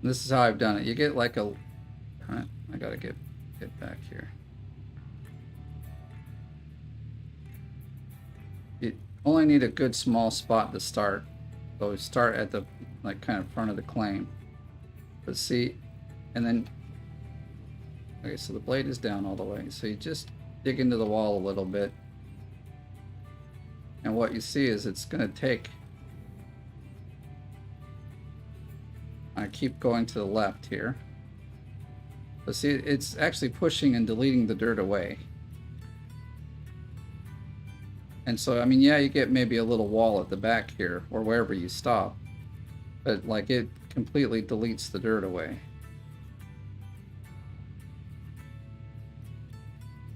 And this is how I've done it. You get like a... I gotta get back here. You only need a good small spot to start. So we start at the like kind of front of the claim. But see, and then... Okay, so the blade is down all the way. So you just dig into the wall a little bit, and what you see is it's going to take... I keep going to the left here, but see, it's actually pushing and deleting the dirt away. And so, I mean, yeah, you get maybe a little wall at the back here or wherever you stop, but like it completely deletes the dirt away.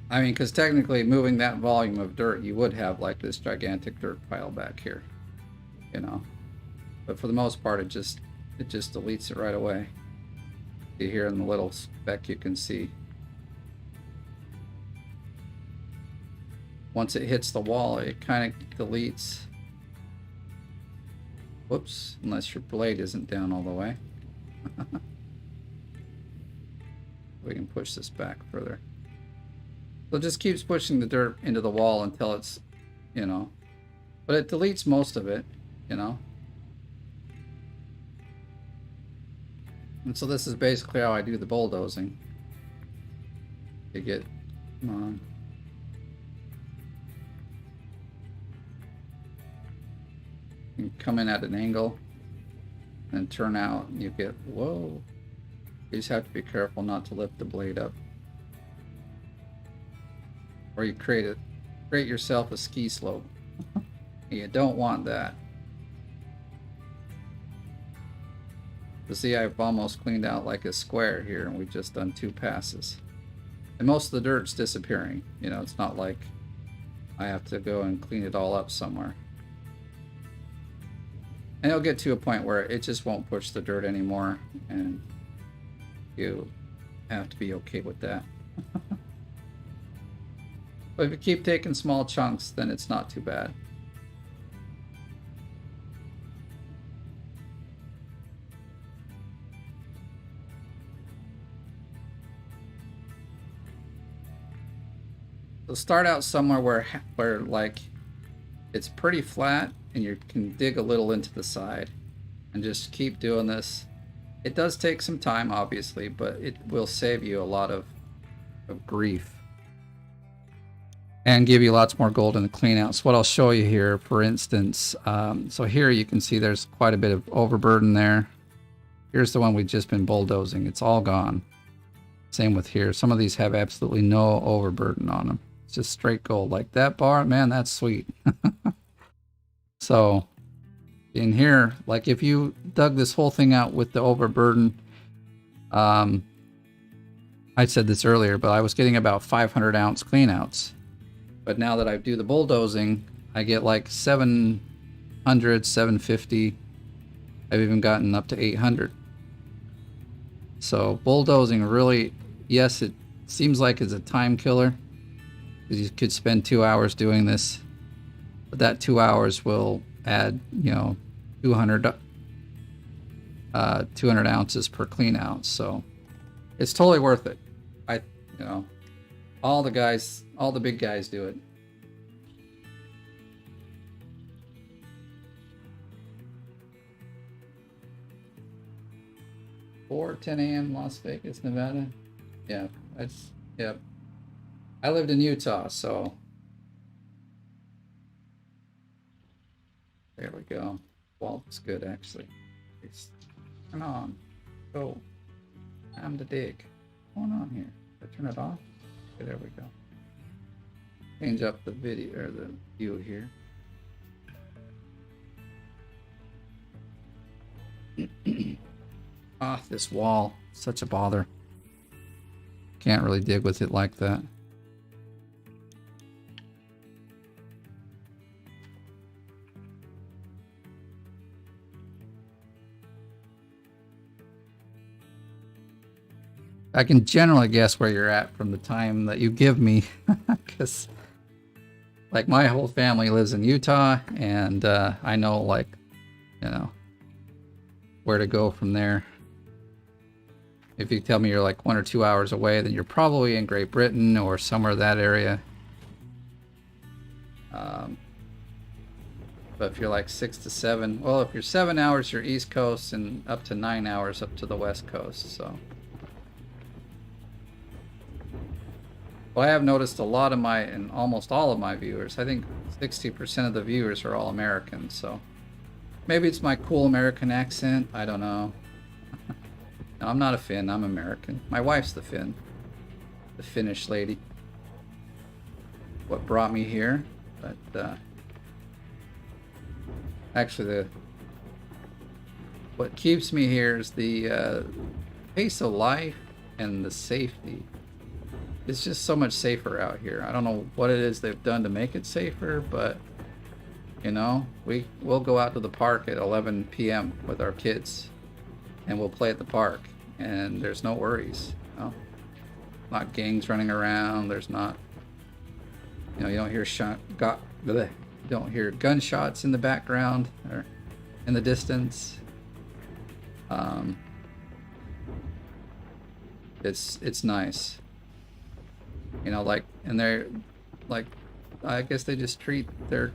I mean, because technically moving that volume of dirt, you would have like this gigantic dirt pile back here, you know. But for the most part, it just deletes it right away. See here in the little speck you can see. once it hits the wall, it kind of deletes. Whoops, unless your blade isn't down all the way. We can push this back further. So it just keeps pushing the dirt into the wall until it's, you know, but it deletes most of it, you know. And so this is basically how I do the bulldozing. To get, come on. You come in at an angle and turn out and you get, whoa. You just have to be careful not to lift the blade up. Or you create yourself a ski slope. You don't want that. You see, I've almost cleaned out like a square here, and we've just done 2 passes. And most of the dirt's disappearing. You know, it's not like I have to go and clean it all up somewhere. And it'll get to a point where it just won't push the dirt anymore, and you have to be okay with that. But if you keep taking small chunks, then it's not too bad. So start out somewhere where like it's pretty flat and you can dig a little into the side, and just keep doing this. It does take some time, obviously, but it will save you a lot of grief and give you lots more gold in the clean out. So what I'll show you here, for instance, so here you can see there's quite a bit of overburden there. Here's the one we've just been bulldozing. It's all gone. Same with here. Some of these have absolutely no overburden on them. It's just straight gold. Like that bar, man, that's sweet. So in here, like if you dug this whole thing out with the overburden, I said this earlier, but I was getting about 500 ounce clean outs. But now that I do the bulldozing, I get like 700, 750. I've even gotten up to 800. So bulldozing really, yes, it seems like it's a time killer, because you could spend 2 hours doing this, but that 2 hours will add, you know, 200 ounces per clean out. So it's totally worth it. You know, all the big guys do it. Or 10 a.m. Las Vegas, Nevada. Yeah, that's, yep. I lived in Utah, so there we go. Walt's good, actually. Turn on. Go. Time to dig. What's going on here? Did I turn it off? Okay, there we go. Change up the video or the view here. Ah, this wall, such a bother. Can't really dig with it like that. I can generally guess where you're at from the time that you give me, because like my whole family lives in Utah, and I know, like, you know, where to go from there. If you tell me you're like 1 or 2 hours away, then you're probably in Great Britain or somewhere that area. But if you're like 6 to 7, well, if you're 7 hours, you're East Coast, and up to 9 hours up to the West Coast. So, well, I have noticed a lot of my, and almost all of my viewers, I think 60% of the viewers are all Americans. So maybe it's my cool American accent. I don't know. No, I'm not a Finn. I'm American. My wife's the Finn. The Finnish lady. What brought me here. But actually, what keeps me here is the pace of life and the safety. It's just so much safer out here. I don't know what it is they've done to make it safer, but you know, we'll go out to the park at 11 p.m. with our kids, and we'll play at the park, and there's no worries. You know? Not gangs running around. There's not You know, you don't hear you don't hear gunshots in the background or in the distance. It's nice. You know, like, and they're like, I guess they just treat their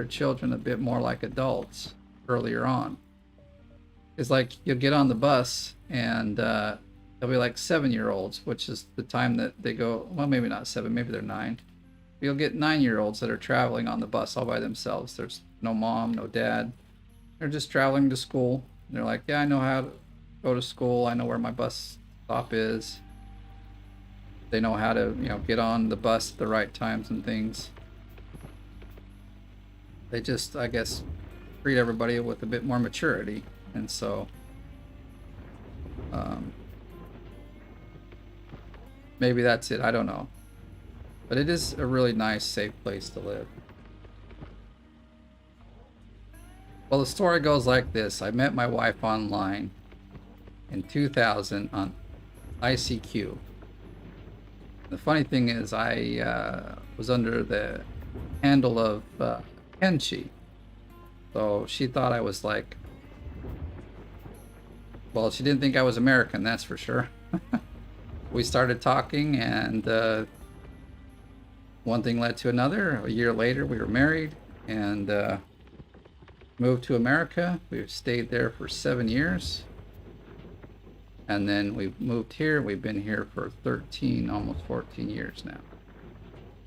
children a bit more like adults earlier on. It's like you'll get on the bus and they'll be like 7-year-olds, which is the time that they go. Well, maybe not 7, maybe they're 9. You'll get 9-year-olds that are traveling on the bus all by themselves. There's no mom, no dad. They're just traveling to school. They're like, yeah, I know how to go to school. I know where my bus stop is. They know how to, you know, get on the bus at the right times and things. They just, I guess, treat everybody with a bit more maturity. And so, maybe that's it. I don't know. But it is a really nice, safe place to live. Well, the story goes like this. I met my wife online in 2000 on ICQ. The funny thing is I was under the handle of Kenshi. So she thought I was like, well, she didn't think I was American, that's for sure. We started talking and one thing led to another. A year later, we were married and moved to America. We've stayed there for 7 years. And then we moved here. We've been here for 13, almost 14 years now.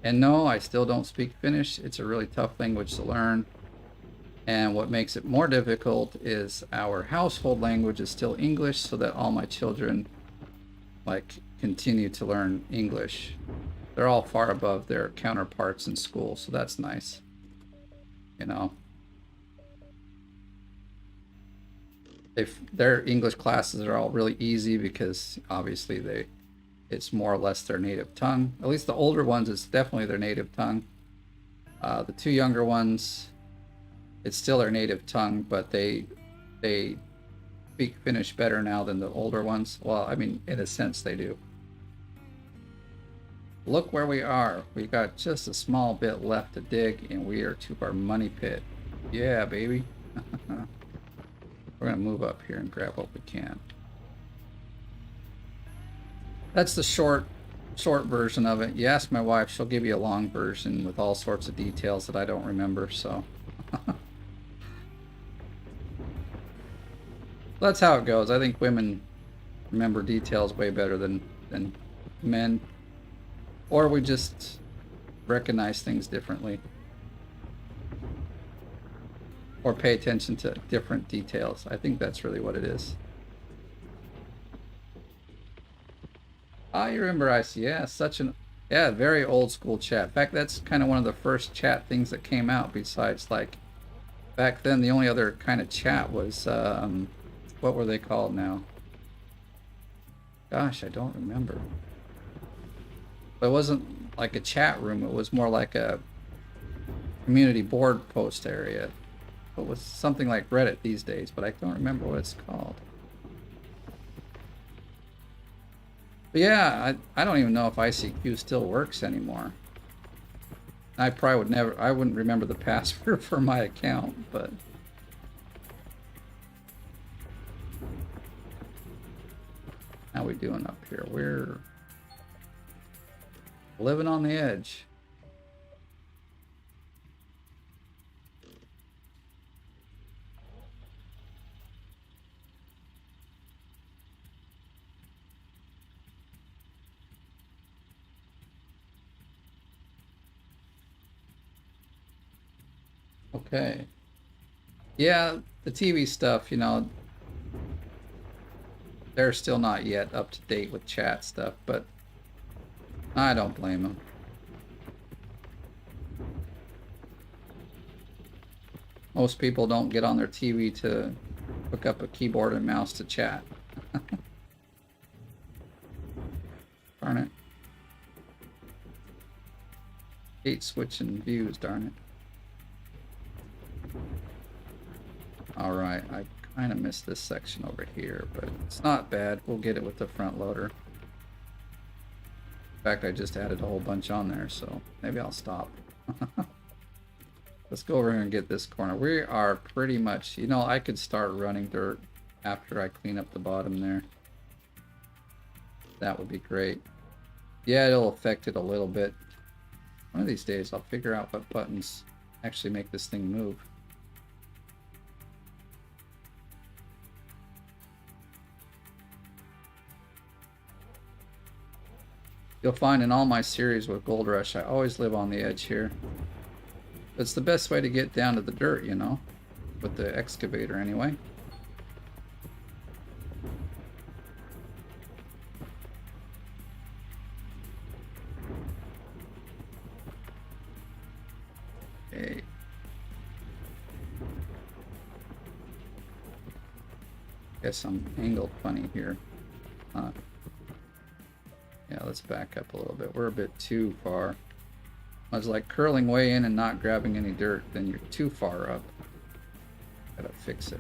And no, I still don't speak Finnish. It's a really tough language to learn. And what makes it more difficult is our household language is still English, so that all my children like continue to learn English. They're all far above their counterparts in school, so that's nice. You know, their English classes are all really easy because obviously it's more or less their native tongue. At least the older ones, it's definitely their native tongue. The 2 younger ones, it's still their native tongue, but they speak Finnish better now than the older ones. Well, I mean, in a sense they do. Look where we are. We've got just a small bit left to dig, and we are to our money pit. Yeah, baby. We're going to move up here and grab what we can. That's the short version of it. You ask my wife, she'll give you a long version with all sorts of details that I don't remember, so. That's how it goes. I think women remember details way better than men. Or we just recognize things differently. Or pay attention to different details. I think that's really what it is. Ah, you remember IC? Yeah, very old school chat. In fact, that's kind of one of the first chat things that came out. Besides, like, back then the only other kind of chat was what were they called now? Gosh, I don't remember. But it wasn't like a chat room. It was more like a community board post area. It was something like Reddit these days, but I don't remember what it's called. But yeah, I don't even know if ICQ still works anymore. I probably I wouldn't remember the password for my account, but how we doing up here? We're living on the edge. Okay. Yeah, the TV stuff, you know, they're still not yet up to date with chat stuff, but I don't blame them. Most people don't get on their TV to hook up a keyboard and mouse to chat. Darn it. Hate switching views, darn it. Alright, I kind of missed this section over here, but it's not bad. We'll get it with the front loader. In fact, I just added a whole bunch on there, so maybe I'll stop. Let's go over here and get this corner. We are pretty much, you know, I could start running dirt after I clean up the bottom there. That would be great. Yeah, it'll affect it a little bit. One of these days I'll figure out what buttons actually make this thing move. You'll find in all my series with Gold Rush, I always live on the edge here. It's the best way to get down to the dirt, you know, with the excavator anyway. Okay. Guess I'm angled funny here. Yeah, let's back up a little bit. We're a bit too far. I was like curling way in and not grabbing any dirt, then you're too far up. Gotta fix it.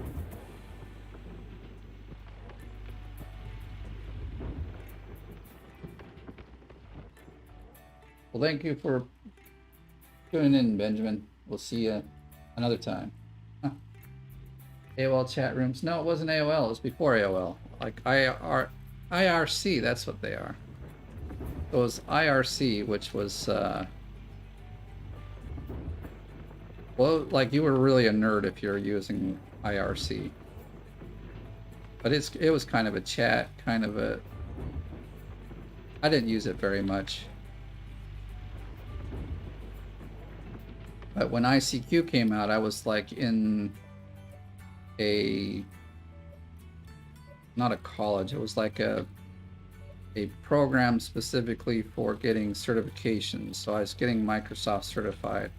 Well, thank you for tuning in, Benjamin. We'll see you another time. Huh. AOL chat rooms. No, it wasn't AOL. It was before AOL. Like IRC, that's what they are. It was IRC, which was, well, like you were really a nerd if you're using IRC. But it was kind of a chat, kind of a... I didn't use it very much. But when ICQ came out, I was like in a... not a college, it was like a program specifically for getting certifications. So I was getting Microsoft certified,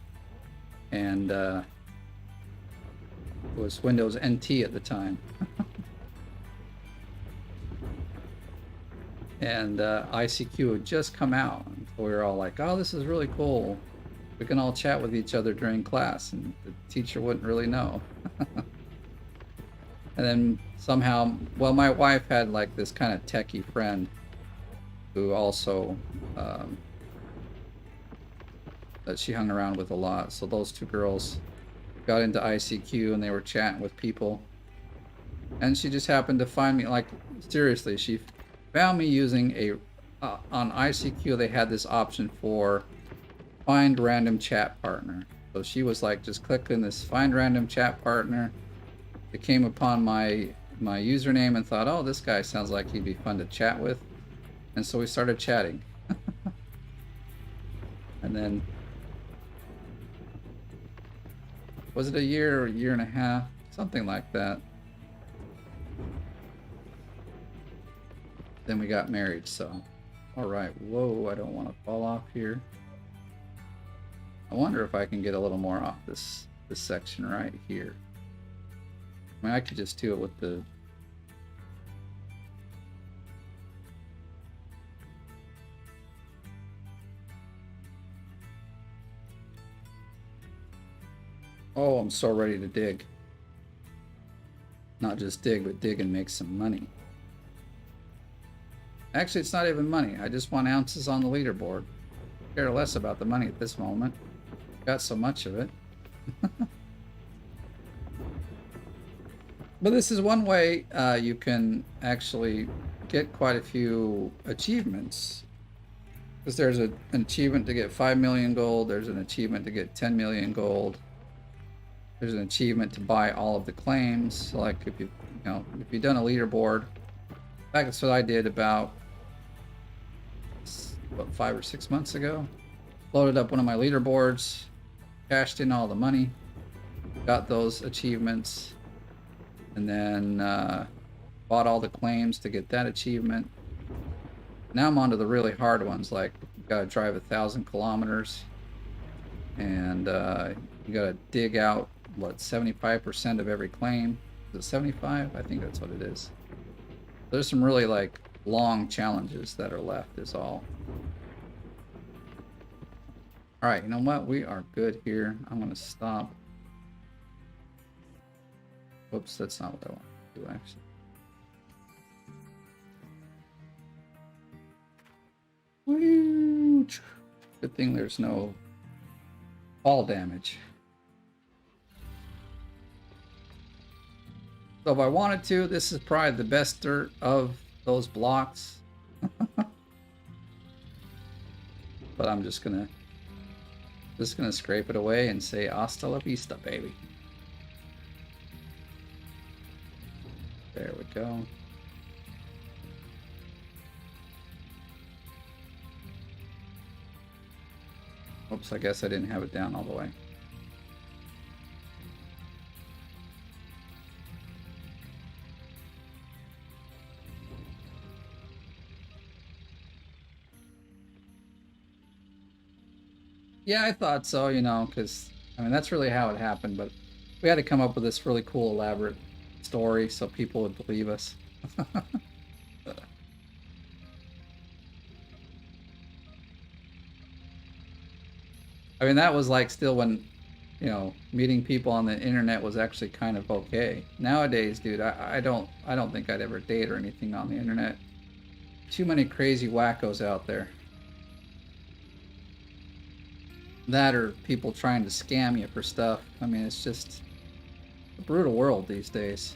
and it was Windows NT at the time. And ICQ had just come out, and we were all like, oh, this is really cool, we can all chat with each other during class, and the teacher wouldn't really know. And then somehow, well, my wife had like this kind of techie friend who also that she hung around with a lot. So those two girls got into ICQ and they were chatting with people. And she just happened to find me, like, seriously, she found me using a, on ICQ they had this option for find random chat partner. So she was like just clicking this find random chat partner. It came upon my username and thought, oh, this guy sounds like he'd be fun to chat with. And so we started chatting. And then, was it a year or a year and a half? Something like that. Then we got married, so. All right, whoa, I don't want to fall off here. I wonder if I can get a little more off this section right here. I mean, I could just do it with the... Oh, I'm so ready to dig. Not just dig, but dig and make some money. Actually, it's not even money. I just want ounces on the leaderboard. Care less about the money at this moment. Got so much of it. But this is one way you can actually get quite a few achievements. Because there's an achievement to get 5 million gold. There's an achievement to get 10 million gold. There's an achievement to buy all of the claims. So like if you've done a leaderboard, in fact, that's what I did about, what, 5 or 6 months ago. Loaded up one of my leaderboards, cashed in all the money, got those achievements, and then bought all the claims to get that achievement. Now I'm on to the really hard ones, like you gotta drive 1,000 kilometers, and you gotta dig out, what, 75% of every claim. Is it 75? I think that's what it is. There's some really like long challenges that are left is all. All right, you know what? We are good here. I'm gonna stop. Whoops, that's not what I want to do, actually. Woo! Good thing there's no fall damage. So if I wanted to, this is probably the best dirt of those blocks. But I'm just gonna scrape it away and say hasta la vista, baby. There we go. Oops, I guess I didn't have it down all the way. Yeah, I thought so, you know, because, I mean, that's really how it happened, but we had to come up with this really cool, elaborate story so people would believe us. I mean, that was like still when, you know, meeting people on the internet was actually kind of okay. Nowadays, dude, I don't think I'd ever date or anything on the internet. Too many crazy wackos out there. That or people trying to scam you for stuff. I mean, it's just a brutal world these days.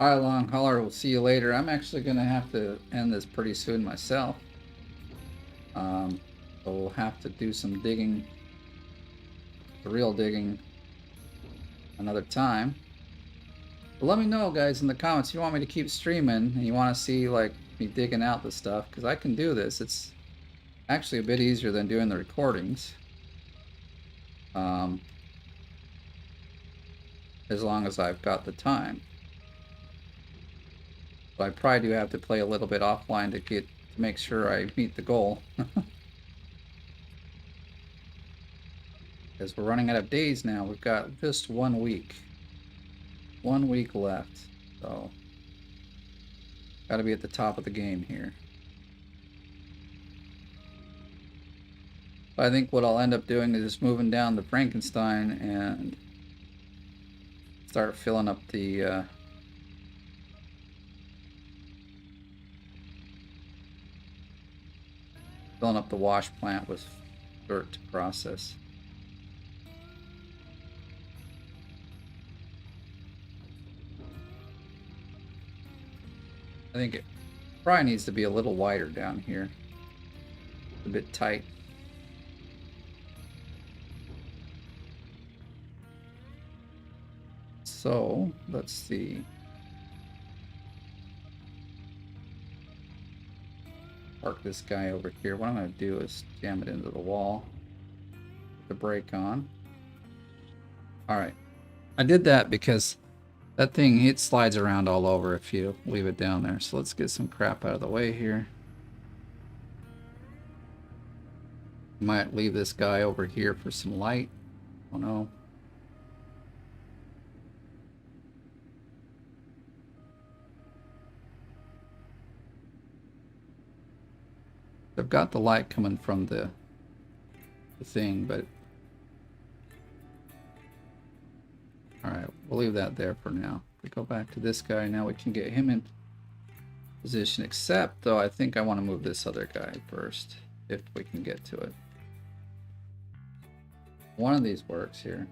Alright, Long Hauler, we'll see you later. I'm actually going to have to end this pretty soon myself. So we'll have to do some digging, the real digging, another time. But let me know, guys, in the comments if you want me to keep streaming and you want to see, like, me digging out the stuff, because I can do this. It's actually a bit easier than doing the recordings. As long as I've got the time. But I probably do have to play a little bit offline to make sure I meet the goal. Because we're running out of days now. We've got just 1 week. 1 week left. So, got to be at the top of the game here. But I think what I'll end up doing is just moving down the Frankenstein and start filling up the wash plant with dirt to process. I think it probably needs to be a little wider down here. A bit tight. So, let's see. Park this guy over here. What I'm going to do is jam it into the wall. Put the brake on. Alright. I did that because that thing, it slides around all over if you leave it down there. So let's get some crap out of the way here. Might leave this guy over here for some light. Oh no. I've got the light coming from the thing, but alright, we'll leave that there for now. We go back to this guy, now we can get him in position, except though I think I want to move this other guy first, if we can get to it. One of these works here.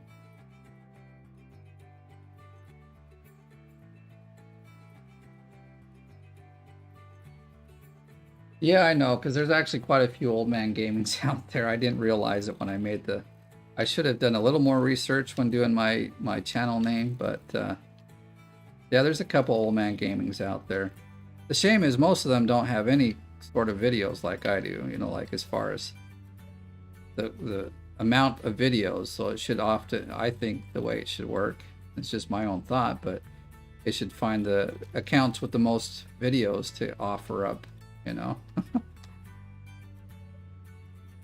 Yeah, I know, because there's actually quite a few Oldman gamings out there. I didn't realize it when I made the... I should have done a little more research when doing my channel name, but yeah, there's a couple Oldman gamings out there. The shame is most of them don't have any sort of videos like I do, you know, like as far as the amount of videos. So it should often, I think the way it should work, it's just my own thought, but it should find the accounts with the most videos to offer up, you know.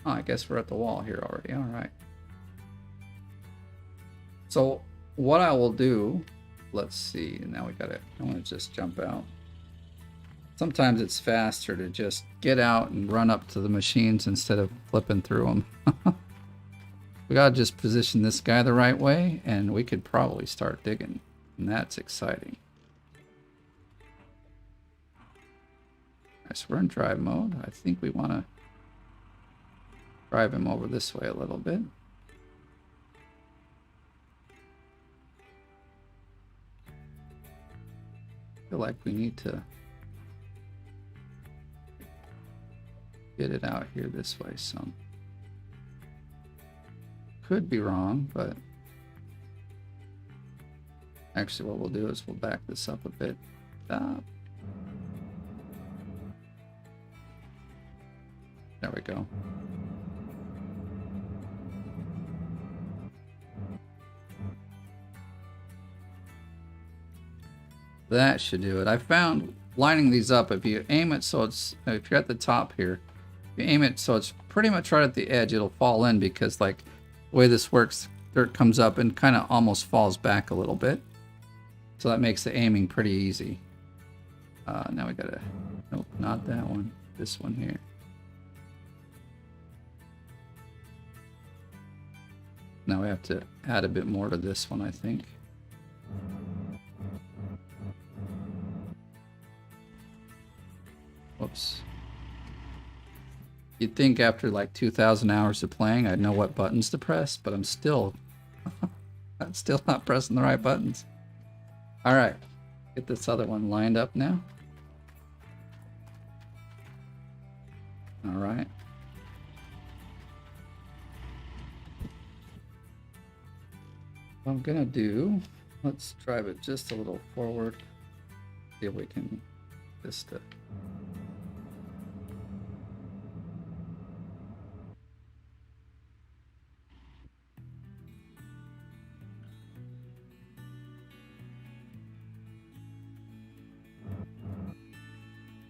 Oh, I guess we're at the wall here already. All right. So what I will do, let's see, now we gotta, I want to just jump out. Sometimes it's faster to just get out and run up to the machines instead of flipping through them. We gotta just position this guy the right way, and we could probably start digging. And that's exciting. Alright, so we're in drive mode. I think we want to drive him over this way a little bit. I feel like we need to get it out here this way some. Could be wrong, but actually what we'll do is we'll back this up a bit. Stop. There we go. That should do it. I found lining these up, if you aim it so it's, if you're at the top here, if you aim it so it's pretty much right at the edge, it'll fall in, because like the way this works, dirt comes up and kind of almost falls back a little bit. So that makes the aiming pretty easy. Now we gotta, nope, not that one, this one here. Now we have to add a bit more to this one, I think. Whoops. You'd think after like 2,000 hours of playing I'd know what buttons to press, but I'm still not pressing the right buttons. Alright, get this other one lined up now. Alright. What I'm gonna do, let's drive it just a little forward. See if we can just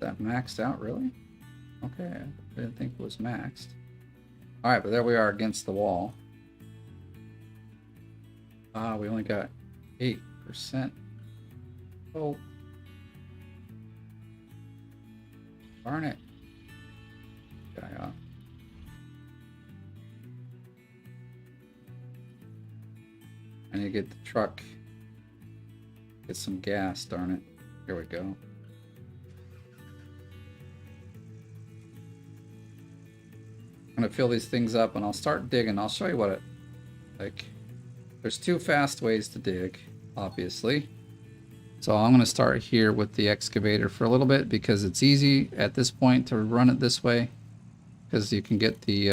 that maxed out, really? Okay, I didn't think it was maxed. Alright, but there we are against the wall. Ah, we only got 8%. Oh. Darn it. Guy off. I need to get the truck. Get some gas, darn it. Here we go. I'm gonna fill these things up and I'll start digging. I'll show you what it like. There's two fast ways to dig, obviously. So I'm gonna start here with the excavator for a little bit because it's easy at this point to run it this way, because you can get the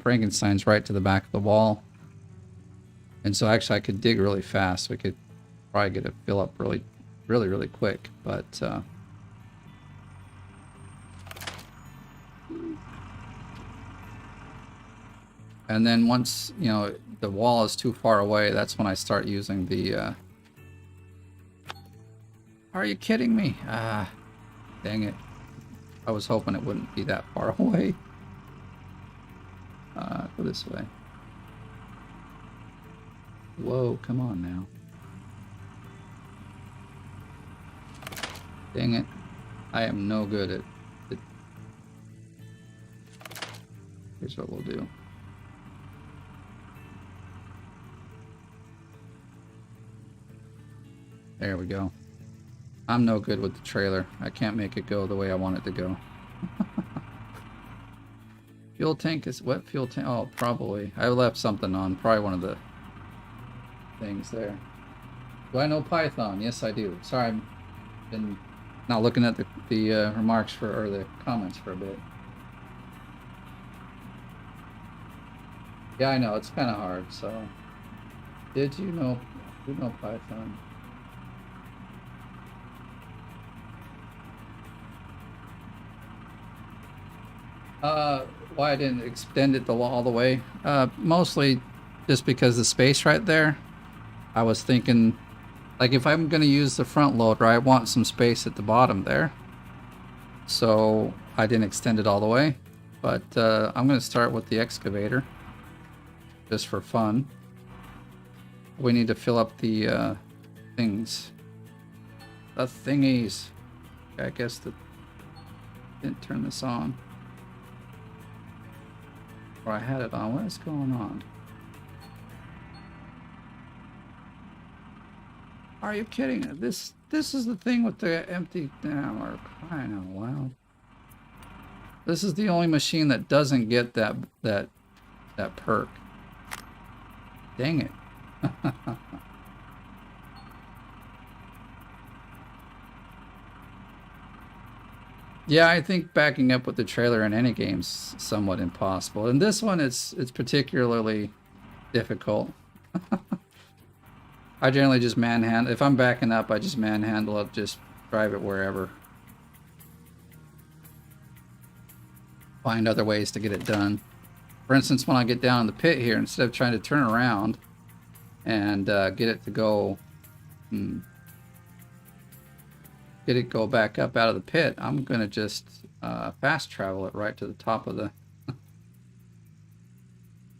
Frankensteins right to the back of the wall. And so actually I could dig really fast. We could probably get it fill up really quick, but and then once, you know, the wall is too far away, that's when I start using the Are you kidding me? Ah, dang it. I was hoping it wouldn't be that far away. Go this way. Whoa, come on now. Dang it. I am no good at it. Here's what we'll do. There we go. I'm no good with the trailer. I can't make it go the way I want it to go. Fuel tank is what fuel tank? Oh, probably. I left something on. Probably one of the things there. Do I know Python? Yes, I do. Sorry, I've been not looking at the remarks for, or the comments for a bit. Yeah, I know. It's kind of hard, so. Did you know Python? Why I didn't extend it all the way? Mostly just because the space right there. I was thinking, like, if I'm going to use the front loader, I want some space at the bottom there. So I didn't extend it all the way. But I'm going to start with the excavator, just for fun. We need to fill up the things. The thingies. I guess the didn't turn this on. Or I had it on. What is going on? Are you kidding? This is the thing with the empty now, or crying out loud. This is the only machine that doesn't get that perk. Dang it. Yeah, I think backing up with the trailer in any game's somewhat impossible. In this one, it's particularly difficult. I generally just manhandle. If I'm backing up, I just manhandle it, just drive it wherever. Find other ways to get it done. For instance, when I get down in the pit here, instead of trying to turn around and get it to go... get it go back up out of the pit, I'm gonna just fast travel it right to the top of the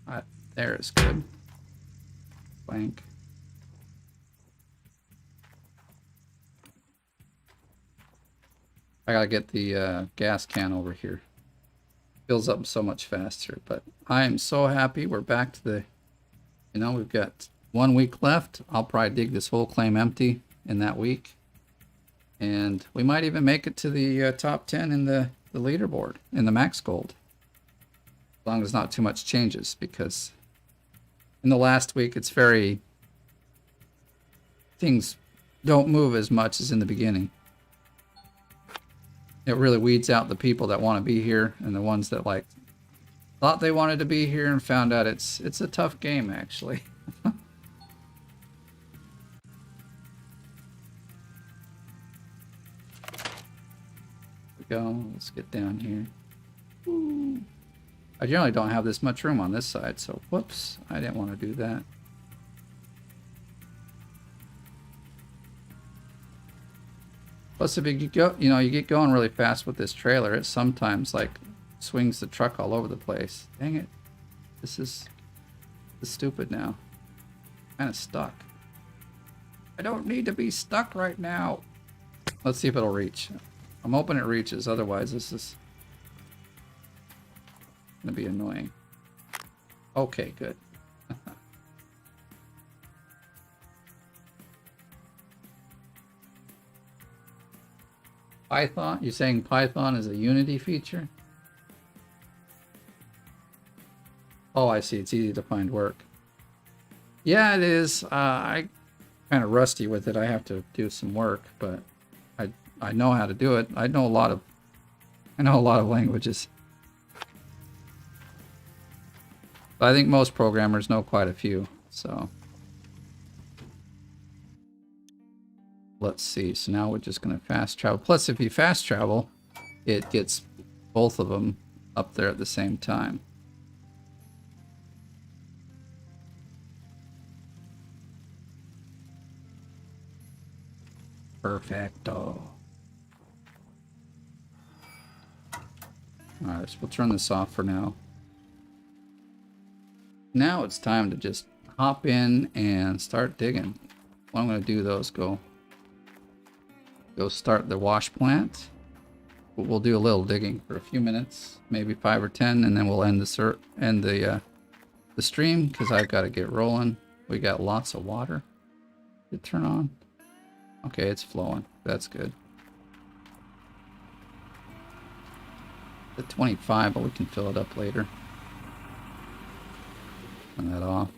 right there is good. Blank. I gotta get the gas can over here. Fills up so much faster, but I am so happy we're back to the, you know, we've got 1 week left. I'll probably dig this whole claim empty in that week. And we might even make it to the top 10 in the leaderboard, in the max gold. As long as not too much changes, because in the last week it's very... things don't move as much as in the beginning. It really weeds out the people that want to be here, and the ones that like thought they wanted to be here and found out it's a tough game, actually. Go. Let's get down here. Ooh. I generally don't have this much room on this side, so whoops, I didn't want to do that. Plus, if you go, you know, you get going really fast with this trailer, it sometimes like swings the truck all over the place. Dang it! This is stupid now. Kind of stuck. I don't need to be stuck right now. Let's see if it'll reach. I'm hoping it reaches, otherwise this is gonna be annoying. Okay, good. Python? You're saying Python is a Unity feature? Oh, I see. It's easy to find work. Yeah, it is. I kind of rusty with it. I have to do some work, but I know how to do it. I know a lot of languages. But I think most programmers know quite a few, so let's see. So now we're just going to fast travel. Plus, if you fast travel, it gets both of them up there at the same time. Perfecto. Alright, so we'll turn this off for now. Now it's time to just hop in and start digging. What I'm going to do though is go start the wash plant. We'll do a little digging for a few minutes, maybe 5 or 10, and then we'll end the stream because I've got to get rolling. We got lots of water to turn on. Okay, it's flowing. That's good. At 25, but we can fill it up later. Turn that off.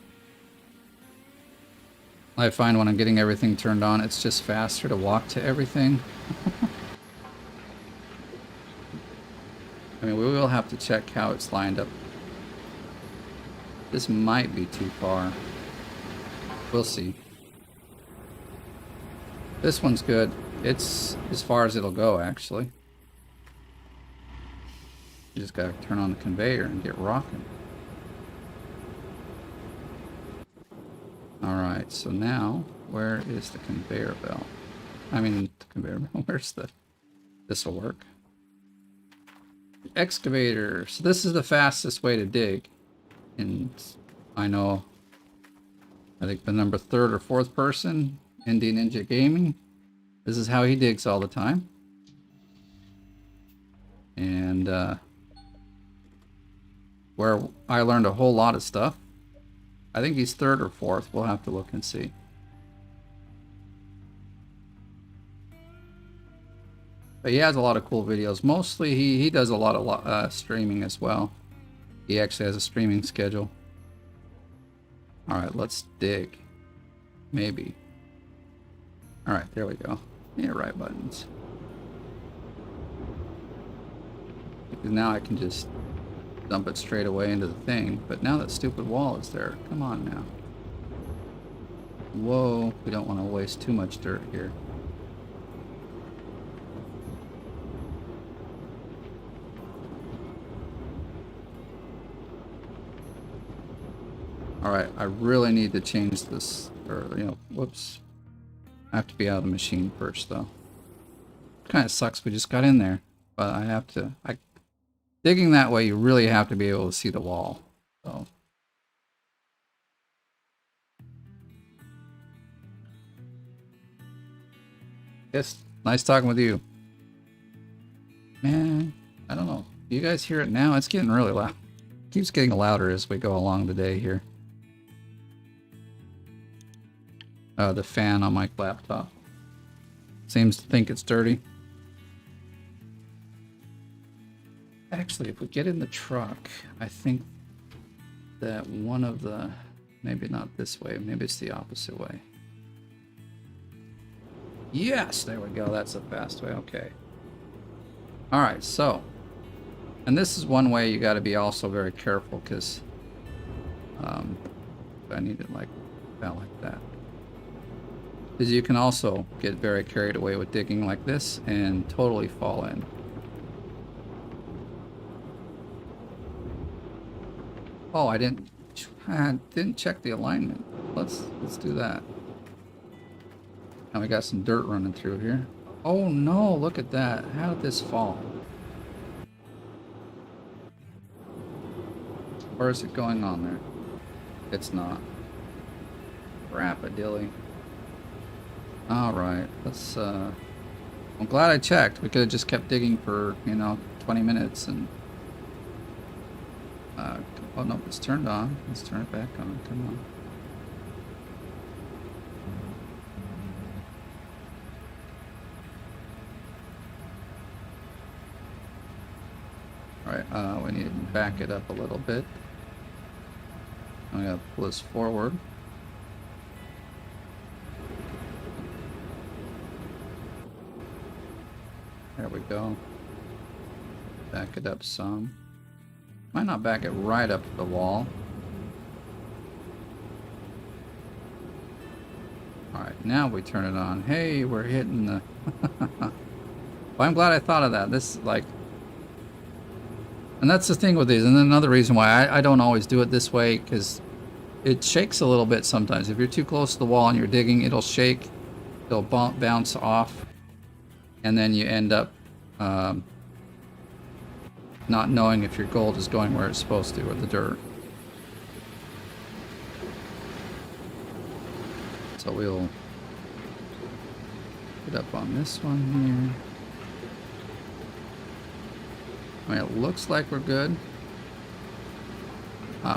I find when I'm getting everything turned on, it's just faster to walk to everything. I mean, we will have to check how it's lined up. This might be too far. We'll see. This one's good. It's as far as it'll go, actually. You just gotta turn on the conveyor and get rocking. Alright, so now, where is the conveyor belt? I mean, the conveyor belt, where's the... This'll work. Excavator. So this is the fastest way to dig. And I know, I think the number 3rd or 4th person, Indie Ninja Gaming, This is how he digs all the time. And where I learned a whole lot of stuff. I think he's third or fourth. We'll have to look and see. But he has a lot of cool videos. Mostly he does a lot of streaming as well. He actually has a streaming schedule. Alright, let's dig. Maybe. Alright, there we go. Yeah, right buttons. Because now I can just dump it straight away into the thing. But now that stupid wall is there. Come on now. Whoa, we don't want to waste too much dirt here. Alright, I really need to change this, or, you know, whoops. I have to be out of the machine first, though. Kind of sucks we just got in there, but I have to, digging that way, you really have to be able to see the wall, so. Yes, nice talking with you. Man, I don't know. You guys hear it now? It's getting really loud. It keeps getting louder as we go along the day here. The fan on my laptop seems to think it's dirty. Actually, if we get in the truck, I think that one of the, maybe not this way, maybe it's the opposite way. Yes, there we go. That's the fast way. Okay. All right, so, and this is one way you got to be also very careful, because I need it like that. Because you can also get very carried away with digging like this and totally fall in. Oh, I didn't check the alignment. Let's do that. And we got some dirt running through here. Oh no, look at that. How did this fall? Or is it going on there? It's not. Rapidilly. Alright, let's I'm glad I checked. We could have just kept digging for, you know, 20 minutes and oh no, it's turned on. Let's turn it back on. Come on. Alright, we need to back it up a little bit. I'm gonna pull this forward. There we go. Back it up some. Might not back it right up to the wall. Alright, now we turn it on. Hey, we're hitting the... Well, I'm glad I thought of that. This is like... And that's the thing with these. And then another reason why I don't always do it this way, because it shakes a little bit sometimes. If you're too close to the wall and you're digging, it'll shake. It'll bounce off. And then you end up not knowing if your gold is going where it's supposed to, or the dirt. So we'll get up on this one here. I mean, it looks like we're good.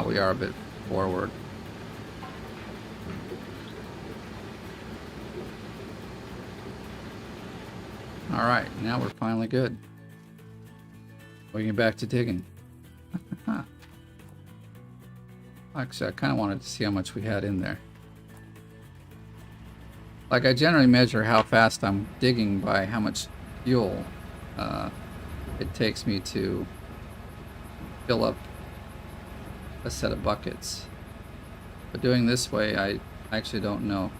We are a bit forward. Alright, now we're finally good. We can get back to digging. Actually, I kind of wanted to see how much we had in there. Like, I generally measure how fast I'm digging by how much fuel it takes me to fill up a set of buckets. But doing this way, I actually don't know.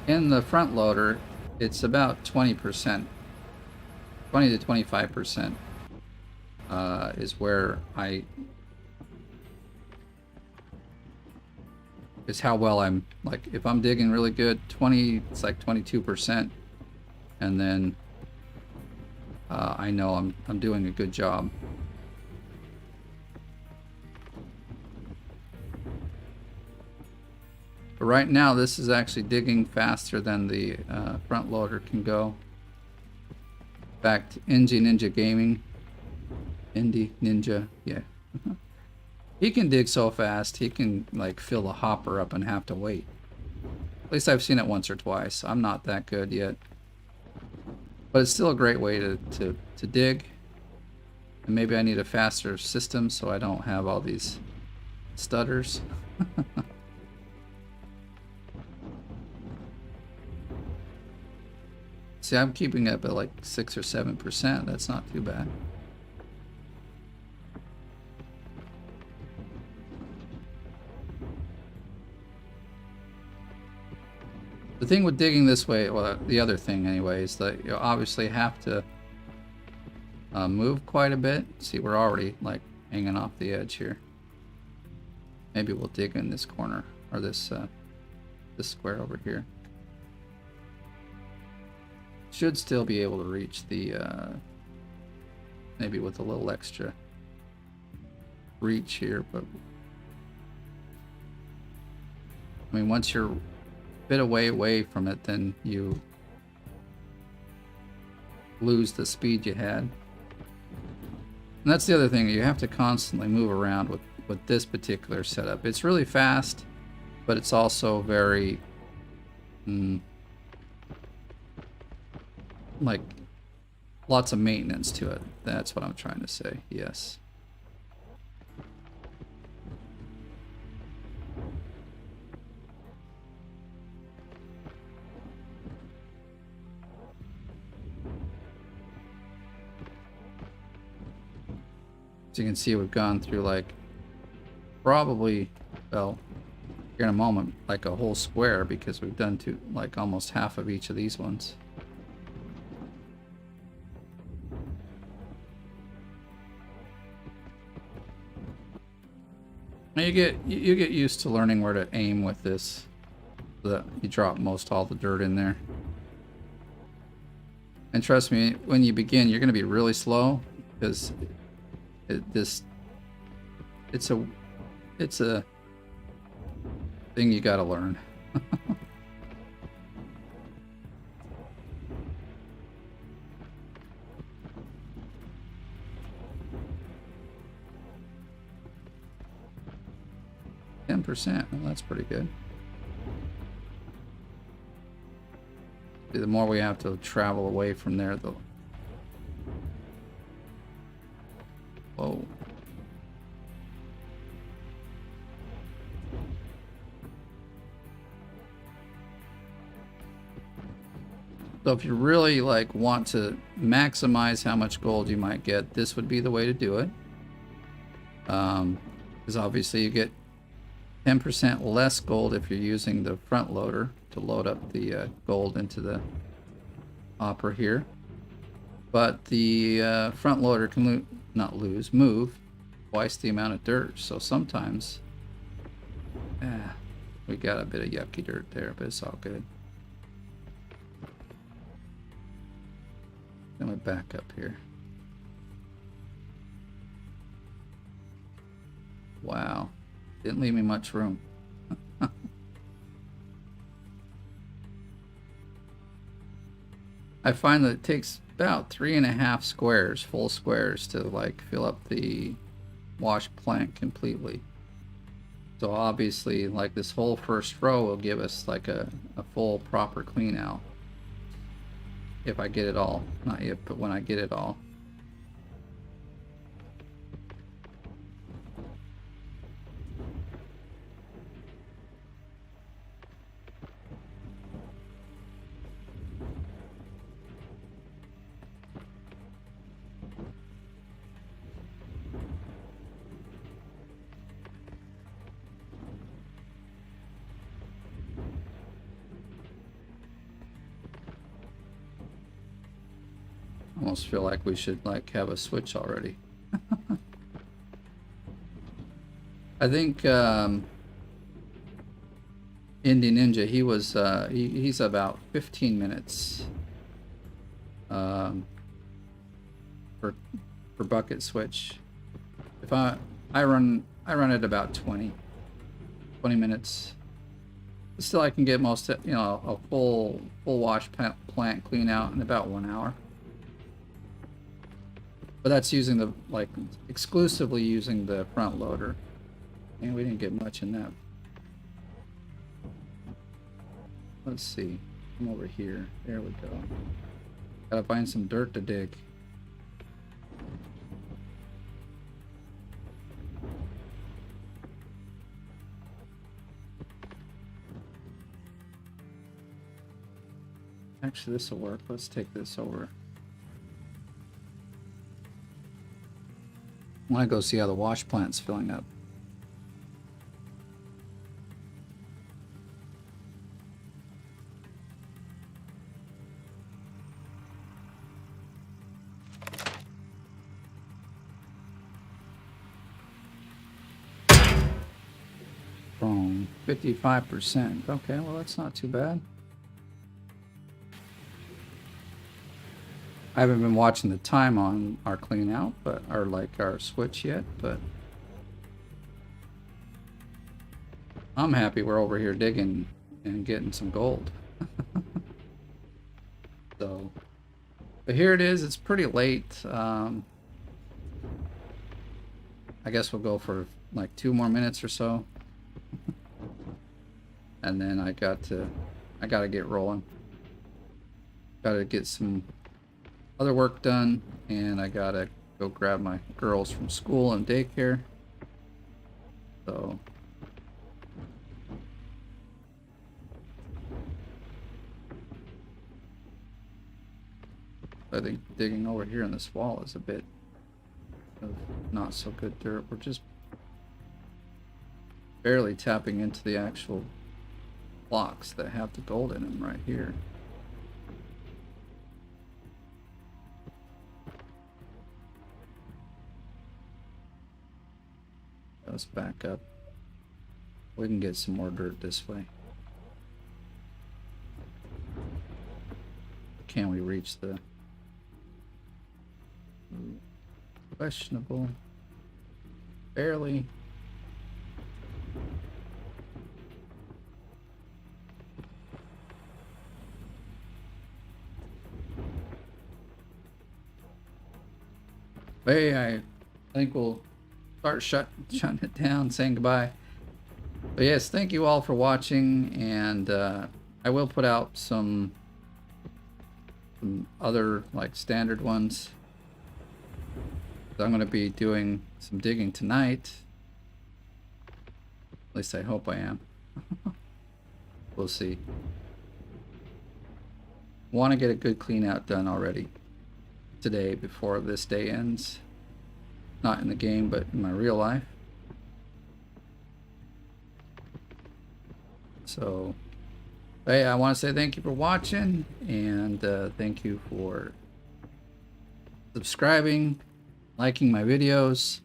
In the front loader, it's about 20%. 20 to 25% is where is how well I'm, like, if I'm digging really good, it's like 22%, and then I know I'm doing a good job. But right now, this is actually digging faster than the front loader can go. Back to Indie Ninja Gaming. Indie Ninja, yeah. He can dig so fast, he can like fill a hopper up and have to wait. At least I've seen it once or twice. I'm not that good yet. But it's still a great way to dig. And maybe I need a faster system so I don't have all these stutters. See, I'm keeping up at like 6 or 7%. That's not too bad. The thing with digging this way, well, the other thing anyway, is that you obviously have to move quite a bit. See, we're already like hanging off the edge here. Maybe we'll dig in this corner, or this square over here. Should still be able to reach the, maybe with a little extra reach here, but I mean, once you're a bit away from it, then you lose the speed you had. And that's the other thing, you have to constantly move around with this particular setup. It's really fast, but it's also very like lots of maintenance to it. That's what I'm trying to say. Yes. As you can see, we've gone through like probably, well, here in a moment, like a whole square, because we've done like almost half of each of these ones. Now you get used to learning where to aim with this, so that you drop most all the dirt in there. And trust me, when you begin, you're going to be really slow, because it's a thing you got to learn. 10%. Well, that's pretty good. The more we have to travel away from there, the... Whoa. So if you really like want to maximize how much gold you might get, this would be the way to do it. Because obviously you get 10% less gold if you're using the front loader to load up the gold into the hopper here. But the front loader can move twice the amount of dirt. So sometimes we got a bit of yucky dirt there, but it's all good. Then we back up here. Wow. Didn't leave me much room. I find that it takes about 3.5 squares, full squares, to like fill up the wash plank completely. So obviously, like this whole first row will give us like a full proper clean out. If I get it all. Not yet, but when I get it all. Almost feel like we should like have a switch already. I think Indie Ninja, he was he's about 15 minutes for bucket switch. If I run it about 20 minutes. Still, I can get most, a full wash plant clean out in about 1 hour. But that's using the, like, exclusively using the front loader. And we didn't get much in that. Let's see. Come over here. There we go. Gotta find some dirt to dig. Actually, this will work. Let's take this over. I want to go see how the wash plant's filling up. From 55%. Okay, well, that's not too bad. I haven't been watching the time on our clean out, but our switch yet, but I'm happy we're over here digging and getting some gold. So, but here it is. It's pretty late. I guess we'll go for like 2 more minutes or so. And then I gotta get rolling. Gotta get some other work done, and I gotta go grab my girls from school and daycare. So I think digging over here in this wall is a bit of not so good dirt. We're just barely tapping into the actual blocks that have the gold in them right here. Let's back up. We can get some more dirt this way. Can we reach the questionable? Barely. Hey, I think we'll start shutting it down, saying goodbye. But yes, thank you all for watching, and I will put out some other like standard ones. I'm going to be doing some digging tonight. At least I hope I am. We'll see. Want to get a good clean out done already today before this day ends. Not in the game, but in my real life. So, hey, I want to say thank you for watching, and thank you for subscribing, liking my videos,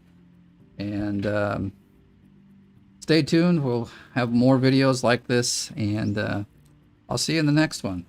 and stay tuned. We'll have more videos like this, and I'll see you in the next one.